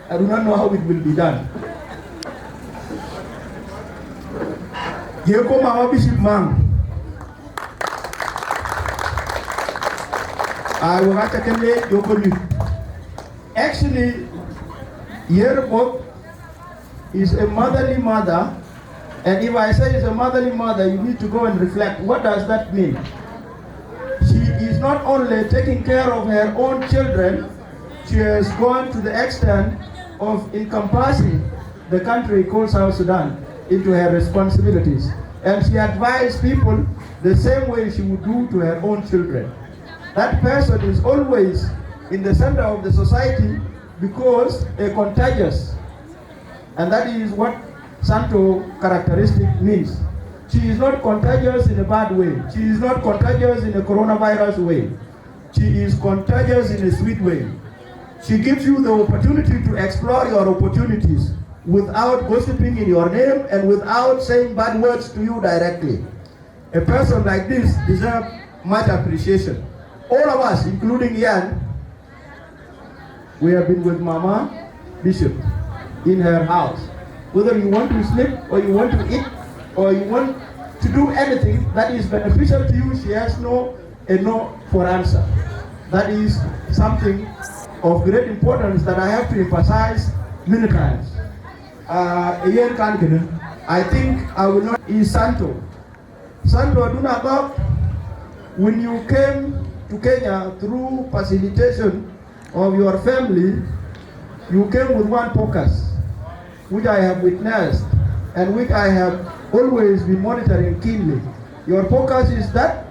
I do not know how it will be done. Yeko Mama Bishop mang. I will have to convey Yoko. Actually, Yirol is a motherly mother. And if I say it's a motherly mother, you need to go and reflect. What does that mean? She is not only taking care of her own children, she has gone to the extent of encompassing the country called South Sudan into her responsibilities. And she advised people the same way she would do to her own children. That person is always in the center of the society because they're contagious. And that is what Santo characteristic means. She is not contagious in a bad way. She is not contagious in a coronavirus way. She is contagious in a sweet way. She gives you the opportunity to explore your opportunities without gossiping in your name and without saying bad words to you directly. A person like this deserves much appreciation. All of us, including Ian, we have been with Mama Bishop in her house. Whether you want to sleep or you want to eat or you want to do anything that is beneficial to you, she has no for answer. That is something of great importance that I have to emphasize many times. I think I will not is Santo. Santo Agok, when you came to Kenya through facilitation of your family, you came with one focus, which I have witnessed and which I have always been monitoring keenly. Your focus is that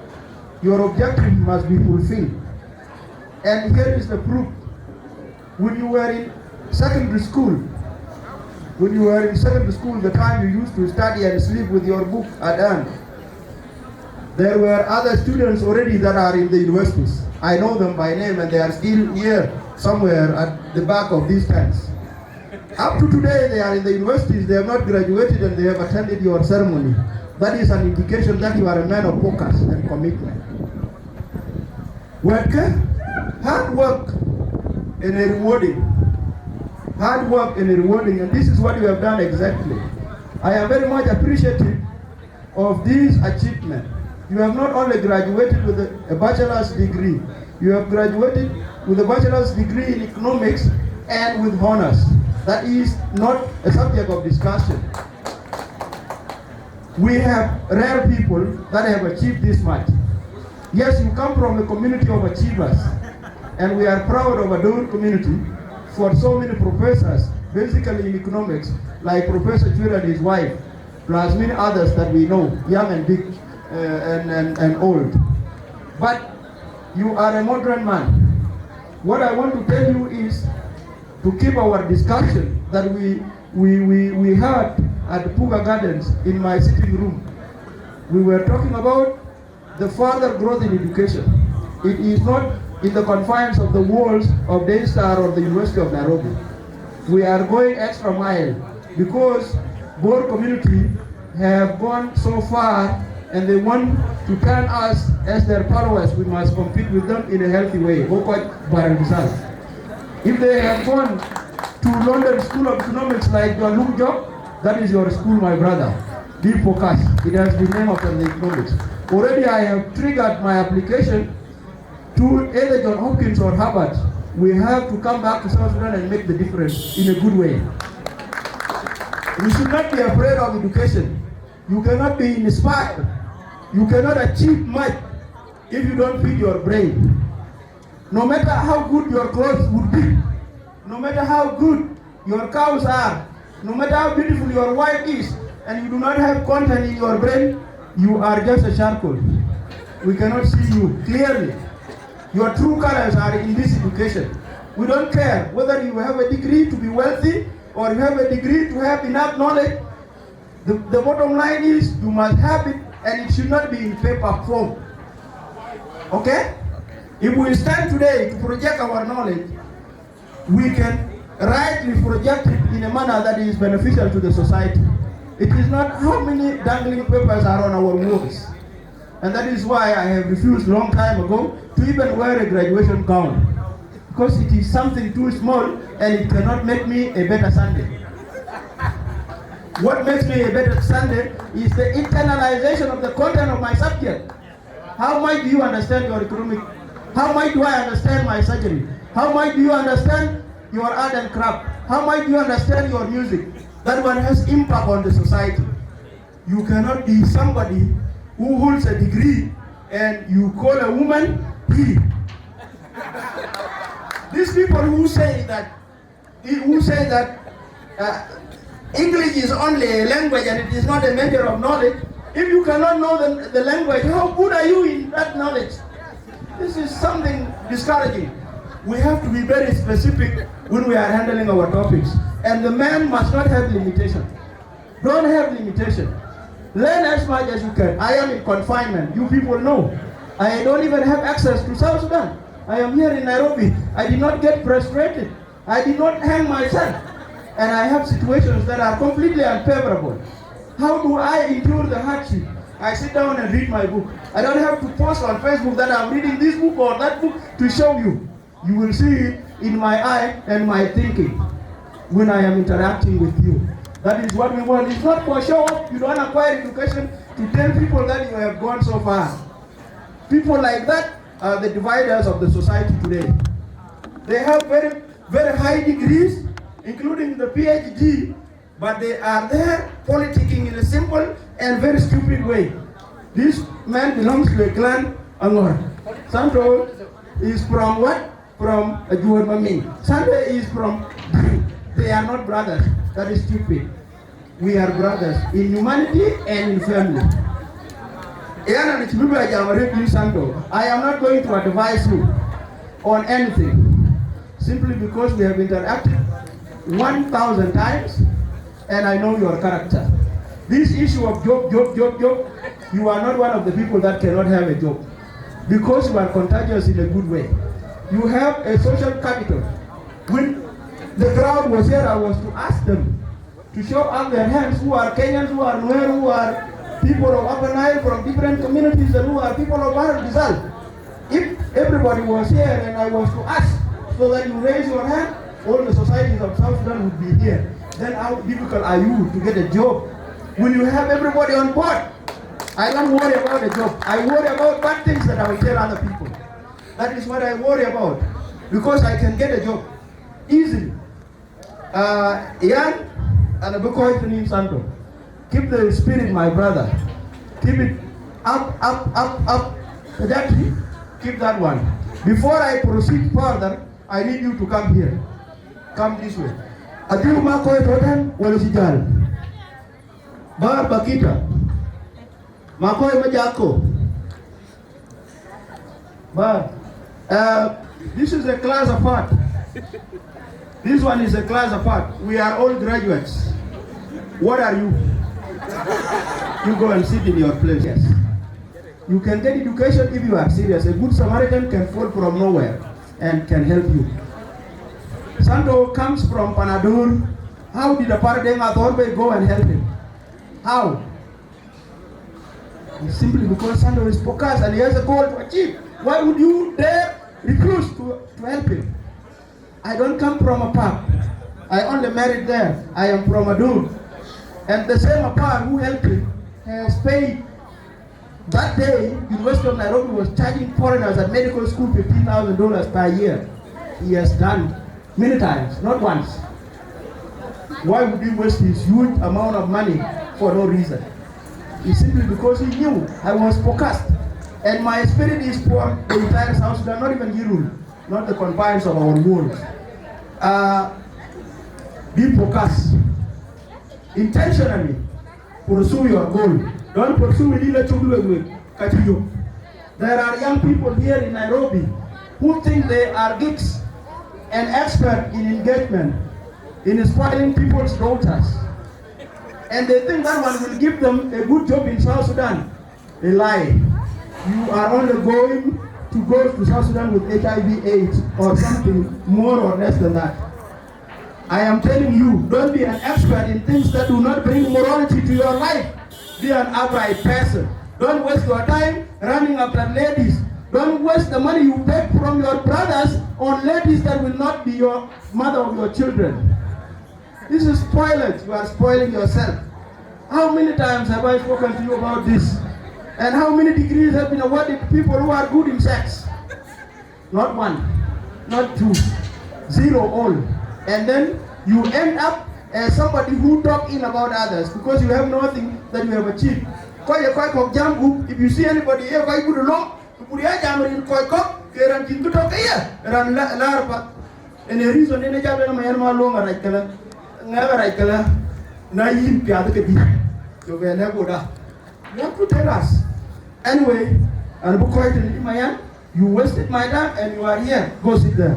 your objective must be fulfilled. And here is the proof. When you were in secondary school, the time you used to study and sleep with your book at hand, there were other students already that are in the universities. I know them by name and they are still here somewhere at the back of these tents. Up to today they are in the universities, they have not graduated and they have attended your ceremony. That is an indication that you are a man of focus and commitment. Work, hard work and a rewarding. Hard work and a rewarding, and this is what you have done exactly. I am very much appreciative of this achievement. You have not only graduated with a bachelor's degree, you have graduated with a bachelor's degree in economics and with honors. That is not a subject of discussion. We have rare people that have achieved this much. Yes, you come from a community of achievers, and we are proud of Agaar Community for so many professors, basically in economics, like Professor Wieu and his wife, plus many others that we know, young and big and old. But you are a modern man. What I want to tell you is to keep our discussion that we had at Puga Gardens in my sitting room. We were talking about the further growth in education. It is not in the confines of the walls of Daystar or the University of Nairobi. We are going extra mile because Kuocgoor Community have gone so far and they want to turn us as their followers. We must compete with them in a healthy way. If they have gone to London School of Economics like Yirol Dances, that is your school, my brother. Be focused. It has been named after the economics. Already I have triggered my application to either John Hopkins or Harvard. We have to come back to South Sudan and make the difference in a good way. We should not be afraid of education. You cannot be inspired. You cannot achieve much if you don't feed your brain. No matter how good your clothes would be, no matter how good your cows are, no matter how beautiful your wife is, and you do not have content in your brain, you are just a charcoal. We cannot see you clearly. Your true colors are in this education. We don't care whether you have a degree to be wealthy or you have a degree to have enough knowledge. The bottom line is you must have it, and it should not be in paper form. Okay? If we stand today to project our knowledge, we can rightly project it in a manner that is beneficial to the society. It is not how many dangling papers are on our walls. And that is why I have refused long time ago to even wear a graduation gown. Because it is something too small and it cannot make me a better Sunday. What makes me a better Sunday is the internalization of the content of my subject. How much do you understand your economic? How much do I understand my surgery? How much do you understand your art and craft? How much do you understand your music? That one has impact on the society. You cannot be somebody who holds a degree and you call a woman he. These people who say that English is only a language and it is not a measure of knowledge. If you cannot know the language, how good are you in that knowledge? This is something discouraging. We have to be very specific when we are handling our topics. And the man must not have limitation. Don't have limitation. Learn as much as you can. I am in confinement. You people know. I don't even have access to South Sudan. I am here in Nairobi. I did not get frustrated. I did not hang myself. And I have situations that are completely unfavorable. How do I endure the hardship? I sit down and read my book. I don't have to post on Facebook that I'm reading this book or that book to show you. You will see it in my eye and my thinking when I am interacting with you. That is what we want. It's not for show up. You don't acquire education to tell people that you have gone so far. People like that are the dividers of the society today. They have very, very high degrees, including the PhD, but they are there politicking in a simple and very stupid way. This man belongs to a clan, Angor. Santo is from what? from Duot Mami. Sunday is from, they are not brothers. That is stupid. We are brothers in humanity and in family. I am not going to advise you on anything, simply because we have interacted 1,000 times and I know your character. This issue of job, you are not one of the people that cannot have a job because you are contagious in a good way. You have a social capital. When the crowd was here, I was to ask them to show up their hands, who are Kenyans, who are Nuer, who are people of Upper Nile from different communities, and who are people of Aduldul. If everybody was here and I was to ask so that you raise your hand, all the societies of South Sudan would be here. Then how difficult are you to get a job? When you have everybody on board, I don't worry about a job. I worry about bad things that I will tell other people. That is what I worry about, because I can get a job easily. Ian and Kongor Songs Santo. Keep the spirit, my brother. Keep it up. Exactly. Keep that one. Before I proceed further, I need you to come here. Come this way. Adhiok Makoi Totan Walusijal. Bar Bakita. Makoi Majako. Bar. This is a class apart. This one is a class apart. We are all graduates. What are you? You go and sit in your place. Yes. You can get education if you are serious. A good Samaritan can fall from nowhere and can help you. Santo comes from Panaruu. How did the Paradigm Authority go and help him? How? It's simply because Santo is focused and he has a goal to achieve. Why would you dare refuse to help him? I don't come from a park. I only married there. I am from Aduldul. And the same Apar who helped him has paid. That day, University of Nairobi was charging foreigners at medical school $15,000 per year. He has done many times, not once. Why would he waste his huge amount of money for no reason? It's simply because he knew I was focused. And my spirit is for the entire South Sudan, not even Yirol, not the confines of our world. Be focused. Intentionally pursue your goal. Don't pursue it. There are young people here in Nairobi who think they are geeks and expert in engagement, in spoiling people's daughters. And they think that one will give them a good job in South Sudan. They lie. You are only going to go to South Sudan with HIV/AIDS or something more or less than that. I am telling you, don't be an expert in things that do not bring morality to your life. Be an upright person. Don't waste your time running after ladies. Don't waste the money you beg from your brothers on ladies that will not be your mother of your children. This is spoilage. You are spoiling yourself. How many times have I spoken to you about this? And how many degrees have been awarded to people who are good in sex? Not one, not two, 0 all. And then you end up as somebody who talk in about others because you have nothing that you have achieved. If you see anybody here, and the reason in you have to tell us. Anyway, you wasted my time and you are here. Go sit there.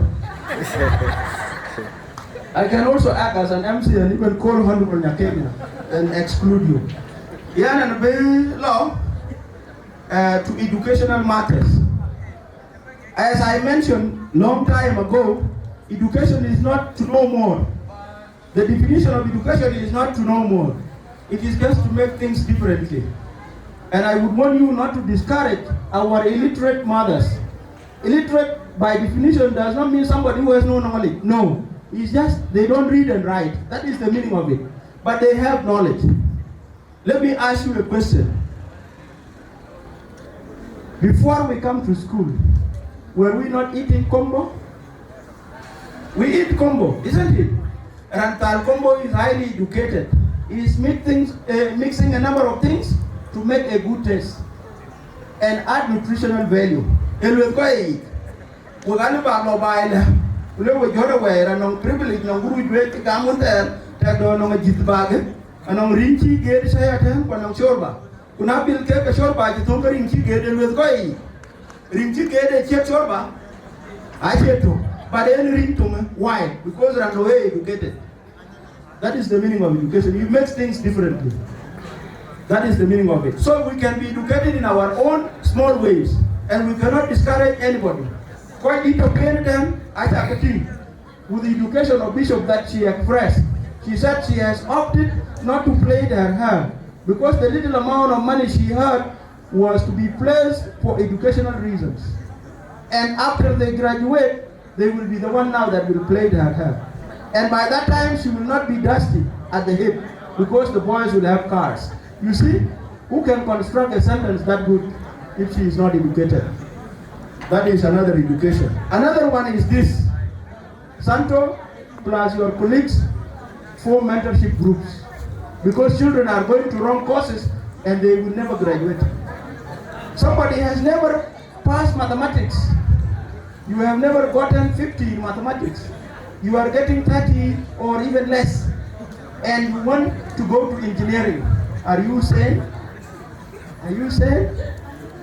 I can also act as an MC and even call 100 on your camera and exclude you. Yeah, and very law to educational matters. As I mentioned long time ago, education is not to know more. The definition of education is not to know more. It is just to make things differently. And I would want you not to discourage our illiterate mothers. Illiterate by definition does not mean somebody who has no knowledge. No. It's just they don't read and write. That is the meaning of it. But they have knowledge. Let me ask you a question. Before we come to school, were we not eating combo? We eat combo, isn't it? Rantal combo is highly educated. It is mixing a number of things to make a good taste and add nutritional value. we gani ba lo ba ile ule we jore we ra no privilege no guru jwe ti gamun ter te do no jit baage anong rinchi ge sa ya ten ko no shorba kuna bil ke shorba ji to rinchi ge de we koi rinchi ge de che shorba I to but then ring to me why because I'm no way educated. That is the meaning of education. You make things differently. That is the meaning of it. So we can be educated in our own small ways, and we cannot discourage anybody. Quite educated them, I have a team with the education of Bishop that she expressed. She said she has opted not to plait her hair because the little amount of money she had was to be placed for educational reasons. And after they graduate, they will be the one now that will plait her hair. And by that time, she will not be dusty at the hip because the boys will have cars. You see, who can construct a sentence that good if she is not educated? That is another education. Another one is this. Santo plus your colleagues form mentorship groups because children are going to wrong courses and they will never graduate. Somebody has never passed mathematics. You have never gotten 50 in mathematics. You are getting 30 or even less, and you want to go to engineering. Are you sane? Are you sane?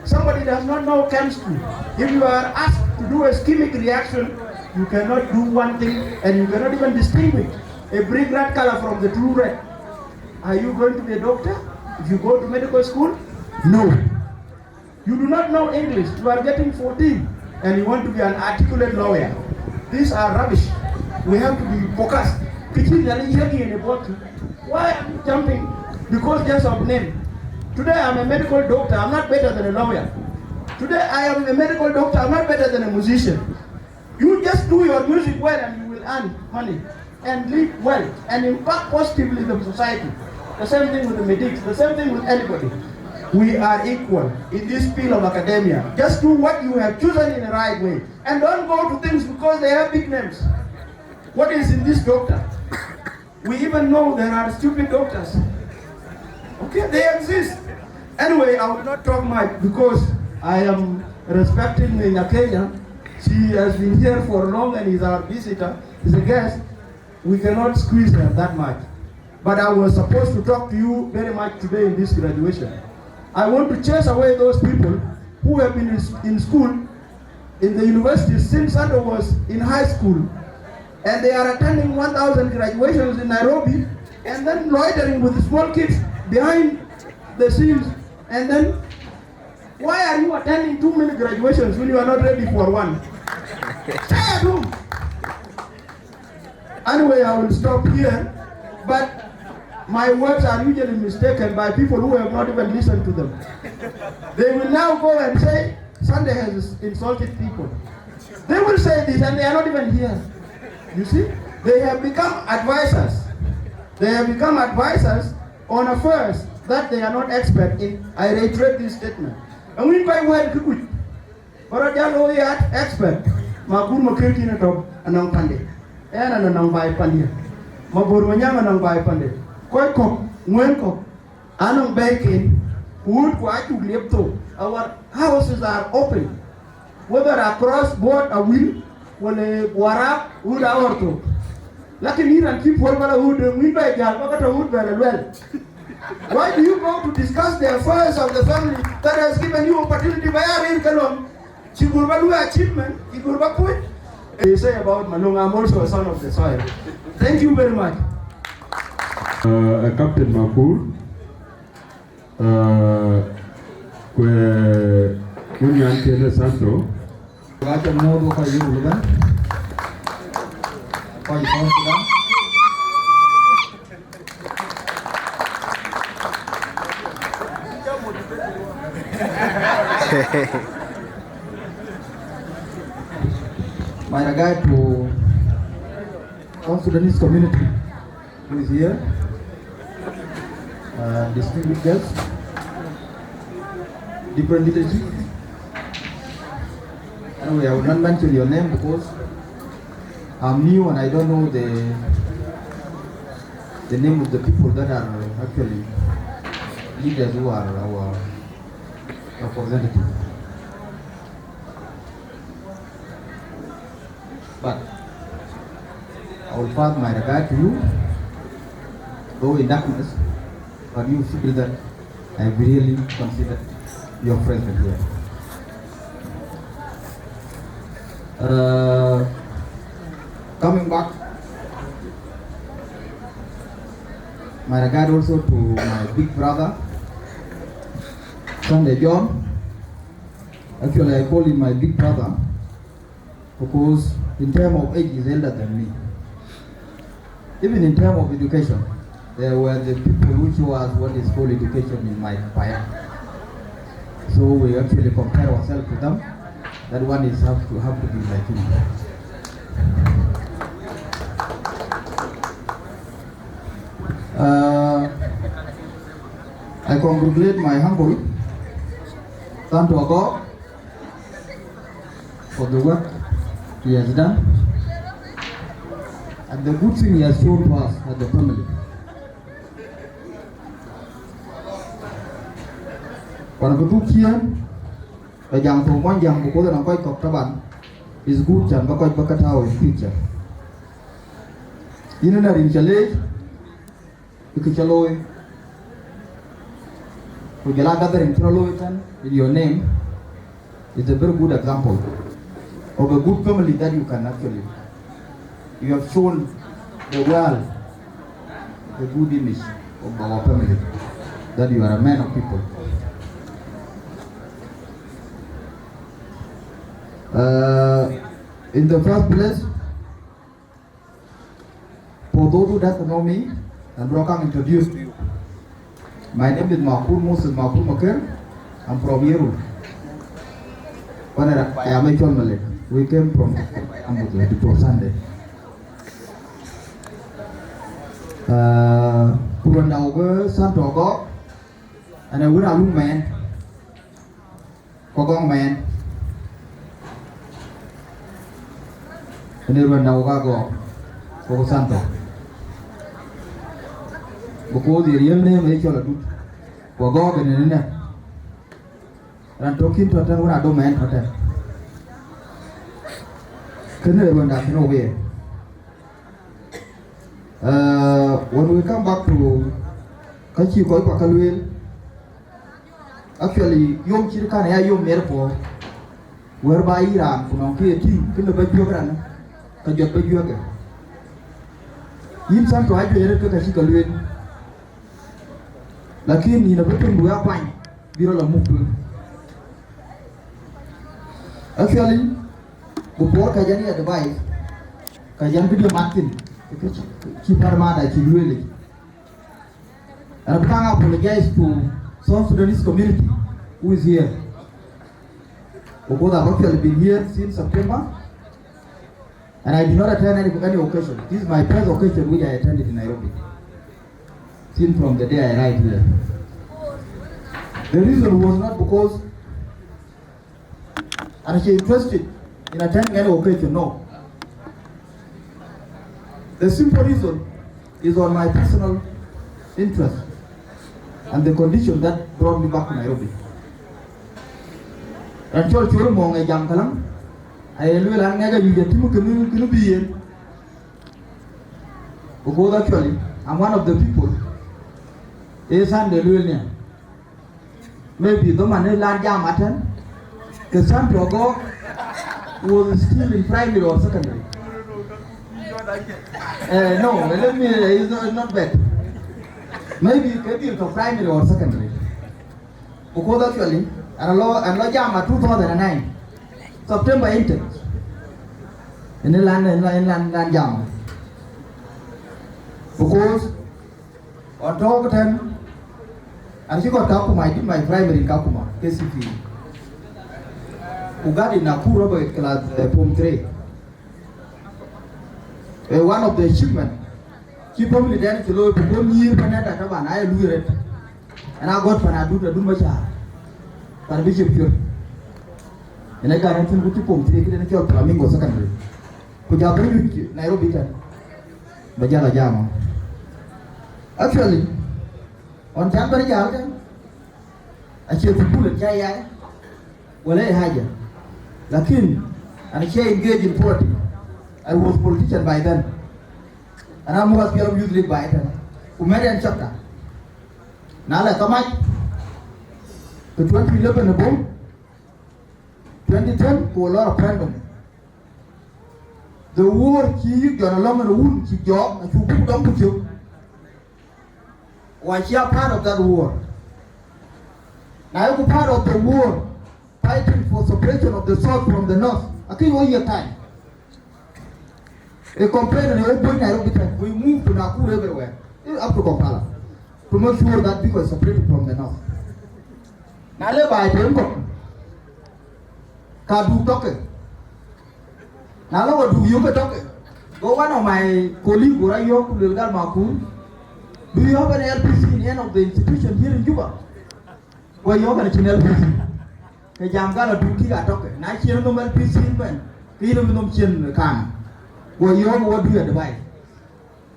Somebody does not know chemistry. If you are asked to do a chemic reaction, you cannot do one thing, and you cannot even distinguish a brick red color from the true red. Are you going to be a doctor if you go to medical school? No. You do not know English. You are getting 14, and you want to be an articulate lawyer. These are rubbish. We have to be focused. Why am I jumping? Because just of name. Today I'm a medical doctor, I'm not better than a lawyer. Today I am a medical doctor, I'm not better than a musician. You just do your music well and you will earn money and live well and impact positively the society. The same thing with the medics, the same thing with anybody. We are equal in this field of academia. Just do what you have chosen in the right way. And don't go to things because they have big names. What is in this doctor? We even know there are stupid doctors. Okay, they exist. Anyway, I will not talk much because I am respecting Kenya. She has been here for long and is our visitor, is a guest. We cannot squeeze her that much. But I was supposed to talk to you very much today in this graduation. I want to chase away those people who have been in school, in the university since Santo was in high school. And they are attending 1,000 graduations in Nairobi and then loitering with the small kids behind the scenes. And then, why are you attending too many graduations when you are not ready for one? Stay at home. Anyway, I will stop here. But my words are usually mistaken by people who have not even listened to them. They will now go and say, Sunday has insulted people. They will say this and they are not even here. You see, they have become advisors. They have become advisors on affairs that they are not expert in. I reiterate this statement. And we quite well could. But I know we are expert. Makur Makirti na top anong pande. And anong bay pande. Maburwanyang anong bay pande. Koi kok, ngwen kok, anong baking, wood kwa to lepto. Our houses are open. Whether across board a wheel, when a warap wood aorto. Luckily, you can keep one wood and we buy a wood very well. Why do you go to discuss the affairs of the family that has given you opportunity by our Kalom? Chigurbalu achievement, Chigurbaku. They say about Malung, I'm also a son of the soil. Thank you very much. Captain Makur, Union Kenya Santo. Gata modo ka Yirol ba? Akoi Gieu. My regard to South Sudanese community who is here, distinguished guests, different leadership. Anyway, I will not mention your name because I'm new and I don't know the name of the people that are actually leaders who are our representatives. But I will pass my regard to you, though in darkness, but you feel that I really consider your presence here. Coming back, my regard also to my big brother, Sunday John. Actually, I call him my big brother because in terms of age, he's elder than me. Even in terms of education, there were the people who show us what is called education in my empire. So we actually compare ourselves to them. That one is have to be like him. I congratulate my uncle, Santo Agook, for the work he has done and the good thing he has shown to us as the family. Còn cái thuốc chiên, và dòng thủ quan dòng của cô là quay cọc các bạn is good chẳng có quay bác thao in future. Ini na rin chale, ikichaloi, kujala gathering traloi tan in your name is a very good example of a good family that you can actually. You have shown the world a good image of our family, that you are a man of people. In the first place, for those who don't know me, and Brokan introduced you. My name is Moses Mapior. I'm from Yirol. When I am a Chol, we came from Ambuja before Sunday. Buga Da Angau, Santo Agook, and I would have looked man, Kuocgoor man, and then when I go for Santo. Because the real name is Chol, Kuocgoor and then I'm talking to Atem when I don't man Atem. Can you run that no way? When we come back to Kachi Koi Pakalwil, actually, Yom Chirkan ya Yom Merpo, whereby Iran, Kunonki, King, the Bajuran, Kajak Bajuaga. Yin Santo I pay Kachikalwil. Lakin in a button we are fine, Yirol Mukul. Actually, before Kajani advice, Kajan video Martin, keep her mother, she really. And I apologize to South Sudanese community who is here. Because I've actually been here since September, and I did not attend any occasion. This is my first occasion which I attended in Nairobi, since from the day I arrived here. The reason was not because I'm interested in attending any occasion, no. The simple reason is on my personal interest and the condition that brought me back to Nairobi. And Chol Chol Mong a young Kalam, I will never you get to be here. Because actually, I'm one of the people. Is Sunday Lulian. Maybe the man in Land Yamatan, because Santo Agook was still in primary or secondary. No, let me, it's not bad. Maybe it could be from primary or secondary. Because actually, and law Jama 2009, September 8th, in the land Jama. Because on top of them, and she got Kakuma, I did my primary in Kakuma, KCP. Who got in Nakuru class Form 3. One of the achievements, she probably did to load 1 year Panada, I do it. And I got Panaruu to do my job. But Bishop Pure. And I got anything to Form 3 in the job Flamingo secondary. Could you bring Nairobi? Bajala Jama. Actually, on January Jalga, I said to pull a Jaya, well, I had you. Lakin, and she engaged in politics. I was politician by then. And I was PLM youth lead by then. Umerian chapter. Now let come out. The 2011 ago, 2010, for a lot of random. The war he got along and wound he job and you put down to you. Why she are part of that war? Now you part of the war fighting for separation of the south from the north. I think all your time. A complaint and we moved to Nakuru everywhere, up to Kampala, to make sure that people are separated from the north. Now let by Denko. Kadu talking. Now what do you talking? Go one of my colleagues, Ayual Songs. Do you have an LPC in any of the institutions here in Juba? Where you have an LPC? The Jamgala do Kiga talking. Now she no LPC man. He don't know Chin Khan. Where you have what do you advise?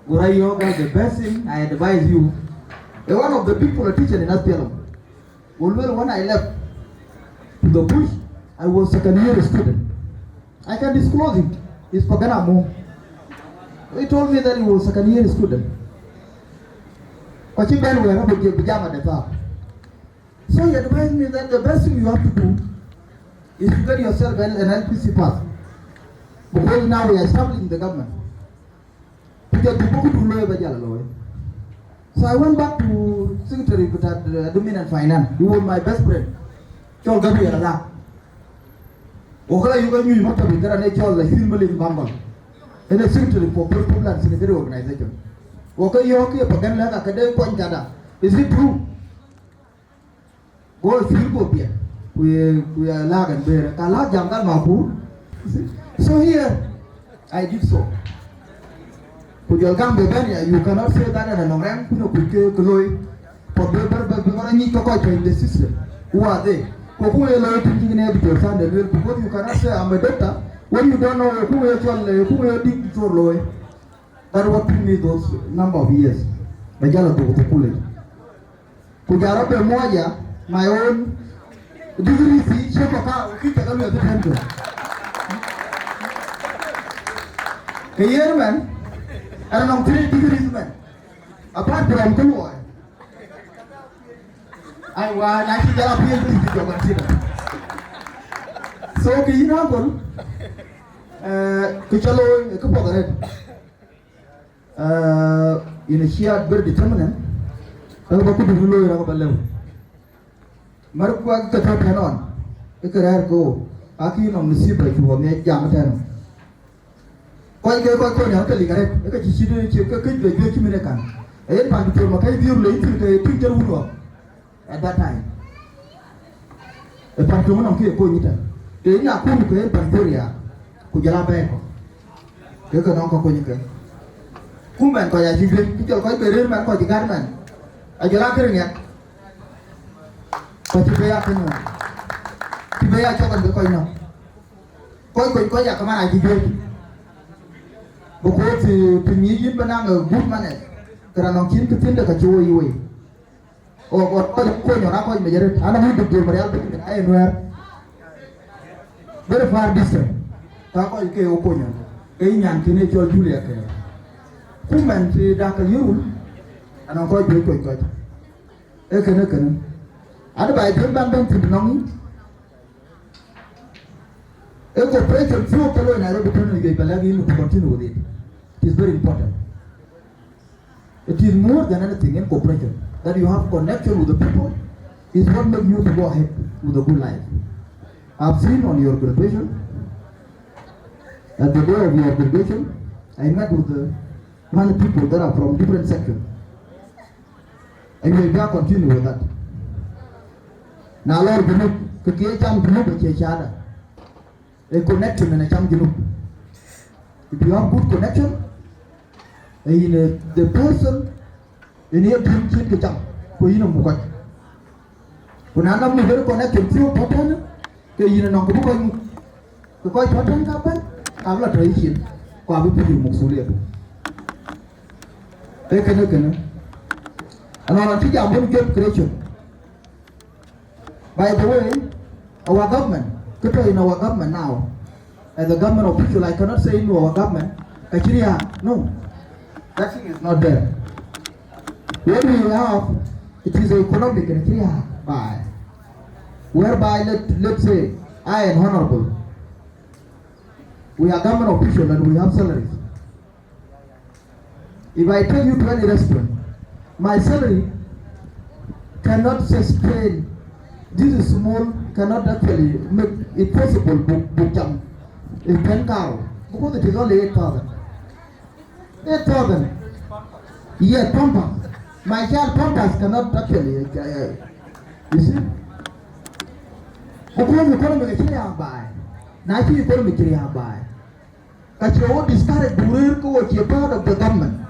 Where you have the best thing I advise you. One of the big politicians in Atem. Well, when I left to the bush, I was second year student. I can disclose it. It's Paganamo. He told me that he was second year student. But he went where I would give pajama the top. So he advised me that the best thing you have to do is to get yourself an LPC pass. Because now we are establishing the government. So I went back to Secretary of Admin and Finance. He was my best friend. Chol Gabriel. Okala you can use motor with a natural like human in Bambam. And a secretary for political and sanitary organization. Okay, you okay, Pagana, Academic Point Gada. Is it true? Go if you go here. We are lag and bear. Kala Jangan Mapu. So here, I did so. You cannot say that in a rank, you know, for the system. Who are they? Because you cannot say I'm a doctor when you don't know who is your That's what took me those number of years. My own degree, man. I don't know 3 degrees man. Apart from the war. I should have PhD to consider. So you know, Kuchalo, a couple of red. In a shared very determinant. I have a good lawyer of a level. Makuach got her on. A career go. Aki on the sea break you will make Yamatan. Quay nhà cái gì cả đấy, cái chỉ đưa chiều cái về dưới chim này cả, ấy bạn thường mà cái view lấy từ cái picture luôn at that time, bạn thường nó nằm kia coi như thế, cái nhà khu cái Panaruu, của gia la bè, cái nó có coi như thế, khu mình coi nhà gì cái chỗ coi về đây mình coi chỉ cái mình, ở gia la cái này, coi chỉ về cái nào, chỉ về cho con cái coi nào, coi nhà cái mà này gì vậy? Because to me, you can have a good man. There are no kin to think that you away. Or what the coin or Akoi Gieu, I don't know the Marial, I am very far distant. Akoi Gieu, Kenyan, Teenage Julia. Woman, Dinka Wrestlings, and Akoi Gieu. Ekan. Otherwise, you don't think long. A cooperation through Palo and Nairobi to continue with it. It is very important. It is more than anything in cooperation. That you have connection with the people is what makes you to go ahead with a good life. I've seen on your graduation, at the day of your graduation, I met with many people that are from different sections. And we will continue with that. Now, Lord, we look, a connection and a champion. If you have good connection, the person in your team can jump. When you know what. When I'm very connected to your partner, you know, the quite important happen, I'm not tradition. Quabi Musulia. They can. And I think I'm going to get creation. By the way, our government, in our government now, as a government official, I cannot say no our government. No, that thing is not there. What we have, it is economic by whereby let's say I am honorable. We are government officials and we have salaries. If I take you to any restaurant, my salary cannot sustain. This is small, cannot actually make it possible to jump in 10 cow because it is only 8,000. 8,000. Yeah, pampas. My child pampas cannot actually, you see? Because the economy is buy. Now the economy is buy. Because you all discourage the work what you're part of the government.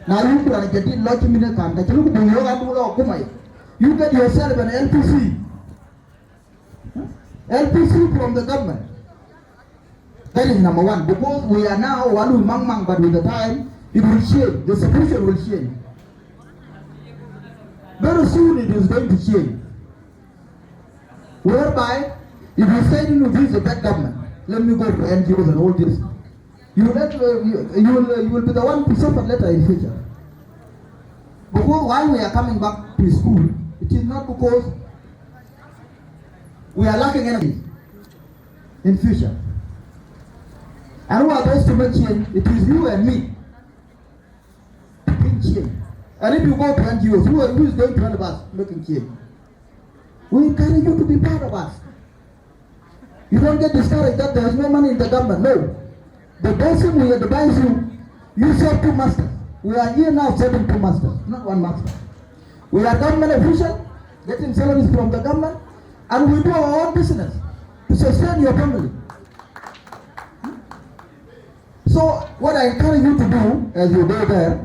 Now you can get in lot of minutes that you look you get yourself an LPC. LPC from the government. That is number one. Because we are now one mang, but with the time it will change. The situation will change. Very soon it is going to change. Whereby, if you say this is a bad government, let me go to NGOs and all this. You will be the one to suffer later in future. Because why we are coming back to school, it is not because we are lacking energy in future. And who are those to make change? It is you and me to bring change. And if you go to NGOs, who is going to help us making change? We encourage you to be part of us. You don't get discouraged that there is no money in the government. No. The person we advise you serve two masters. We are here now serving two masters, not one master. We are government officials, getting salaries from the government, and we do our own business to sustain your family. So what I encourage you to do as you go there,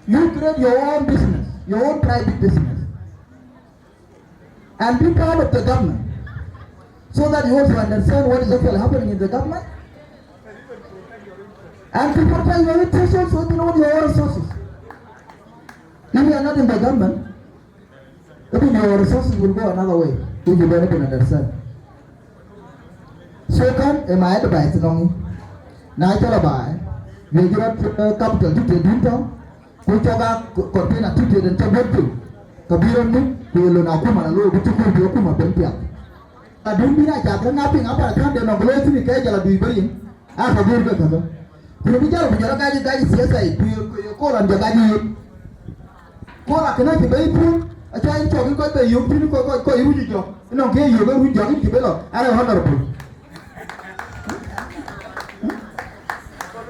you create your own business, your own private business, and be part of the government, so that you also understand what is actually happening in the government. And to protect your interests also, you know your own resources. If you are not in the government, then your resources will go another way, if you don't even understand. So can my advice long natural buy, we get capital to the Gumtoong, Kuocgoor Community to the Chol, Kabironu, we will not come and look to Kuocgoor Community. I don't mean I can't nothing up at the time of going to the Kajala be bringing. I have a good you guys CSI, you call on the guy. Call a connect the baby, a child talking about the young people call you job. You know, you go with jogging to below. I don't honorable.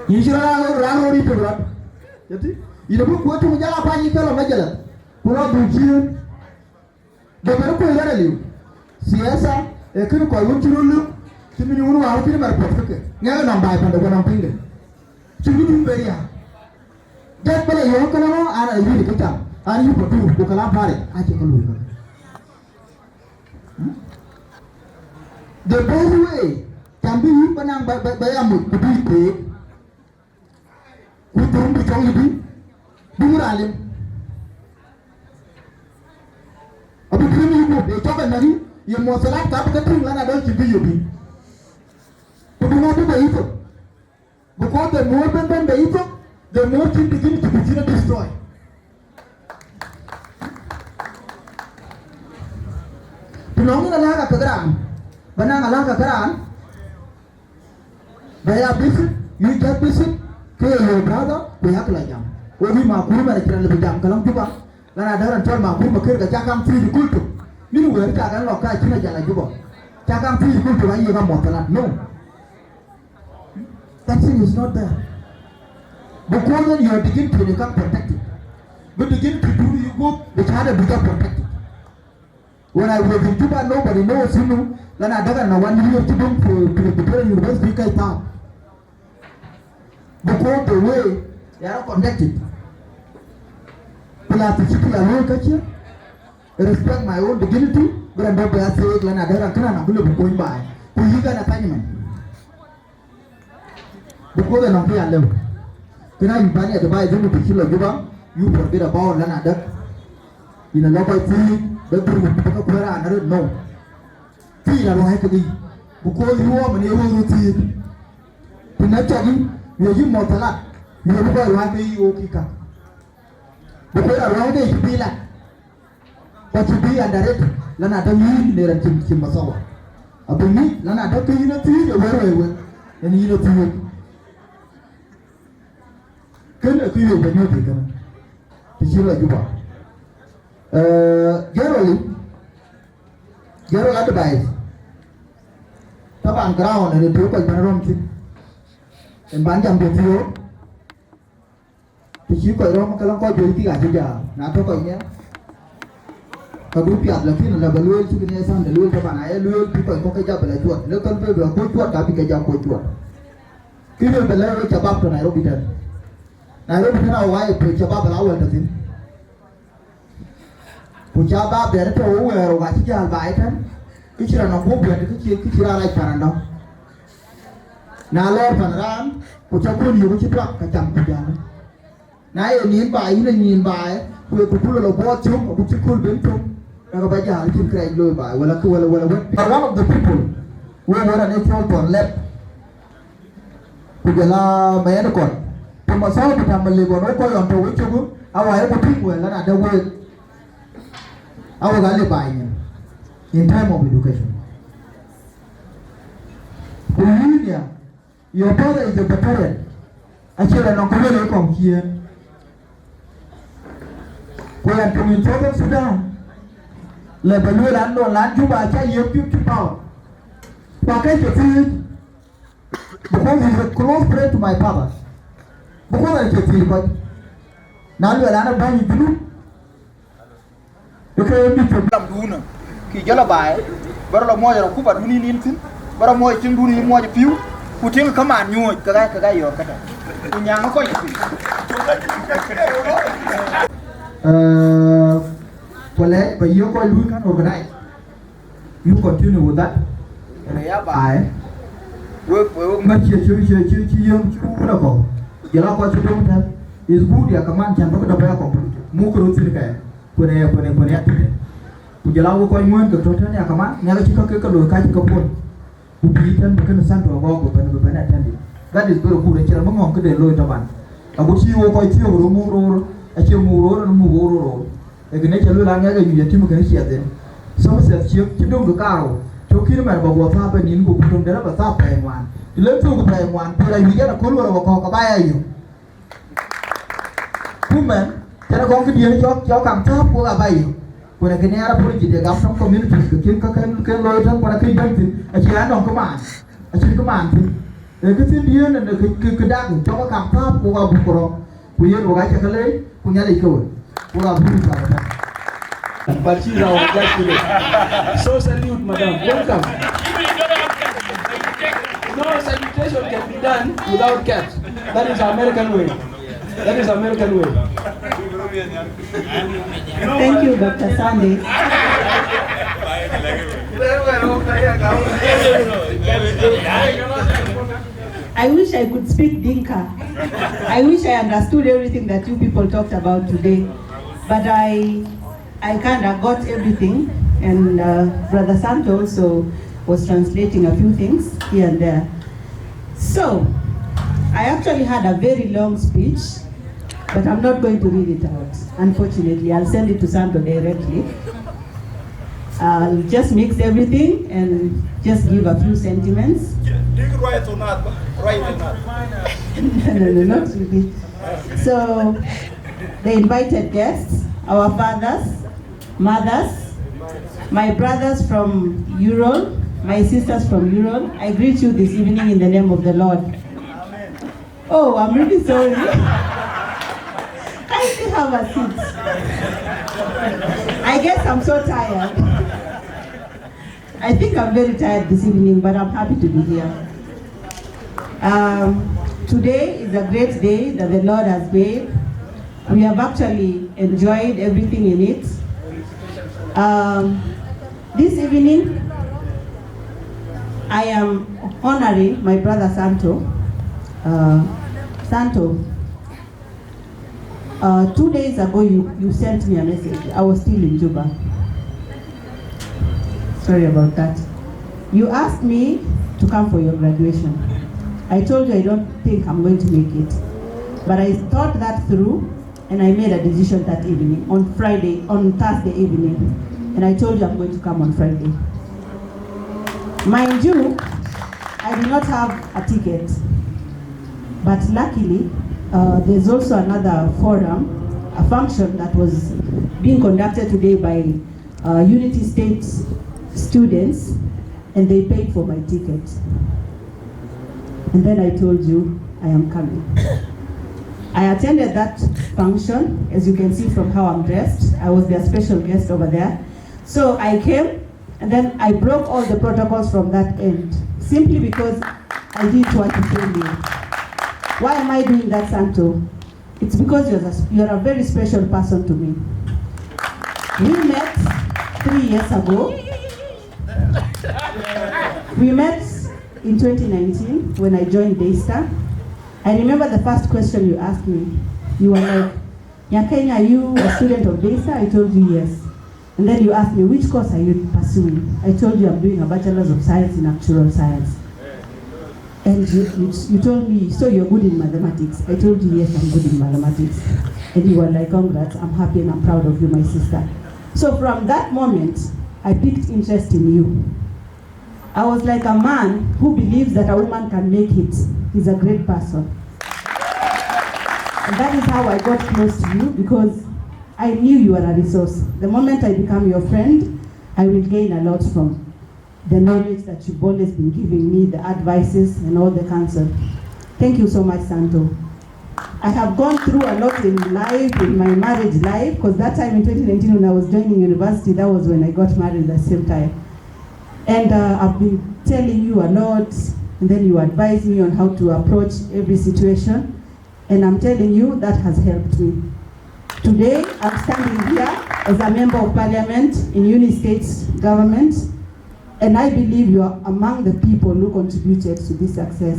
You should run over to run. You don't go to Majala Pani Kala Majala. Who are you? The Peruco you. CSI, a could call you to look to me. You are looking at my never not buy from the one finger. To do very hard. That but you can and I really get up. And you put two Bukala party. I take a look. The best way can be you by Amut to be paid. We don't be told to be. Buralim. A bit of they talk and you must like capital and I don't be you. But do not do the evil. Because the more than the effort, the more things begin to destroy. Belonging a laga Kagran, Banang Alaga Karan, they are busy, you get busy, kill your brother, we have like them. When we Makuma and Kiran Kalampuba, then I don't tell Makuma Kirka Jakam free the culture. Meanwhile, Kagan Loka China Jalajuba. Jakam free the culture, I have Motalat. No. That thing is not there. Because when you are beginning to become protected, when you begin to do you go, which had a bigger protected. When I was in Juba, nobody knows you know, then I don't know 1 year to do to the university town. Because the way they are connected. People are culture, respect my own dignity, but I'm not going to say, when I don't going by. You got assignment. Because they're not here alone. Can I buy a device to kill a Juba? You forget about Lanada. In a local food, the Kuocgoor, I don't know. Tea, I don't have to be. Because you are many routine. na chagi yo yi motala yo ko wa ke yo kika ko ra ke bila ko bi andare lana da yi ne ran tim masawa abuni lana da ke yi na ti yo wewe en yi no ti kana ku yo ba yo ke kana ti jira juba Yirol advice taban ground ne to ko Panaruu tin en banjam de tio ti ko ro ma kala ko de ti ga ja na to ko nya ka du piat la tin la balwel ti ne san de lwel taban ay lwel ti ko ka ja bala chuat le kan be ko chuat ka bi ka ja ko chuat ki ne bala ro cha bab to Nairobi tan Nairobi tan awai pe cha bab la wal tin Puja bab dari tu orang wajib jalan baik kan, kicira nak buat itu kicira lagi paranda. Nalor Panaruu, puja pun juga ciprak kacang puja. Naya nyin baik, kue kupul lo buat cum, aku cikul bentuk, nak baca hal cim kira ilo baik, wala. One of the people, we were an actual for left. Puja la mayan kon, pemasal kita melihat orang yang tahu cukup, awalnya puting wala ada word. Our Galibay in time of education. Your father is a veteran. Actually, I'm going to come here. We are coming to South Sudan. Lebanon and no land to buy a 50 pounds. Package of food because he's a close friend to my father. Because I can feel, but now you are not buying food. Okay, mi problem duna ki jala bae bar la moja ku ba duni nin tin bar moja tin duni moja piu ku tin ka man nyu ka yo ka ta ku nyang ko yi wala ba yo ko lu kan organize you continue with that and ya bae we ma chi yum chu na ko jala ko chu dum ta is good ya kaman chan ba da ba ko mu ko tin ka pone ati kujala wo ko ngwan ko totan ya kama nyaga chika ke ko ka chika pon ku pitan bukan Santo Agook ben atandi that is very good chira mangong ke de lo taban agu chi wo ko chi wo mu ro a chi mu ro e gene chalo la nyaga yu yatimu ke chi aden so se chi dong do karo to kiri mar ba bo fa ba nin ko dong dara ba ta pa ngwan ile to ko pa ngwan pura yu ya ko lo ko ka ba ya yu kumen Cara kong kedia ni jauh kamtap gua abai. Gua nak kena arah pun jadi Gumtoong community kekin kekin loy tang pada kerja tu. Aci anong keman tu. Kesin dia nak kedak jauh kamtap gua bukoro. Gua gua cakap leh gua nyali kau. Gua bukor kau. Parti raw just so salute madam, welcome. No salutation can be done without caps. That is American way. Thank you, Dr. Sandy. I wish I could speak Dinka. I wish I understood everything that you people talked about today. But I kind of got everything. And Brother Santo also was translating a few things here and there. So, I actually had a very long speech, but I'm not going to read it out. Unfortunately, I'll send it to Santo directly. I'll just mix everything and just give a few sentiments. Do you write or not? Write or not? No, not really. So, the invited guests, our fathers, mothers, my brothers from Yirol, my sisters from Yirol, I greet you this evening in the name of the Lord. Oh, I'm really sorry. I still have a seat. I guess I'm so tired. I think I'm very tired this evening, but I'm happy to be here. Today is a great day that the Lord has made. We have actually enjoyed everything in it. This evening, I am honoring my brother Santo. Santo, 2 days ago you sent me a message. I was still in Juba. Sorry about that. You asked me to come for your graduation. I told you I don't think I'm going to make it. But I thought that through, and I made a decision that evening, on Thursday evening. And I told you I'm going to come on Friday. Mind you, I did not have a ticket. But luckily, there's also another forum, a function that was being conducted today by Unity State students, and they paid for my ticket. And then I told you, I am coming. I attended that function, as you can see from how I'm dressed. I was their special guest over there. So I came, and then I broke all the protocols from that end, simply because I didn't want to fail you. Why am I doing that, Santo? It's because you're a very special person to me. We met 3 years ago. We met in 2019 when I joined Daystar. I remember the first question you asked me. You were like, Nyakenya, are you a student of Daystar? I told you yes. And then you asked me, which course are you pursuing? I told you I'm doing a Bachelor's of Science in Natural Science. And you told me, so you're good in mathematics. I told you, yes, I'm good in mathematics. And you were like, congrats, I'm happy and I'm proud of you, my sister. So from that moment, I picked interest in you. I was like a man who believes that a woman can make it. He's a great person. And that is how I got close to you, because I knew you were a resource. The moment I become your friend, I will gain a lot from the knowledge that you've always been giving me, the advices and all the counsel. Thank you so much, Santo. I have gone through a lot in life, in my marriage life, because that time in 2019 when I was joining university, that was when I got married at the same time. And I've been telling you a lot, and then you advise me on how to approach every situation. And I'm telling you, that has helped me. Today, I'm standing here as a member of parliament in Uni State government, and I believe you are among the people who contributed to this success.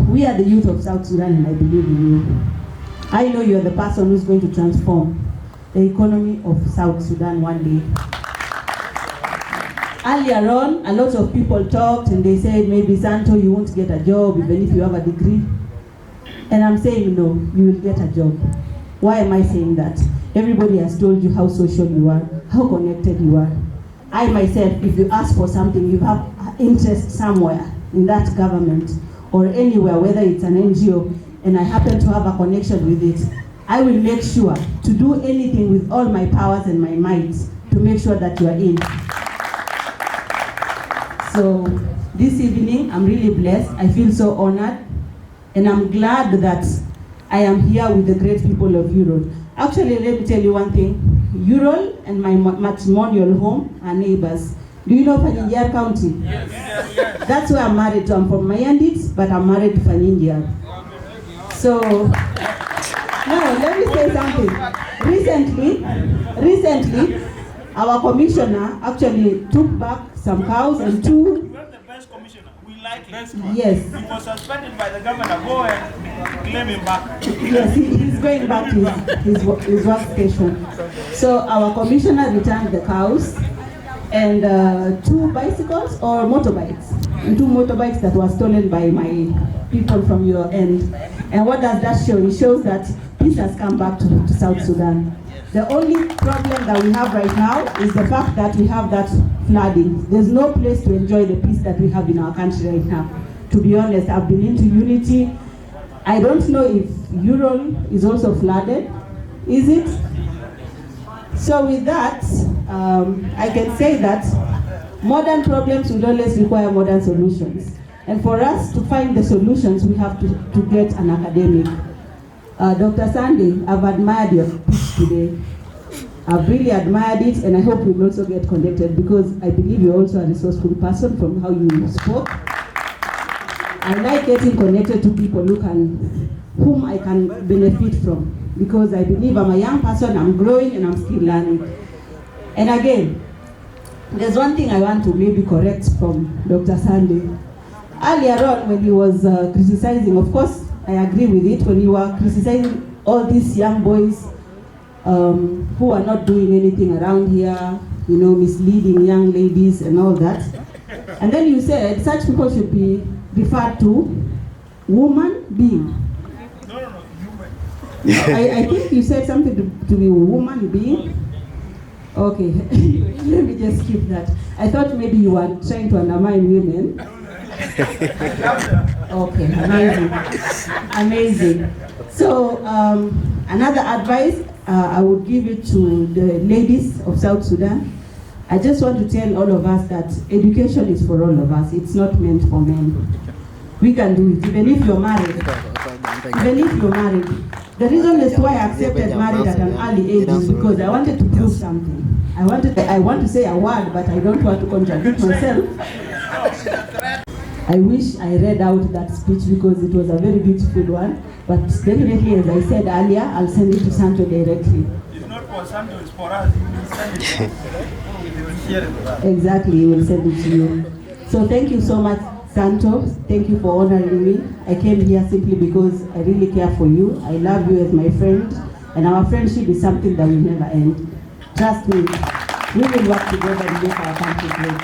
We are the youth of South Sudan, and I believe in you. I know you are the person who's going to transform the economy of South Sudan one day. Earlier on, a lot of people talked and they said, maybe Santo, you won't get a job even if you have a degree. And I'm saying, no, you will get a job. Why am I saying that? Everybody has told you how social you are, how connected you are. I myself, if you ask for something, you have interest somewhere in that government or anywhere, whether it's an NGO, and I happen to have a connection with it, I will make sure to do anything with all my powers and my might to make sure that you are in. So this evening, I'm really blessed. I feel so honored. And I'm glad that I am here with the great people of Yirol. Actually, let me tell you one thing. Yirol and my matrimonial home are neighbors. Do you know Agir County? Yes. That's where I'm married to. I'm from Mayandit, but I'm married to Agir. So, now let me say something. Recently, our commissioner actually took back some cows and two. You have the best commissioner. We like it. Yes. He was suspended by the governor. Go and claim him back. Yes, he's going back to his workstation. So our commissioner returned the cows and 2 bicycles or motorbikes. And 2 motorbikes that were stolen by my people from your end. And what does that show? It shows that peace has come back to South Sudan. The only problem that we have right now is the fact that we have that flooding. There's no place to enjoy the peace that we have in our country right now. To be honest, I've been into Unity. I don't know if Yirol is also flooded. Is it? So with that, I can say that modern problems will always require modern solutions. And for us to find the solutions, we have to get an academic. Dr. Sandy, I've admired your speech today. I've really admired it, and I hope we will also get connected because I believe you're also a resourceful person from how you spoke. I like getting connected to people whom I can benefit from because I believe I'm a young person, I'm growing, and I'm still learning. And again, there's one thing I want to maybe correct from Dr. Sandy. Earlier on, when he was criticizing, of course, I agree with it, when you were criticizing all these young boys who are not doing anything around here, misleading young ladies and all that. And then you said such people should be referred to woman being. I think you said something to be a woman being. Okay, let me just skip that. I thought maybe you were trying to undermine women. Okay, amazing. Amazing. So, another advice I would give it to the ladies of South Sudan. I just want to tell all of us that education is for all of us. It's not meant for men. We can do it, even if you're married. Even if you're married. The reason is why I accepted married at an early age is because I wanted to prove something. I want to say a word, but I don't want to contradict myself. I wish I read out that speech because it was a very beautiful one. But definitely, as I said earlier, I'll send it to Santo directly. It's not for Santo, it's for us. You will send it. Exactly, he will send it to you. So thank you so much, Santo. Thank you for honoring me. I came here simply because I really care for you. I love you as my friend. And our friendship is something that will never end. Trust me, we will work together and make our country great.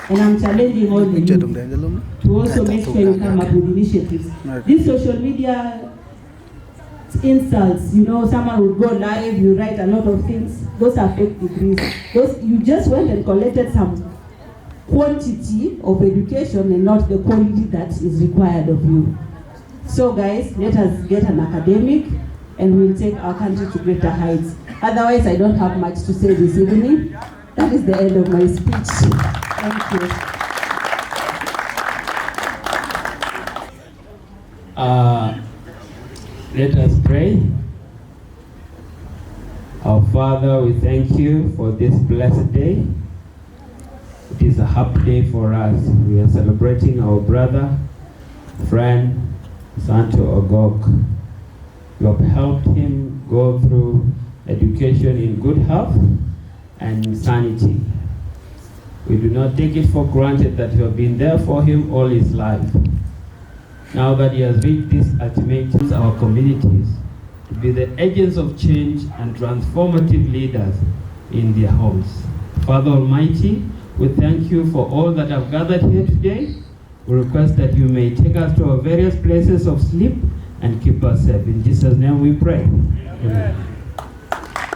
And I'm challenging all of you to also make sure you come up with initiatives. This social media insults, someone would go live, you write a lot of things. Those are fake degrees. You just went and collected some quantity of education and not the quality that is required of you. So guys, let us get an academic and we'll take our country to greater heights. Otherwise, I don't have much to say this evening. That is the end of my speech. Thank you. Let us pray. Our Father, we thank you for this blessed day. It is a happy day for us. We are celebrating our brother, friend, Santo Agook. You have helped him go through education in good health and sanity. We do not take it for granted that you have been there for him all his life. Now that he has reached this ultimate, our communities to be the agents of change and transformative leaders in their homes. Father Almighty, we thank you for all that have gathered here today. We request that you may take us to our various places of sleep and keep us safe. In Jesus' name we pray. Amen.